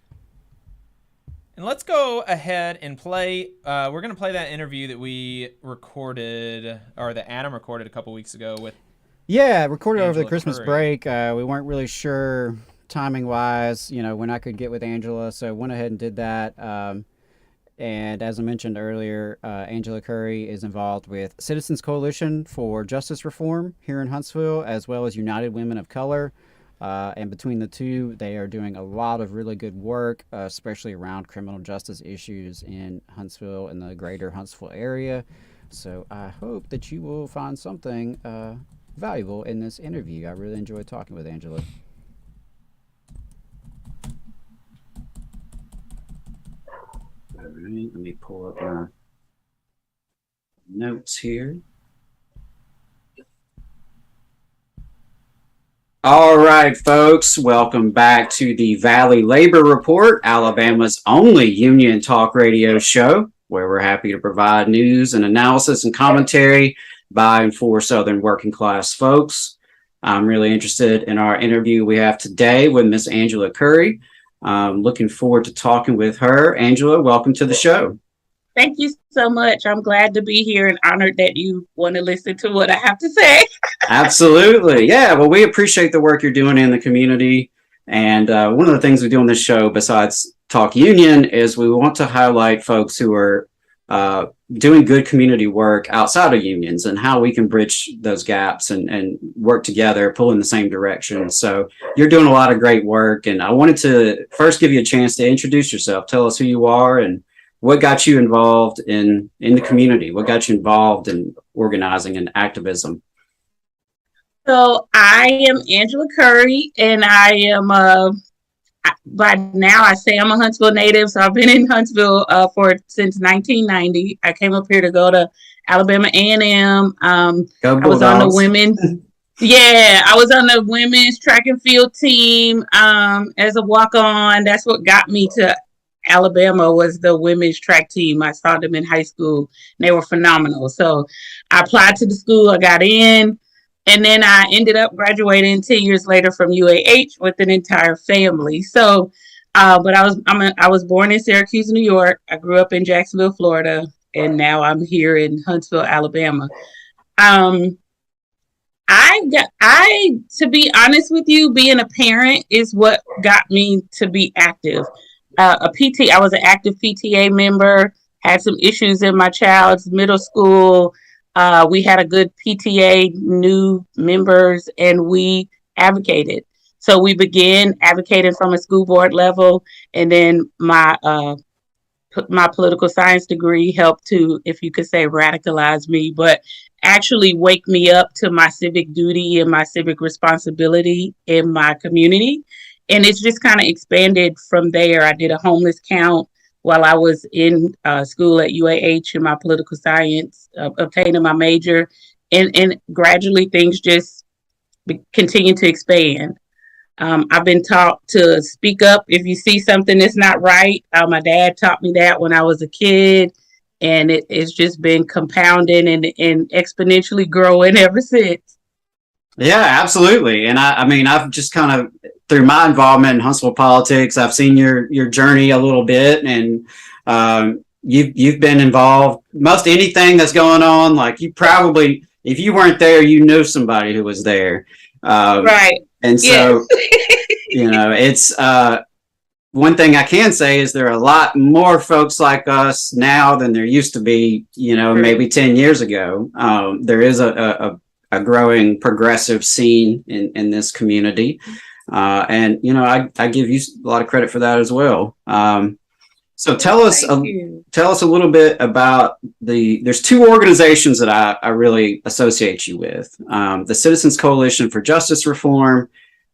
And let's go ahead and play. We're going to play that interview that we recorded, or that Adam recorded a couple weeks ago with. Yeah, recorded over the Christmas break. We weren't really sure timing-wise, when I could get with Angela, so went ahead and did that. And as I mentioned earlier, Angela Curry is involved with Citizens Coalition for Justice Reform here in Huntsville, as well as United Women of Color. And between the two, they are doing a lot of really good work, especially around criminal justice issues in Huntsville and the greater Huntsville area. So I hope that you will find something valuable in this interview. I really enjoyed talking with Angela. All right, let me pull up my notes here. All right, folks, welcome back to the Valley Labor Report, Alabama's only union talk radio show, where we're happy to provide news and analysis and commentary by and for Southern working class folks. I'm really interested in our interview we have today with Miss Angela Curry. Looking forward to talking with her. Angela, welcome to the show. Thank you so much. I'm glad to be here and honored that you want to listen to what I have to say. Absolutely. Yeah. Well, we appreciate the work you're doing in the community. And one of the things we do on this show, besides talk union, is we want to highlight folks who are doing good community work outside of unions and how we can bridge those gaps and work together, pull in the same direction. So you're doing a lot of great work. And I wanted to first give you a chance to introduce yourself. Tell us who you are and what got you involved in the community? What got you involved in organizing and activism? So I am Angela Curry, and I by now I say I'm a Huntsville native, so I've been in Huntsville since 1990. I came up here to go to Alabama A&M. I was on the women's. Yeah, I was on the women's track and field team as a walk-on. That's what got me to Alabama, was the women's track team. I saw them in high school. And they were phenomenal. So I applied to the school. I got in. And then I ended up graduating 10 years later from UAH with an entire family. So, but I was born in Syracuse, New York. I grew up in Jacksonville, Florida. And now I'm here in Huntsville, Alabama. To be honest with you, being a parent is what got me to be active. I was an active PTA member, had some issues in my child's middle school. We had a good PTA, new members, and we advocated. So we began advocating from a school board level, and then my political science degree helped to, if you could say, radicalize me, but actually wake me up to my civic duty and my civic responsibility in my community. And it's just kind of expanded from there. I did a homeless count while I was in school at UAH in my political science, obtaining my major, and gradually things just continue to expand. I've been taught to speak up if you see something that's not right. My dad taught me that when I was a kid, and it's just been compounding and exponentially growing ever since. Yeah, absolutely. And I mean, I've just kind of, through my involvement in Huntsville politics, I've seen your journey a little bit, and you've been involved most anything that's going on. Like, you probably, if you weren't there, you knew somebody who was there. Right. And so, it's one thing I can say is there are a lot more folks like us now than there used to be, maybe 10 years ago. There is a growing progressive scene in this community. And, I give you a lot of credit for that as well. So tell us a little bit about there's two organizations that I really associate you with. The Citizens Coalition for Justice Reform,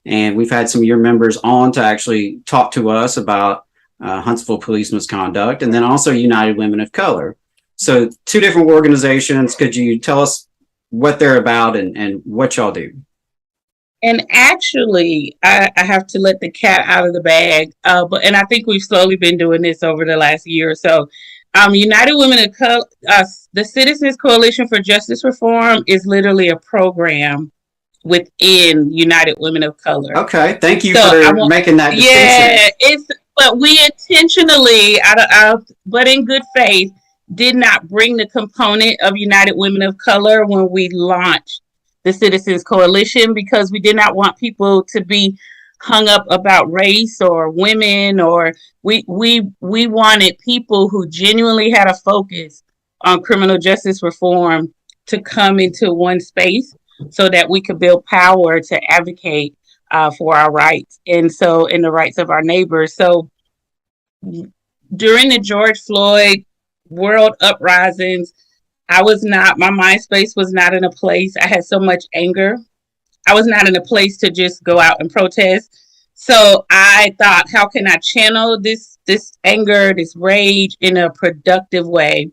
and we've had some of your members on to actually talk to us about Huntsville police misconduct, and then also United Women of Color. So two different organizations. Could you tell us what they're about and what y'all do? And actually, I have to let the cat out of the bag. And I think we've slowly been doing this over the last year or so. United Women of Color, the Citizens Coalition for Justice Reform is literally a program within United Women of Color. Okay, thank you for making that distinction. Yeah, but we intentionally, but in good faith, did not bring the component of United Women of Color when we launched the Citizens Coalition, because we did not want people to be hung up about race or women, or we wanted people who genuinely had a focus on criminal justice reform to come into one space so that we could build power to advocate for our rights and the rights of our neighbors. So during the George Floyd world uprisings, my mind space was not in a place. I had so much anger. I was not in a place to just go out and protest. So I thought, how can I channel this anger, this rage in a productive way?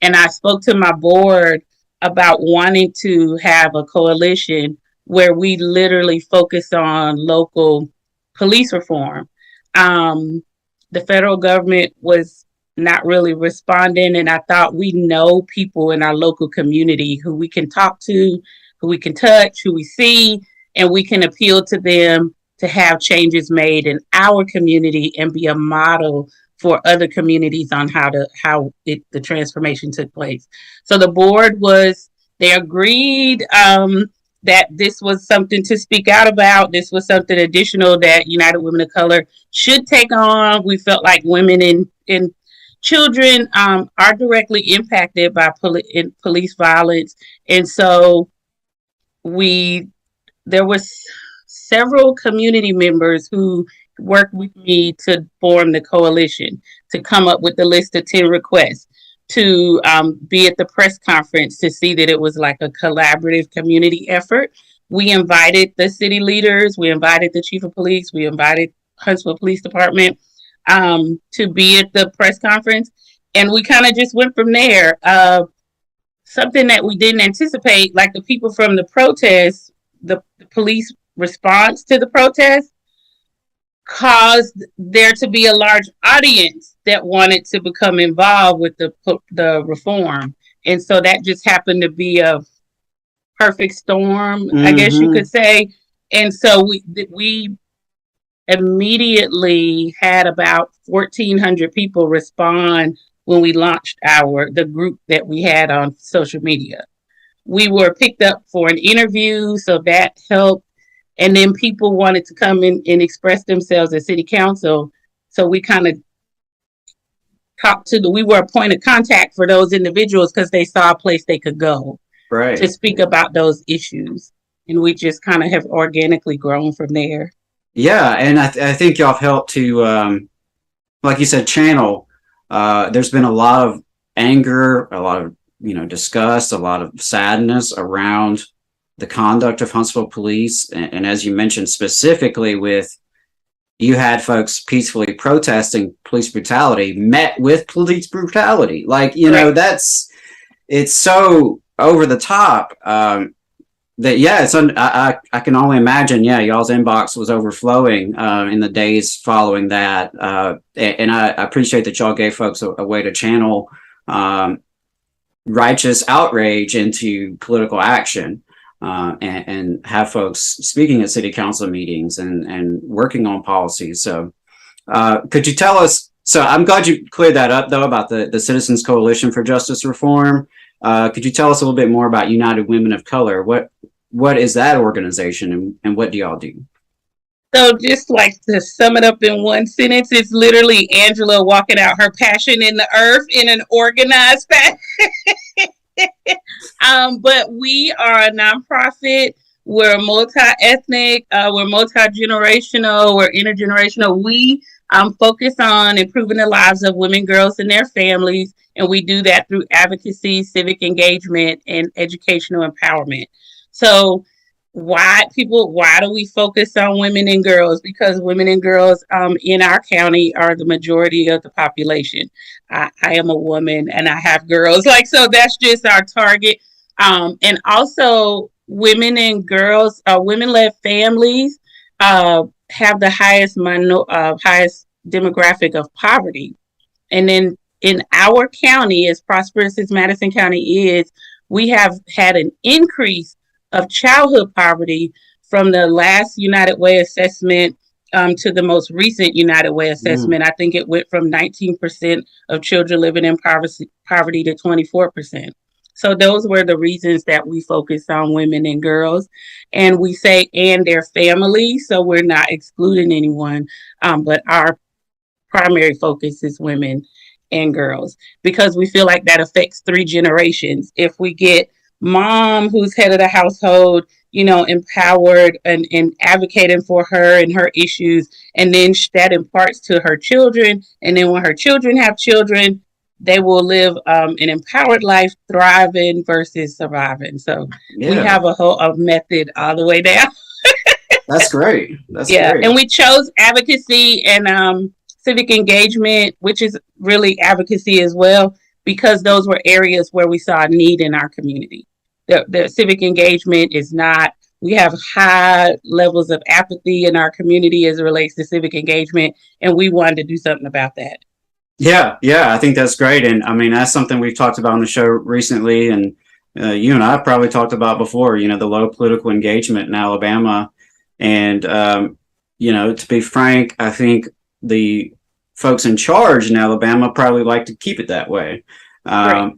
And I spoke to my board about wanting to have a coalition where we literally focus on local police reform. The federal government was not really responding, and I thought, we know people in our local community who we can talk to, who we can touch, who we see, and we can appeal to them to have changes made in our community and be a model for other communities on how the transformation took place. So the board they agreed that this was something to speak out about. This was something additional that United Women of Color should take on. We felt like women and children are directly impacted by police violence. And so there was several community members who worked with me to form the coalition, to come up with the list of 10 requests, to be at the press conference to see that it was like a collaborative community effort. We invited the city leaders, we invited the chief of police, we invited Huntsville Police Department to be at the press conference. And we kind of just went from there. Something that we didn't anticipate, like the people from the protest, the police response to the protest caused there to be a large audience that wanted to become involved with the reform. And so that just happened to be a perfect storm, I guess you could say. And so we immediately had about 1,400 people respond when we launched the group that we had on social media. We were picked up for an interview, so that helped. And then people wanted to come in and express themselves at city council. So we kind of we were a point of contact for those individuals because they saw a place they could go to speak about those issues. And we just kind of have organically grown from there. Yeah, and I think y'all have helped to, like you said, channel. There's been a lot of anger, a lot of disgust, a lot of sadness around the conduct of Huntsville police, and as you mentioned, specifically you had folks peacefully protesting police brutality met with police brutality. Like it's so over the top. That I can only imagine. Yeah, y'all's inbox was overflowing in the days following that, and I appreciate that y'all gave folks a way to channel righteous outrage into political action, and have folks speaking at city council meetings and working on policies. So, could you tell us? So, I'm glad you cleared that up, though, about the Citizens Coalition for Justice Reform. Could you tell us a little bit more about United Women of Color? What is that organization, and what do y'all do? So just like to sum it up in one sentence, it's literally Angela walking out her passion in the earth in an organized fashion. But we are a nonprofit. We're multi-ethnic. We're multi-generational. We're intergenerational. We focus on improving the lives of women, girls, and their families. And we do that through advocacy, civic engagement, and educational empowerment. So why do we focus on women and girls? Because women and girls in our county are the majority of the population. I am a woman and I have girls. So that's just our target. And also women and girls, women-led families have the highest demographic of poverty. And then in our county, as prosperous as Madison County is, we have had an increase of childhood poverty from the last United Way assessment to the most recent United Way assessment. I think it went from 19% of children living in poverty to 24%. So those were the reasons that we focus on women and girls. And we say, and their families, so we're not excluding anyone, but our primary focus is women and girls, because we feel like that affects 3 generations. If we get mom who's head of the household, empowered and advocating for her and her issues, and then that imparts to her children, and then when her children have children, they will live an empowered life, thriving versus surviving. So we have a method all the way down. That's great. That's great. And we chose advocacy and civic engagement, which is really advocacy as well, because those were areas where we saw a need in our community. The civic engagement is not, we have high levels of apathy in our community as it relates to civic engagement, and we wanted to do something about that. Yeah, I think that's great. And I mean, that's something we've talked about on the show recently, and you and I probably talked about before, the low political engagement in Alabama. And, to be frank, I think the folks in charge in Alabama probably like to keep it that way. Right.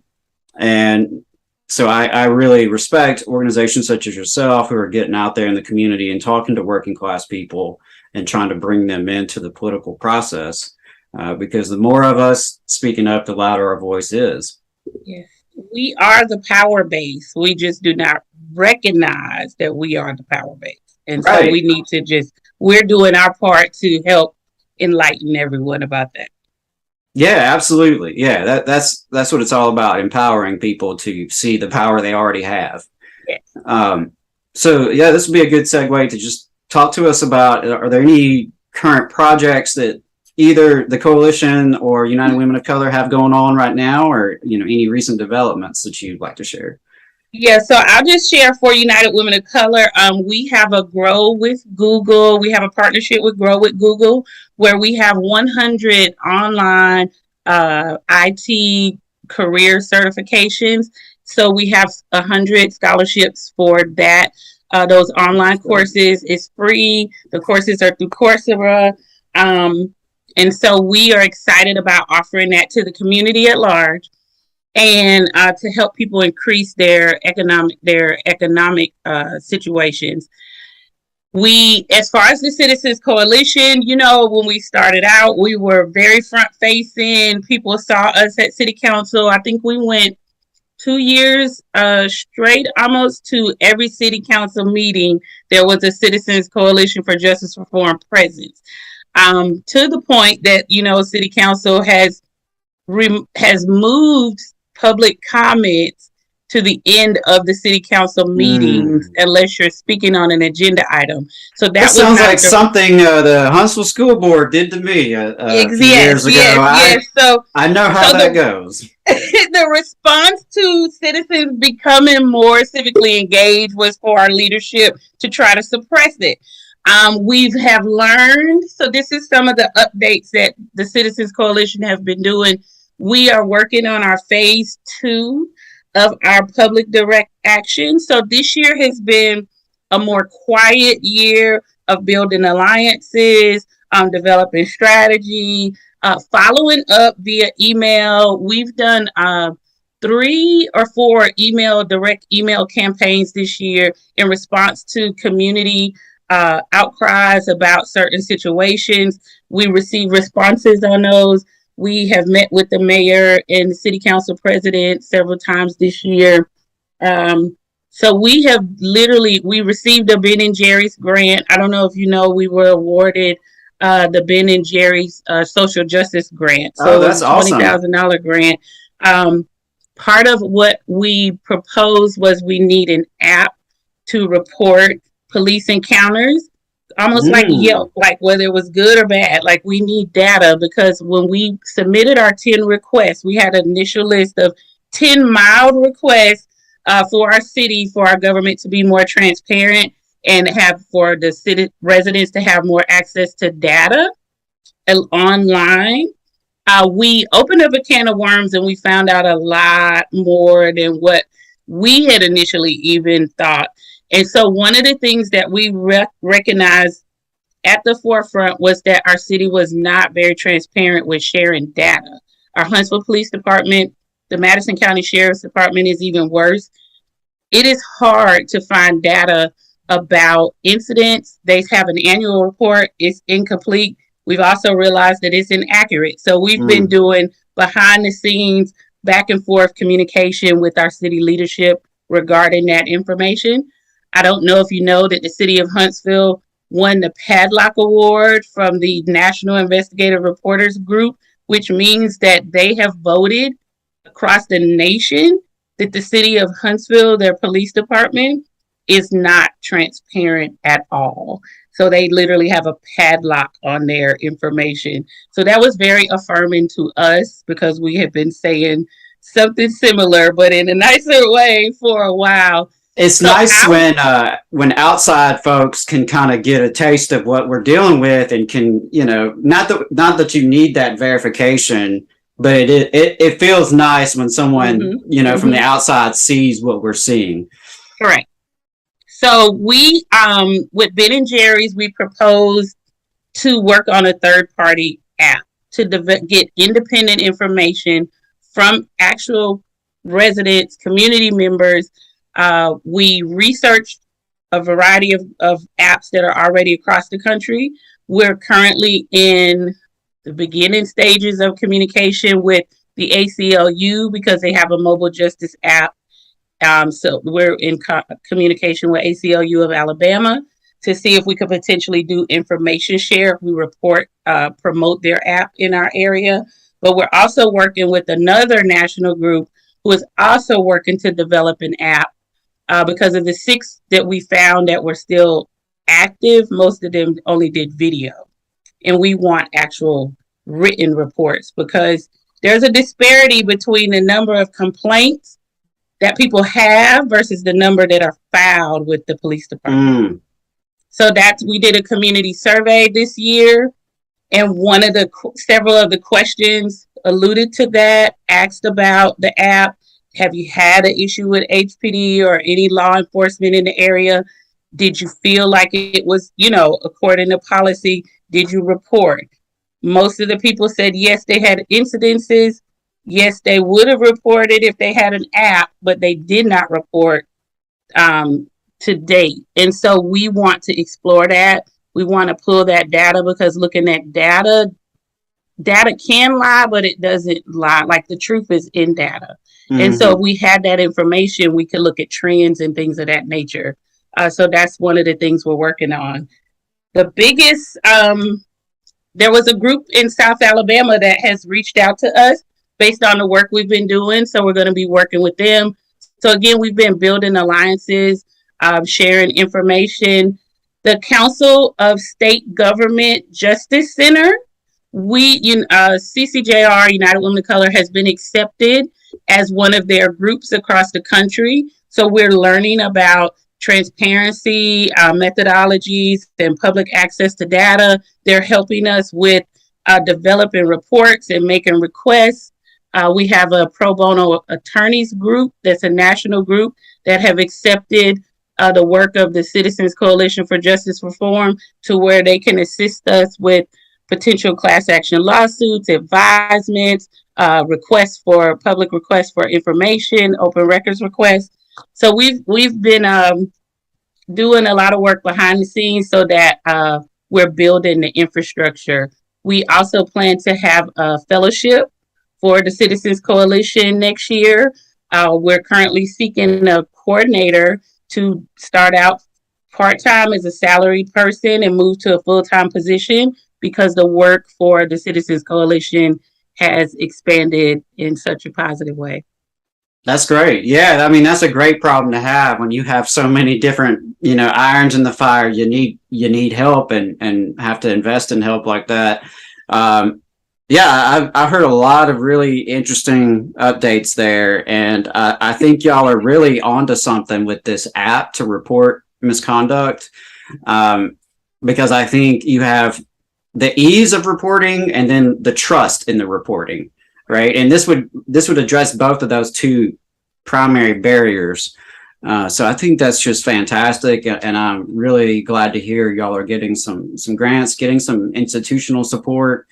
And so I really respect organizations such as yourself who are getting out there in the community and talking to working class people and trying to bring them into the political process, because the more of us speaking up, the louder our voice is. Yes, we are the power base. We just do not recognize that we are the power base. And so we need to we're doing our part to help enlighten everyone about that. Yeah, absolutely. Yeah, that's what it's all about, empowering people to see the power they already have. Yeah. So this would be a good segue to just talk to us about, are there any current projects that either the coalition or United Women of Color have going on right now, or any recent developments that you'd like to share? Yeah, so I'll just share for United Women of Color. We have a Grow with Google. We have a partnership with Grow with Google, where we have 100 online IT career certifications. So we have 100 scholarships for that. Those online courses is free. The courses are through Coursera. And so we are excited about offering that to the community at large, and to help people increase their economic situations. As far as the Citizens Coalition, when we started out, we were very front facing. People saw us at City Council. I think we went 2 years straight almost to every City Council meeting. There was a Citizens Coalition for Justice Reform presence. To the point that, City Council has moved public comments to the end of the City Council meetings, unless you're speaking on an agenda item. So that sounds like something the Huntsville School Board did to me a few years ago. Yes. So I know how that goes. The response to citizens becoming more civically engaged was for our leadership to try to suppress it. We have learned, so this is some of the updates that the Citizens Coalition have been doing. We are working on our phase 2 of our public direct action. So this year has been a more quiet year of building alliances, developing strategy, following up via email. We've done 3 or 4 direct email campaigns this year in response to community outcries about certain situations. We receive responses on those. We have met with the mayor and the city council president several times this year. So we have we received a Ben and Jerry's grant. I don't know if you know, we were awarded the Ben and Jerry's social justice grant. So that's awesome. $20,000 grant. Part of what we proposed was we need an app to report police encounters, almost like Yelp, like whether it was good or bad. Like, we need data, because when we submitted our 10 requests, we had an initial list of 10 mild requests for our city, for our government to be more transparent and for the city residents to have more access to data online. We opened up a can of worms and we found out a lot more than what we had initially even thought. And so one of the things that we recognized at the forefront was that our city was not very transparent with sharing data. Our Huntsville Police Department, the Madison County Sheriff's Department is even worse. It is hard to find data about incidents. They have an annual report. It's incomplete. We've also realized that it's inaccurate. So we've been doing behind the scenes, back and forth communication with our city leadership regarding that information. I don't know if you know that the city of Huntsville won the Padlock Award from the National Investigative Reporters Group, which means that they have voted across the nation that the city of Huntsville, their police department, is not transparent at all. So they literally have a padlock on their information. So that was very affirming to us, because we had been saying something similar, but in a nicer way for a while. It's nice when outside folks can kind of get a taste of what we're dealing with, and can, not that you need that verification, but it feels nice when someone, from the outside sees what we're seeing. Correct. So we, with Ben and Jerry's, we proposed to work on a third-party app to get independent information from actual residents, community members. We researched a variety of apps that are already across the country. We're currently in the beginning stages of communication with the ACLU, because they have a mobile justice app. So we're in communication with ACLU of Alabama to see if we could potentially do information share if we promote their app in our area. But we're also working with another national group who is also working to develop an app. Because of the 6 that we found that were still active, most of them only did video. and we want actual written reports, because there's a disparity between the number of complaints that people have versus the number that are filed with the police department. So we did a community survey this year, and several of the questions alluded to that, asked about the app. Have you had an issue with HPD or any law enforcement in the area? Did you feel like it was, according to policy? Did you report? Most of the people said yes, they had incidences. Yes, they would have reported if they had an app, but they did not report to date. And so we want to explore that. We want to pull that data, because looking at data can lie, but it doesn't lie. Like, the truth is in data. And so if we had that information, we could look at trends and things of that nature. So that's one of the things we're working on. The biggest, there was a group in South Alabama that has reached out to us based on the work we've been doing. So we're going to be working with them. So again, we've been building alliances, sharing information. The Council of State Government Justice Center, CCJR, United Women of Color, has been accepted as one of their groups across the country. So we're learning about transparency, methodologies, and public access to data. They're helping us with developing reports and making requests. We have a pro bono attorneys group that's a national group that have accepted the work of the Citizens Coalition for Justice Reform, to where they can assist us with potential class action lawsuits, advisements, public requests for information, open records requests. So we've been doing a lot of work behind the scenes so that we're building the infrastructure. We also plan to have a fellowship for the Citizens Coalition next year. We're currently seeking a coordinator to start out part-time as a salaried person and move to a full-time position, because the work for the Citizens Coalition has expanded in such a positive way. That's great. Yeah, I mean, that's a great problem to have when you have so many different, irons in the fire. You need help and have to invest in help like that. Yeah, I've heard a lot of really interesting updates there, and I think y'all are really onto something with this app to report misconduct, because I think you have the ease of reporting and then the trust in the reporting, right? And this would address both of those two primary barriers. So I think that's just fantastic, and I'm really glad to hear y'all are getting some grants, getting some institutional support.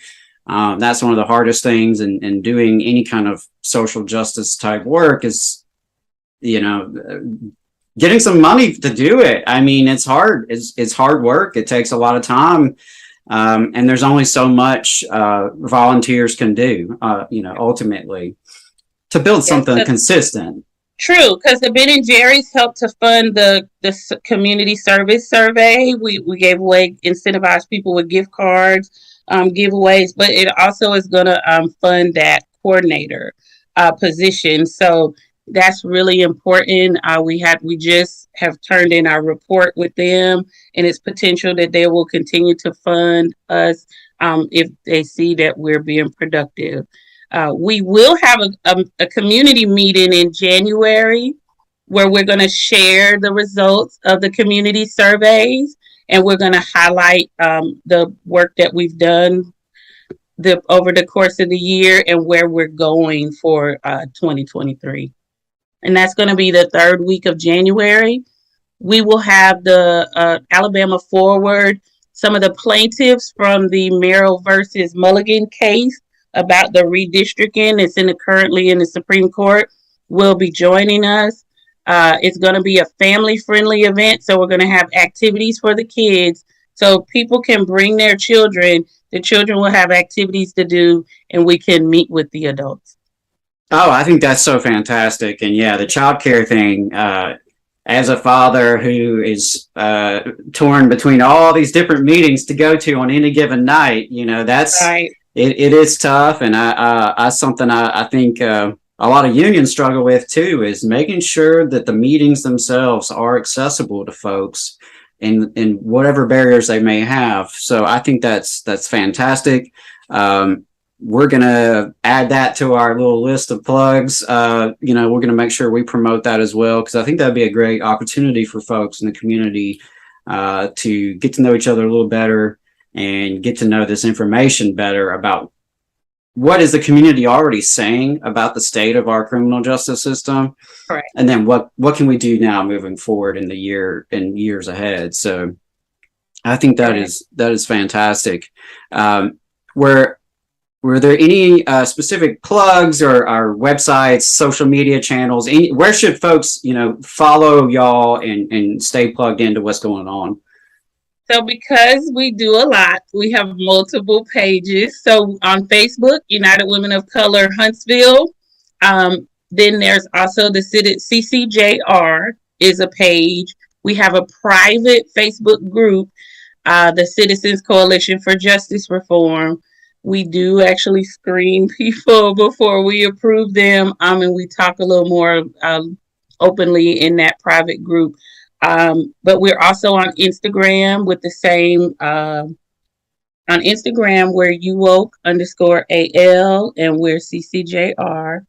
That's one of the hardest things in doing any kind of social justice type work is, getting some money to do it. I mean, it's hard. It's hard work. It takes a lot of time. And there's only so much volunteers can do, ultimately, to build something consistent. True, because the Ben and Jerry's helped to fund the community service survey. We gave away, incentivized people with gift cards, giveaways, but it also is going to fund that coordinator position. So that's really important. We just have turned in our report with them, and it's potential that they will continue to fund us if they see that we're being productive. We will have a community meeting in January where we're going to share the results of the community surveys, and we're going to highlight the work that we've done over the course of the year and where we're going for 2023. And that's going to be the third week of January. We will have the Alabama Forward, some of the plaintiffs from the Merrill versus Mulligan case about the redistricting. It's currently in the Supreme Court, will be joining us. It's going to be a family-friendly event, so we're going to have activities for the kids so people can bring their children. The children will have activities to do, and we can meet with the adults. Oh, I think that's so fantastic. And yeah, the childcare thing, as a father who is torn between all these different meetings to go to on any given night, that's right. It is tough. And that's something I think a lot of unions struggle with too, is making sure that the meetings themselves are accessible to folks. in whatever barriers they may have. So I think that's fantastic. We're going to add that to our little list of plugs. We're going to make sure we promote that as well, because I think that'd be a great opportunity for folks in the community to get to know each other a little better and get to know this information better about what is the community already saying about the state of our criminal justice system. Correct. And then what can we do now moving forward in the years ahead. So I think that is fantastic. Were there any specific plugs or our websites, social media channels? Where should folks, follow y'all and stay plugged into what's going on? So because we do a lot, we have multiple pages. So on Facebook, United Women of Color Huntsville. Then there's also the CCJR is a page. We have a private Facebook group, the Citizens Coalition for Justice Reform. We do actually screen people before we approve them, and we talk a little more openly in that private group. But we're also on Instagram with the same, on Instagram, we're UWOKE_AL, and we're CCJR_AL.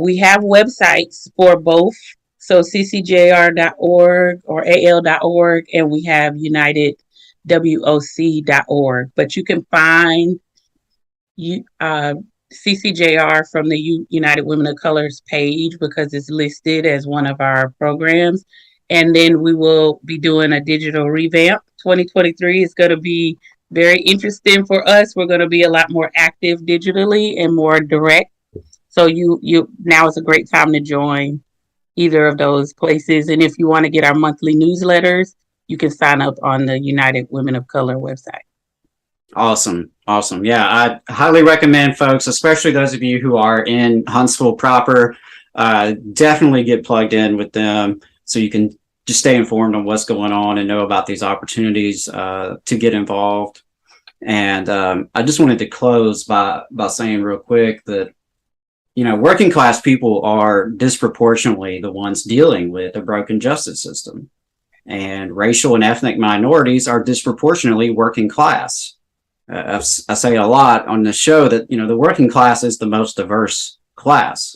We have websites for both, so ccjr.org or al.org, and we have unitedwoc.org. But you can find CCJR from the United Women of Colors page because it's listed as one of our programs. And then we will be doing a digital revamp. 2023 is going to be very interesting for us. We're going to be a lot more active digitally and more direct. So now is a great time to join either of those places. And if you want to get our monthly newsletters, you can sign up on the United Women of Color website. Awesome. Yeah, I highly recommend folks, especially those of you who are in Huntsville proper, definitely get plugged in with them so you can just stay informed on what's going on and know about these opportunities to get involved. And I just wanted to close by saying real quick that, working class people are disproportionately the ones dealing with a broken justice system. And racial and ethnic minorities are disproportionately working class. I say a lot on the show that, the working class is the most diverse class.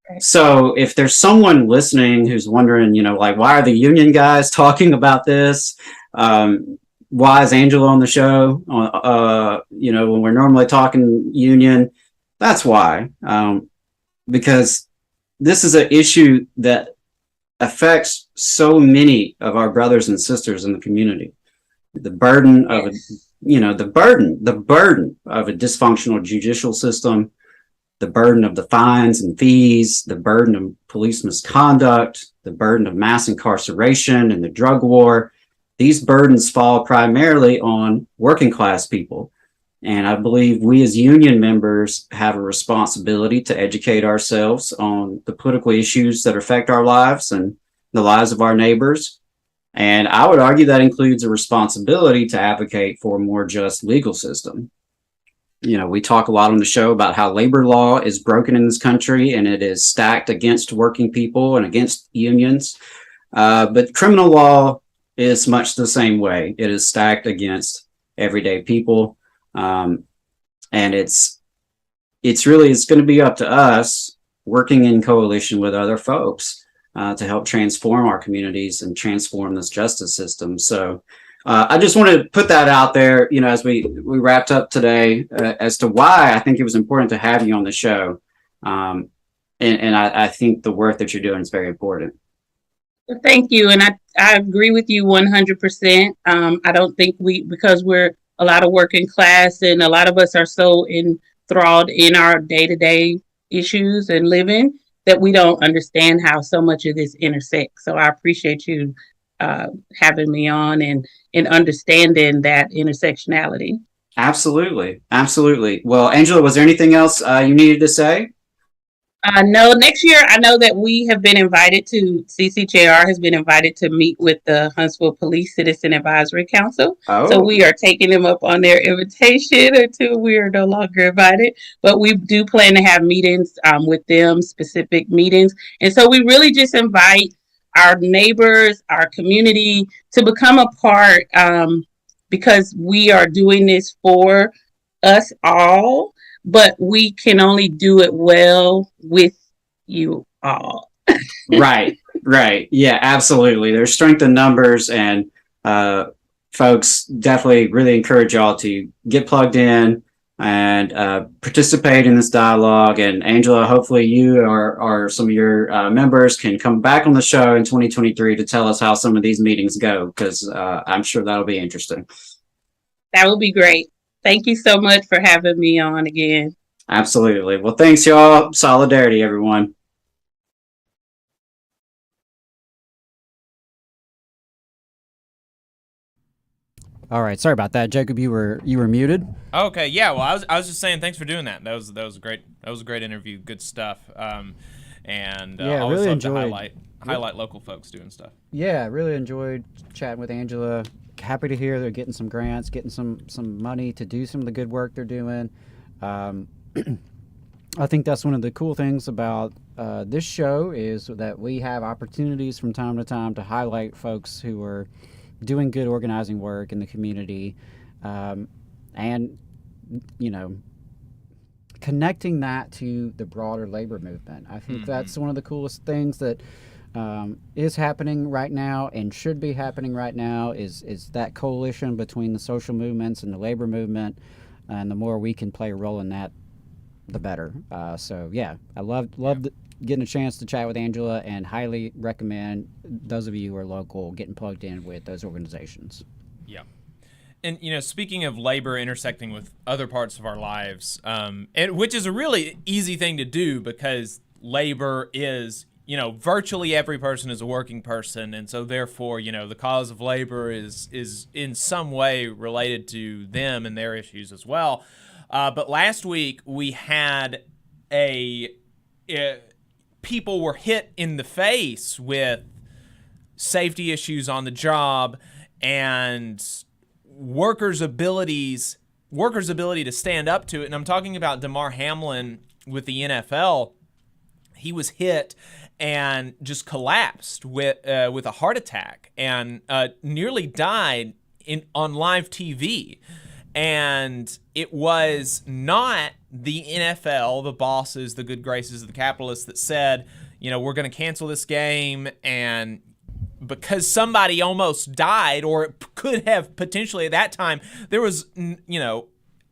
Right. So if there's someone listening who's wondering, why are the union guys talking about this? Why is Angela on the show? When we're normally talking union, that's why. Because this is an issue that affects so many of our brothers and sisters in the community. The burden of the burden of a dysfunctional judicial system, the burden of the fines and fees, the burden of police misconduct, the burden of mass incarceration and the drug war. These burdens fall primarily on working class people. And I believe we as union members have a responsibility to educate ourselves on the political issues that affect our lives and the lives of our neighbors. And I would argue that includes a responsibility to advocate for a more just legal system. We talk a lot on the show about how labor law is broken in this country and it is stacked against working people and against unions. But criminal law is much the same way. It is stacked against everyday people. And it's going to be up to us working in coalition with other folks to help transform our communities and transform this justice system. So I just want to put that out there, as we wrapped up today as to why I think it was important to have you on the show. And I think the work that you're doing is very important. Thank you. And I agree with you 100%. I don't think because we're a lot of working class and a lot of us are so enthralled in our day-to-day issues and living that we don't understand how so much of this intersects. So I appreciate you having me on and understanding that intersectionality. Absolutely. Well, Angela, was there anything else you needed to say? No, next year, I know that CCJR has been invited to meet with the Huntsville Police Citizen Advisory Council. Oh. So we are taking them up on their invitation until we are no longer invited. But we do plan to have meetings with them, specific meetings. And so we really just invite our neighbors, our community, to become a part, because we are doing this for us all, but we can only do it well with you all. Right. Yeah, absolutely. There's strength in numbers, and folks, definitely really encourage y'all to get plugged in and participate in this dialogue. And Angela, hopefully you or some of your members can come back on the show in 2023 to tell us how some of these meetings go, because I'm sure that'll be interesting. That would be great. Thank you so much for having me on again. Absolutely. Well, thanks, y'all. Solidarity, everyone. All right, sorry about that, Jacob. You were muted. Okay, yeah. Well, I was just saying thanks for doing that. That was a great interview. Good stuff. And yeah, always really love enjoyed to highlight local folks doing stuff. Yeah, really enjoyed chatting with Angela. Happy to hear they're getting some grants, getting some money to do some of the good work they're doing. I think that's one of the cool things about this show is that we have opportunities from time to time to highlight folks who are doing good organizing work in the community, and connecting that to the broader labor movement. I think that's one of the coolest things that is happening right now and should be happening right now is that coalition between the social movements and the labor movement, and the more we can play a role in that, the better. So yeah, I loved getting a chance to chat with Angela, and highly recommend those of you who are local getting plugged in with those organizations. Yeah. And, speaking of labor intersecting with other parts of our lives, which is a really easy thing to do because labor is, virtually every person is a working person. And so therefore, the cause of labor is in some way related to them and their issues as well. But last week we had people were hit in the face with safety issues on the job and workers' ability to stand up to it. And I'm talking about Damar Hamlin with the NFL. He was hit and just collapsed with a heart attack and nearly died on live TV. And it was not the NFL, the bosses, the good graces of the capitalists that said, we're going to cancel this game, and because somebody almost died, or it could have potentially at that time, there was,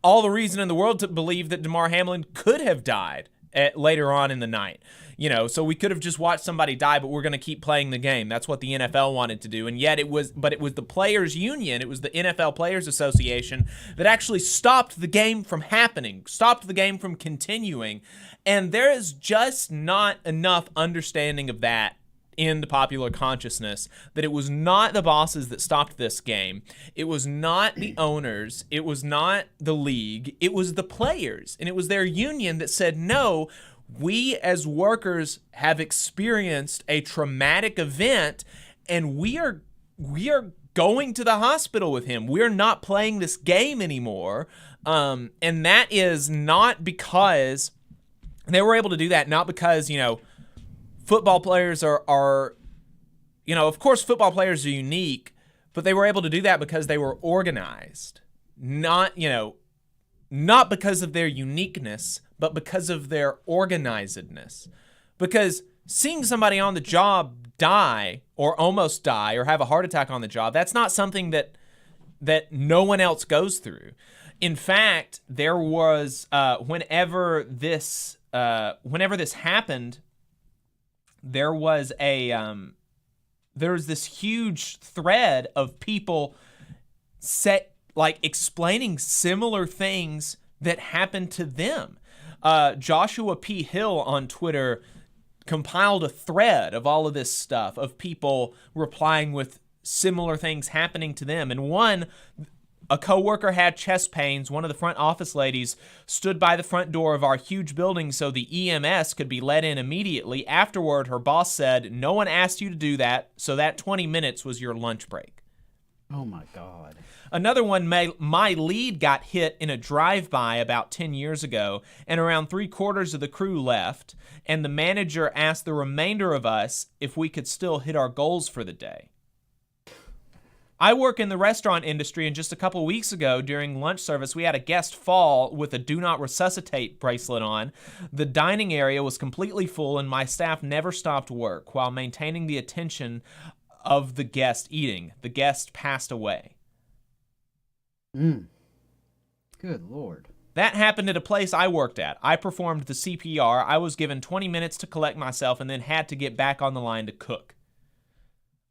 all the reason in the world to believe that Damar Hamlin could have died later on in the night. So we could have just watched somebody die, but we're going to keep playing the game. That's what the NFL wanted to do. And yet it was the Players Union, it was the NFL Players Association that actually stopped the game from happening, stopped the game from continuing. And there is just not enough understanding of that in the popular consciousness, that it was not the bosses that stopped this game. It was not the owners. It was not the league. It was the players. And it was their union that said, no, we as workers have experienced a traumatic event, and we are going to the hospital with him. We're not playing this game anymore. And that is not because they were able to do that, not because, football players are of course football players are unique, but they were able to do that because they were organized. Not because of their uniqueness, but because of their organizedness. Because seeing somebody on the job die or almost die or have a heart attack on the job, that's not something that no one else goes through. In fact, there was whenever this happened, there was this huge thread of people explaining similar things that happened to them. Joshua P. Hill on Twitter compiled a thread of all of this stuff, of people replying with similar things happening to them. And a coworker had chest pains. One of the front office ladies stood by the front door of our huge building so the EMS could be let in immediately. Afterward, her boss said, "No one asked you to do that, so that 20 minutes was your lunch break." Oh my God. Another one, my lead got hit in a drive-by about 10 years ago, and around 3/4 of the crew left, and the manager asked the remainder of us if we could still hit our goals for the day. I work in the restaurant industry, and just a couple weeks ago during lunch service, we had a guest fall with a Do Not Resuscitate bracelet on. The dining area was completely full, and my staff never stopped work while maintaining the attention of the guest eating. The guest passed away. Good Lord. That happened at a place I worked at. I performed the CPR. I was given 20 minutes to collect myself and then had to get back on the line to cook.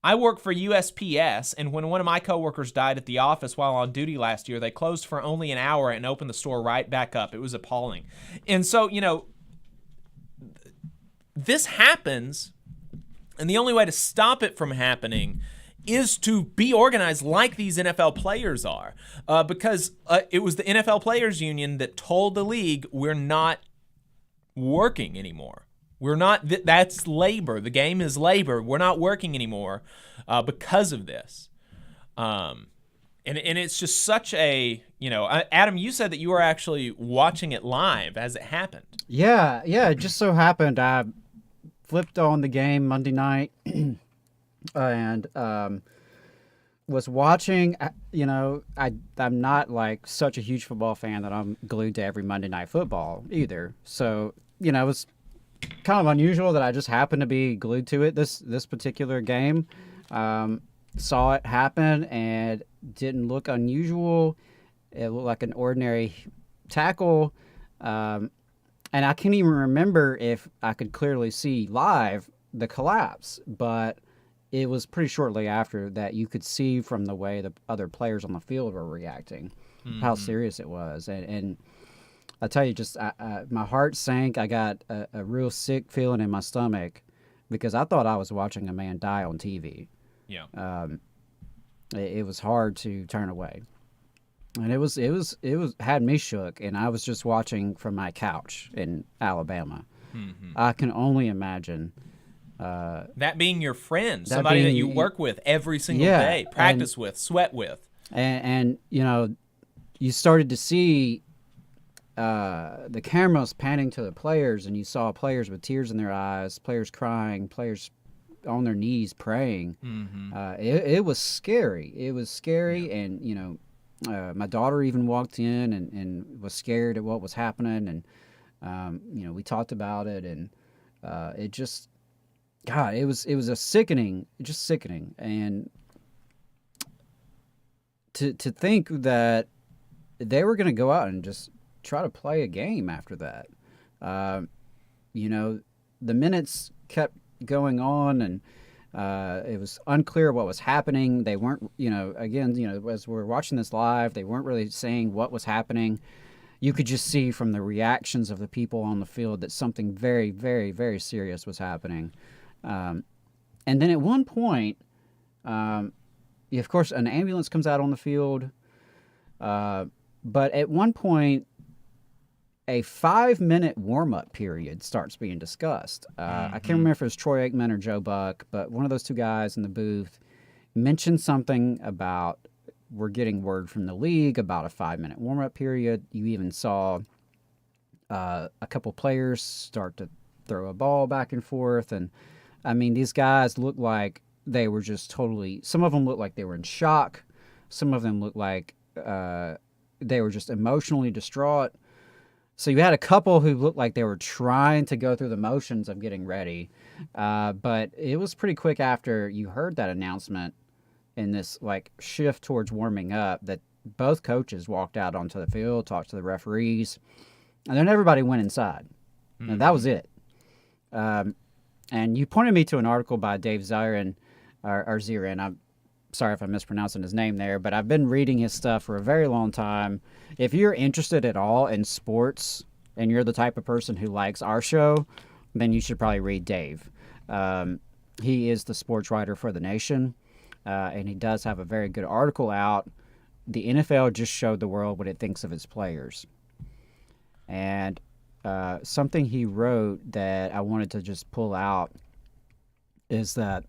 I work for USPS, and when one of my coworkers died at the office while on duty last year, they closed for only an hour and opened the store right back up. It was appalling. And so, this happens, and the only way to stop it from happening is to be organized like these NFL players are, because it was the NFL Players Union that told the league, we're not working anymore. We're not, that's labor. The game is labor. We're not working anymore because of this. And it's just such a, Adam, you said that you were actually watching it live as it happened. Yeah, it just so happened I flipped on the game Monday night and was watching, I'm not like such a huge football fan that I'm glued to every Monday Night Football either. So, it was kind of unusual that I just happened to be glued to it this particular game. Saw it happen and didn't look unusual. It looked like an ordinary tackle. And I can't even remember if I could clearly see live the collapse, but it was pretty shortly after that you could see from the way the other players on the field were reacting, how serious it was. And I tell you, just my heart sank. I got a real sick feeling in my stomach because I thought I was watching a man die on TV. Yeah. It was hard to turn away, and it was had me shook. And I was just watching from my couch in Alabama. I can only imagine that being your friend, somebody that you work with every single day, practice with, sweat with, and you started to see. The cameras panning to the players, and you saw players with tears in their eyes, players crying, players on their knees praying. It was scary. It was scary, and my daughter even walked in and was scared at what was happening, and we talked about it, and it just, God, it was a sickening, and to think that they were going to go out and just try to play a game after that. The minutes kept going on, and it was unclear what was happening. They weren't, as we're watching this live, they weren't really saying what was happening. You could just see from the reactions of the people on the field that something very, very, very serious was happening. And then at one point, of course, an ambulance comes out on the field. But at one point, a 5-minute warm-up period starts being discussed. I can't remember if it was Troy Aikman or Joe Buck, but one of those two guys in the booth mentioned something about we're getting word from the league about a 5-minute warm-up period. You even saw a couple players start to throw a ball back and forth. And, I mean, these guys looked like they were just totally – some of them looked like they were in shock. Some of them looked like they were just emotionally distraught. So you had a couple who looked like they were trying to go through the motions of getting ready. But it was pretty quick after you heard that announcement in this shift towards warming up that both coaches walked out onto the field, talked to the referees, and then everybody went inside. And that was it. And you pointed me to an article by Dave Zirin, or Zirin. I'm sorry if I'm mispronouncing his name there, but I've been reading his stuff for a very long time. If you're interested at all in sports and you're the type of person who likes our show, then you should probably read Dave. He is the sports writer for The Nation, and he does have a very good article out. The NFL just showed the world what it thinks of its players. And something he wrote that I wanted to just pull out is that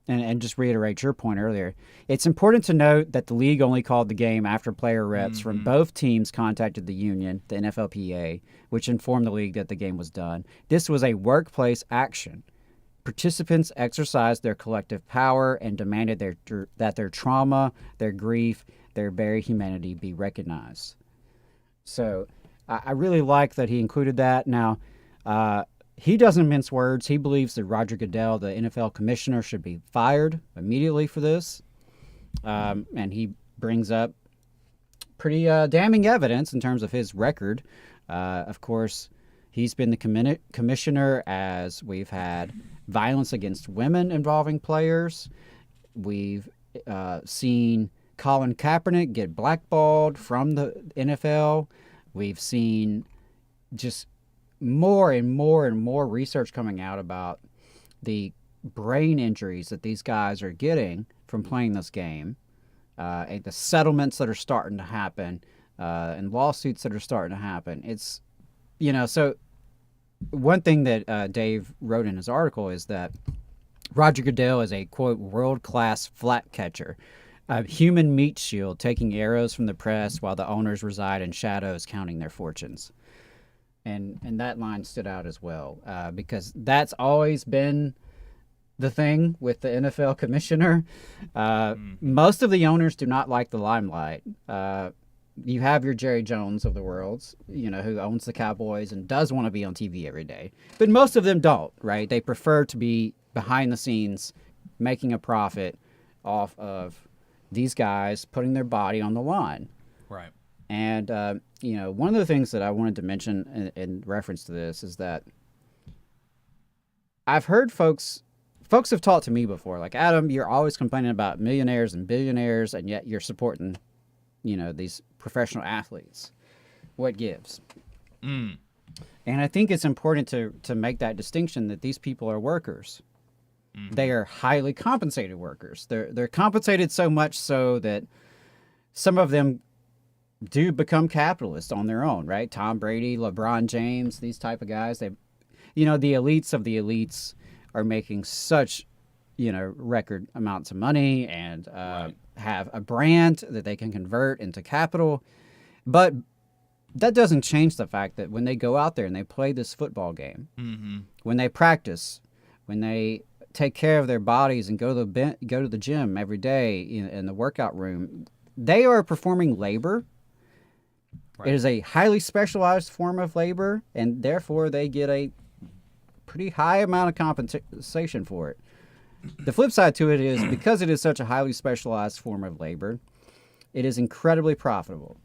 and just reiterate your point earlier, it's important to note that the league only called the game after player reps from both teams contacted the union, the NFLPA, which informed the league that the game was done. This was a workplace action. Participants exercised their collective power and demanded that their trauma, their grief, their very humanity be recognized. So I really like that he included that. Now, he doesn't mince words. He believes that Roger Goodell, the NFL commissioner, should be fired immediately for this. And he brings up pretty damning evidence in terms of his record. Of course, he's been the commissioner as we've had violence against women involving players. We've seen Colin Kaepernick get blackballed from the NFL. We've seen just more and more and more research coming out about the brain injuries that these guys are getting from playing this game, and the settlements that are starting to happen, and lawsuits that are starting to happen. It's, so one thing that Dave wrote in his article is that Roger Goodell is a, quote, world-class flat catcher, a human meat shield taking arrows from the press while the owners reside in shadows counting their fortunes. And that line stood out as well, because that's always been the thing with the NFL commissioner. Most of the owners do not like the limelight. You have your Jerry Jones of the world, who owns the Cowboys and does want to be on TV every day. But most of them don't, right? They prefer to be behind the scenes, making a profit off of these guys putting their body on the line. Right. And, one of the things that I wanted to mention in reference to this is that I've heard folks have talked to me before, like, Adam, you're always complaining about millionaires and billionaires, and yet you're supporting, these professional athletes. What gives? And I think it's important to make that distinction that these people are workers. They are highly compensated workers. They're compensated so much so that some of them do become capitalists on their own, right? Tom Brady, LeBron James, these type of guys. They, the elites of the elites are making such, record amounts of money and have a brand that they can convert into capital. But that doesn't change the fact that when they go out there and they play this football game, when they practice, when they take care of their bodies and go to the gym every day in the workout room, they are performing labor. Right. It is a highly specialized form of labor, and therefore they get a pretty high amount of compensation for it. The flip side to it is, because it is such a highly specialized form of labor, it is incredibly profitable.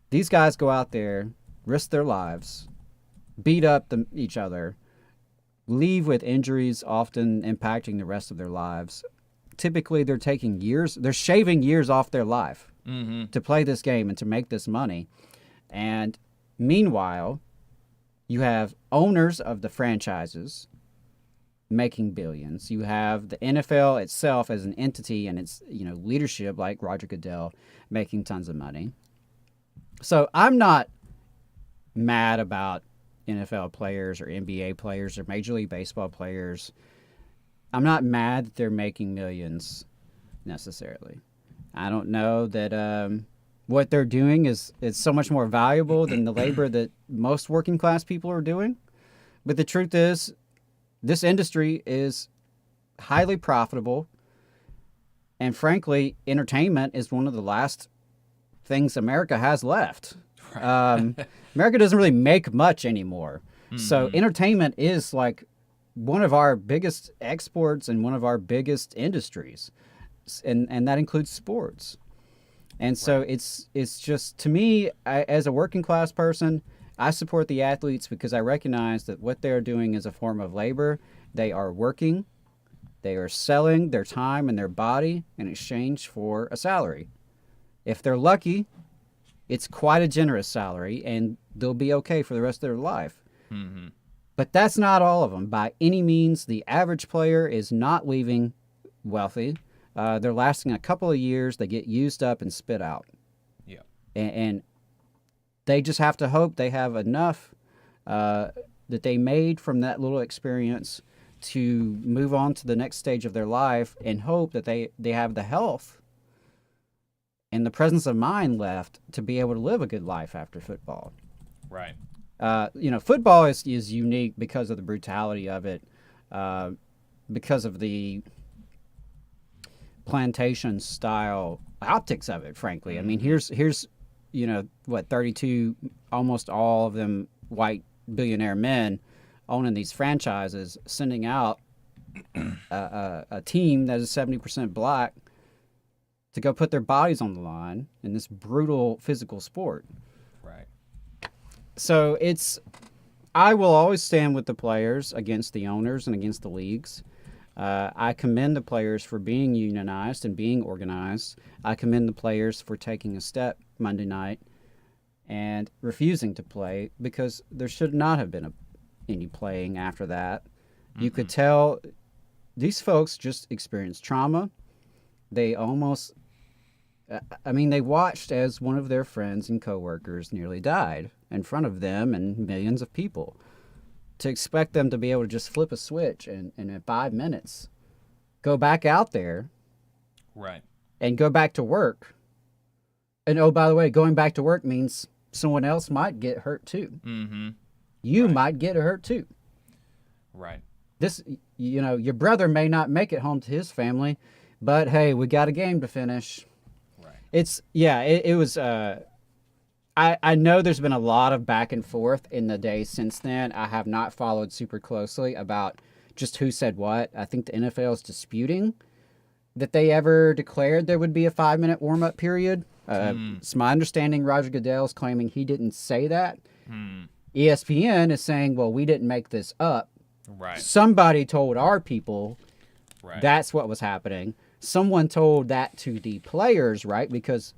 These guys go out there, risk their lives, beat up each other, leave with injuries often impacting the rest of their lives. Typically, they're shaving years off their life to play this game and to make this money. And meanwhile, you have owners of the franchises making billions. You have the NFL itself as an entity and its leadership, like Roger Goodell, making tons of money. So I'm not mad about NFL players or NBA players or Major League Baseball players. I'm not mad that they're making millions necessarily. I don't know that what they're doing is so much more valuable than the labor that most working class people are doing. But the truth is, this industry is highly profitable. And frankly, entertainment is one of the last things America has left. America doesn't really make much anymore. So entertainment is like one of our biggest exports and one of our biggest industries. And that includes sports. And so it's just, to me, as a working class person, I support the athletes because I recognize that what they're doing is a form of labor. They are working. They are selling their time and their body in exchange for a salary. If they're lucky, it's quite a generous salary, and they'll be okay for the rest of their life. But that's not all of them. By any means, the average player is not leaving wealthy. They're lasting a couple of years. They get used up and spit out. Yeah. And they just have to hope they have enough that they made from that little experience to move on to the next stage of their life and hope that they have the health and the presence of mind left to be able to live a good life after football. Right. Football is unique because of the brutality of it, because of the plantation style optics of it, frankly. I mean, here's 32, almost all of them white billionaire men owning these franchises, sending out a team that is 70% black to go put their bodies on the line in this brutal physical sport. Right. So I will always stand with the players against the owners and against the leagues. I commend the players for being unionized and being organized. I commend the players for taking a step Monday night and refusing to play, because there should not have been any playing after that. You could tell these folks just experienced trauma. They almost, they watched as one of their friends and coworkers nearly died in front of them and millions of people. To expect them to be able to just flip a switch and in 5 minutes go back out there, right, and go back to work. And oh, by the way, going back to work means someone else might get hurt too. Mm-hmm. You might get hurt too. Right. This, your brother may not make it home to his family, but hey, we got a game to finish. Right. It was. I know there's been a lot of back and forth in the days since then. I have not followed super closely about just who said what. I think the NFL is disputing that they ever declared there would be a 5-minute warm-up period. It's my understanding Roger Goodell is claiming he didn't say that. ESPN is saying, well, we didn't make this up. Right. Somebody told our people right. That's what was happening. Someone told that to the players, right? Because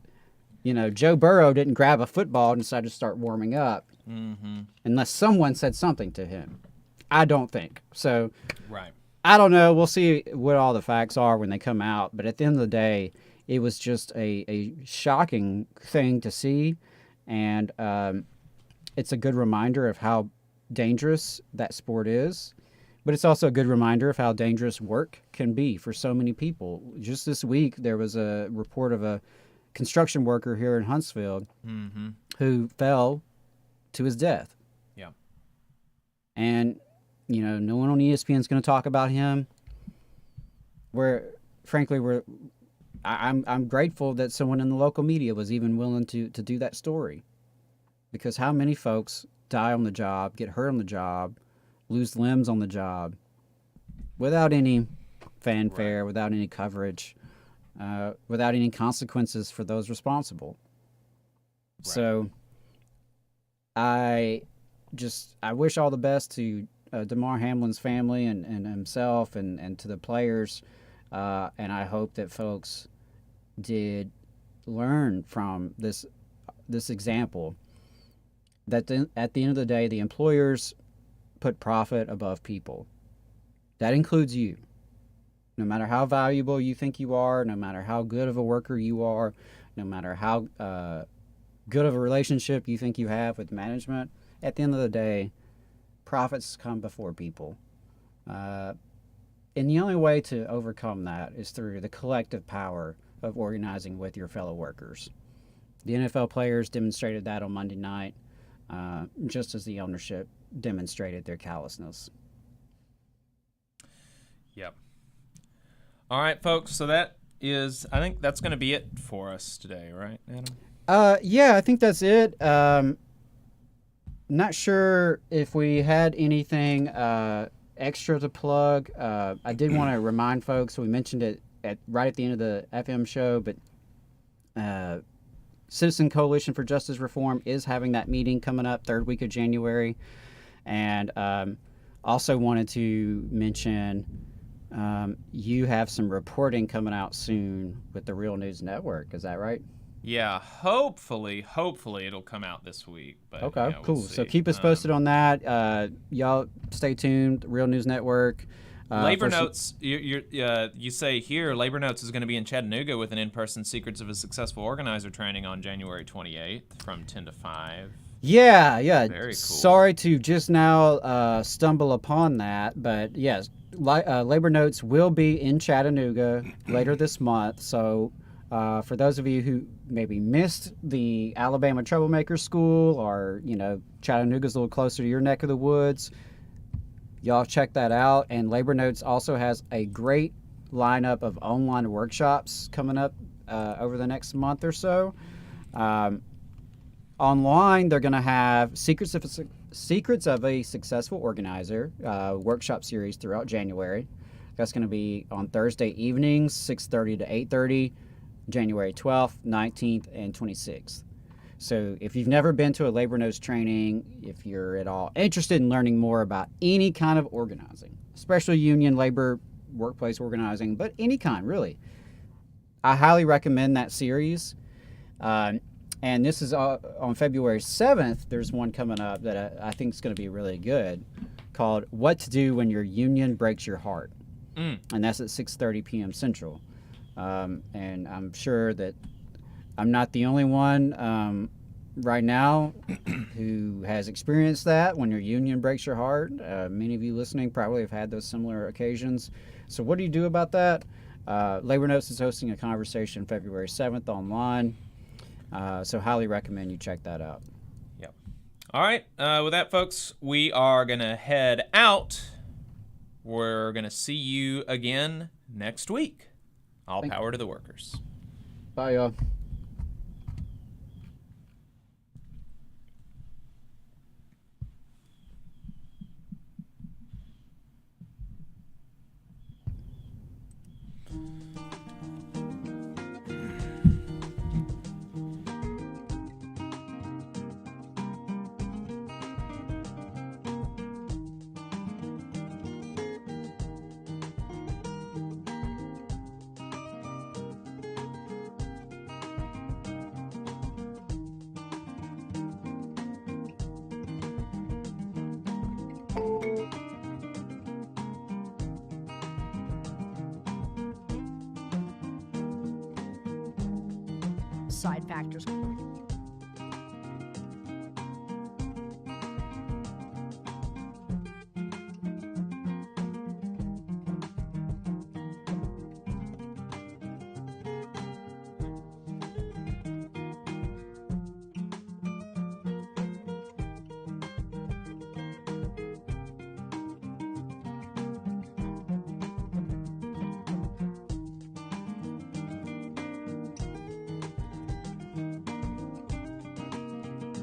Joe Burrow didn't grab a football and decide to start warming up unless someone said something to him. I don't think. So right. I don't know. We'll see what all the facts are when they come out. But at the end of the day, it was just a shocking thing to see. And it's a good reminder of how dangerous that sport is. But it's also a good reminder of how dangerous work can be for so many people. Just this week, there was a report of a construction worker here in Huntsville who fell to his death. Yeah. And, no one on ESPN is going to talk about him. I'm grateful that someone in the local media was even willing to do that story. Because how many folks die on the job, get hurt on the job, lose limbs on the job without any fanfare, right. Without any coverage, without any consequences for those responsible. Right. So I wish all the best to Damar Hamlin's family and himself and to the players. And I hope that folks did learn from this example that at the end of the day, the employers put profit above people. That includes you. No matter how valuable you think you are, no matter how good of a worker you are, no matter how good of a relationship you think you have with management, at the end of the day, profits come before people. And the only way to overcome that is through the collective power of organizing with your fellow workers. The NFL players demonstrated that on Monday night, just as the ownership demonstrated their callousness. Yep. All right, folks. So I think that's going to be it for us today, right, Adam? Yeah, I think that's it. Not sure if we had anything extra to plug. I did want to remind folks, we mentioned it right at the end of the FM show, but Citizen Coalition for Justice Reform is having that meeting coming up third week of January. And also wanted to mention you have some reporting coming out soon with the Real News Network. Is that right? Yeah, hopefully it'll come out this week. But, okay, cool. We'll so keep us posted on that. Y'all stay tuned. Real News Network. Labor Notes, you say here, Labor Notes is going to be in Chattanooga with an in-person Secrets of a Successful Organizer training on January 28th from 10 to 5. Yeah. Very cool. Sorry to just now stumble upon that, but yes, Labor Notes will be in Chattanooga later this month. So for those of you who maybe missed the Alabama Troublemaker School, or Chattanooga's a little closer to your neck of the woods, y'all check that out. And Labor Notes also has a great lineup of online workshops coming up over the next month or so. Online, they're going to have Secrets of a Successful Organizer workshop series throughout January. That's going to be on Thursday evenings, 6:30 to 8:30, January 12th, 19th, and 26th. So if you've never been to a Labor Notes training, if you're at all interested in learning more about any kind of organizing, especially union, labor, workplace organizing, but any kind really, I highly recommend that series. And this is on February 7th. There's one coming up that I think is going to be really good, called What to Do When Your Union Breaks Your Heart. And that's at 6:30 p.m. Central. And I'm sure that I'm not the only one right now who has experienced that, when your union breaks your heart. Many of you listening probably have had those similar occasions. So what do you do about that? Labor Notes is hosting a conversation February 7th online. So highly recommend you check that out. Yep. All right. With that, folks, we are going to head out. We're going to see you again next week. All power to the workers. Bye, y'all. Side factors.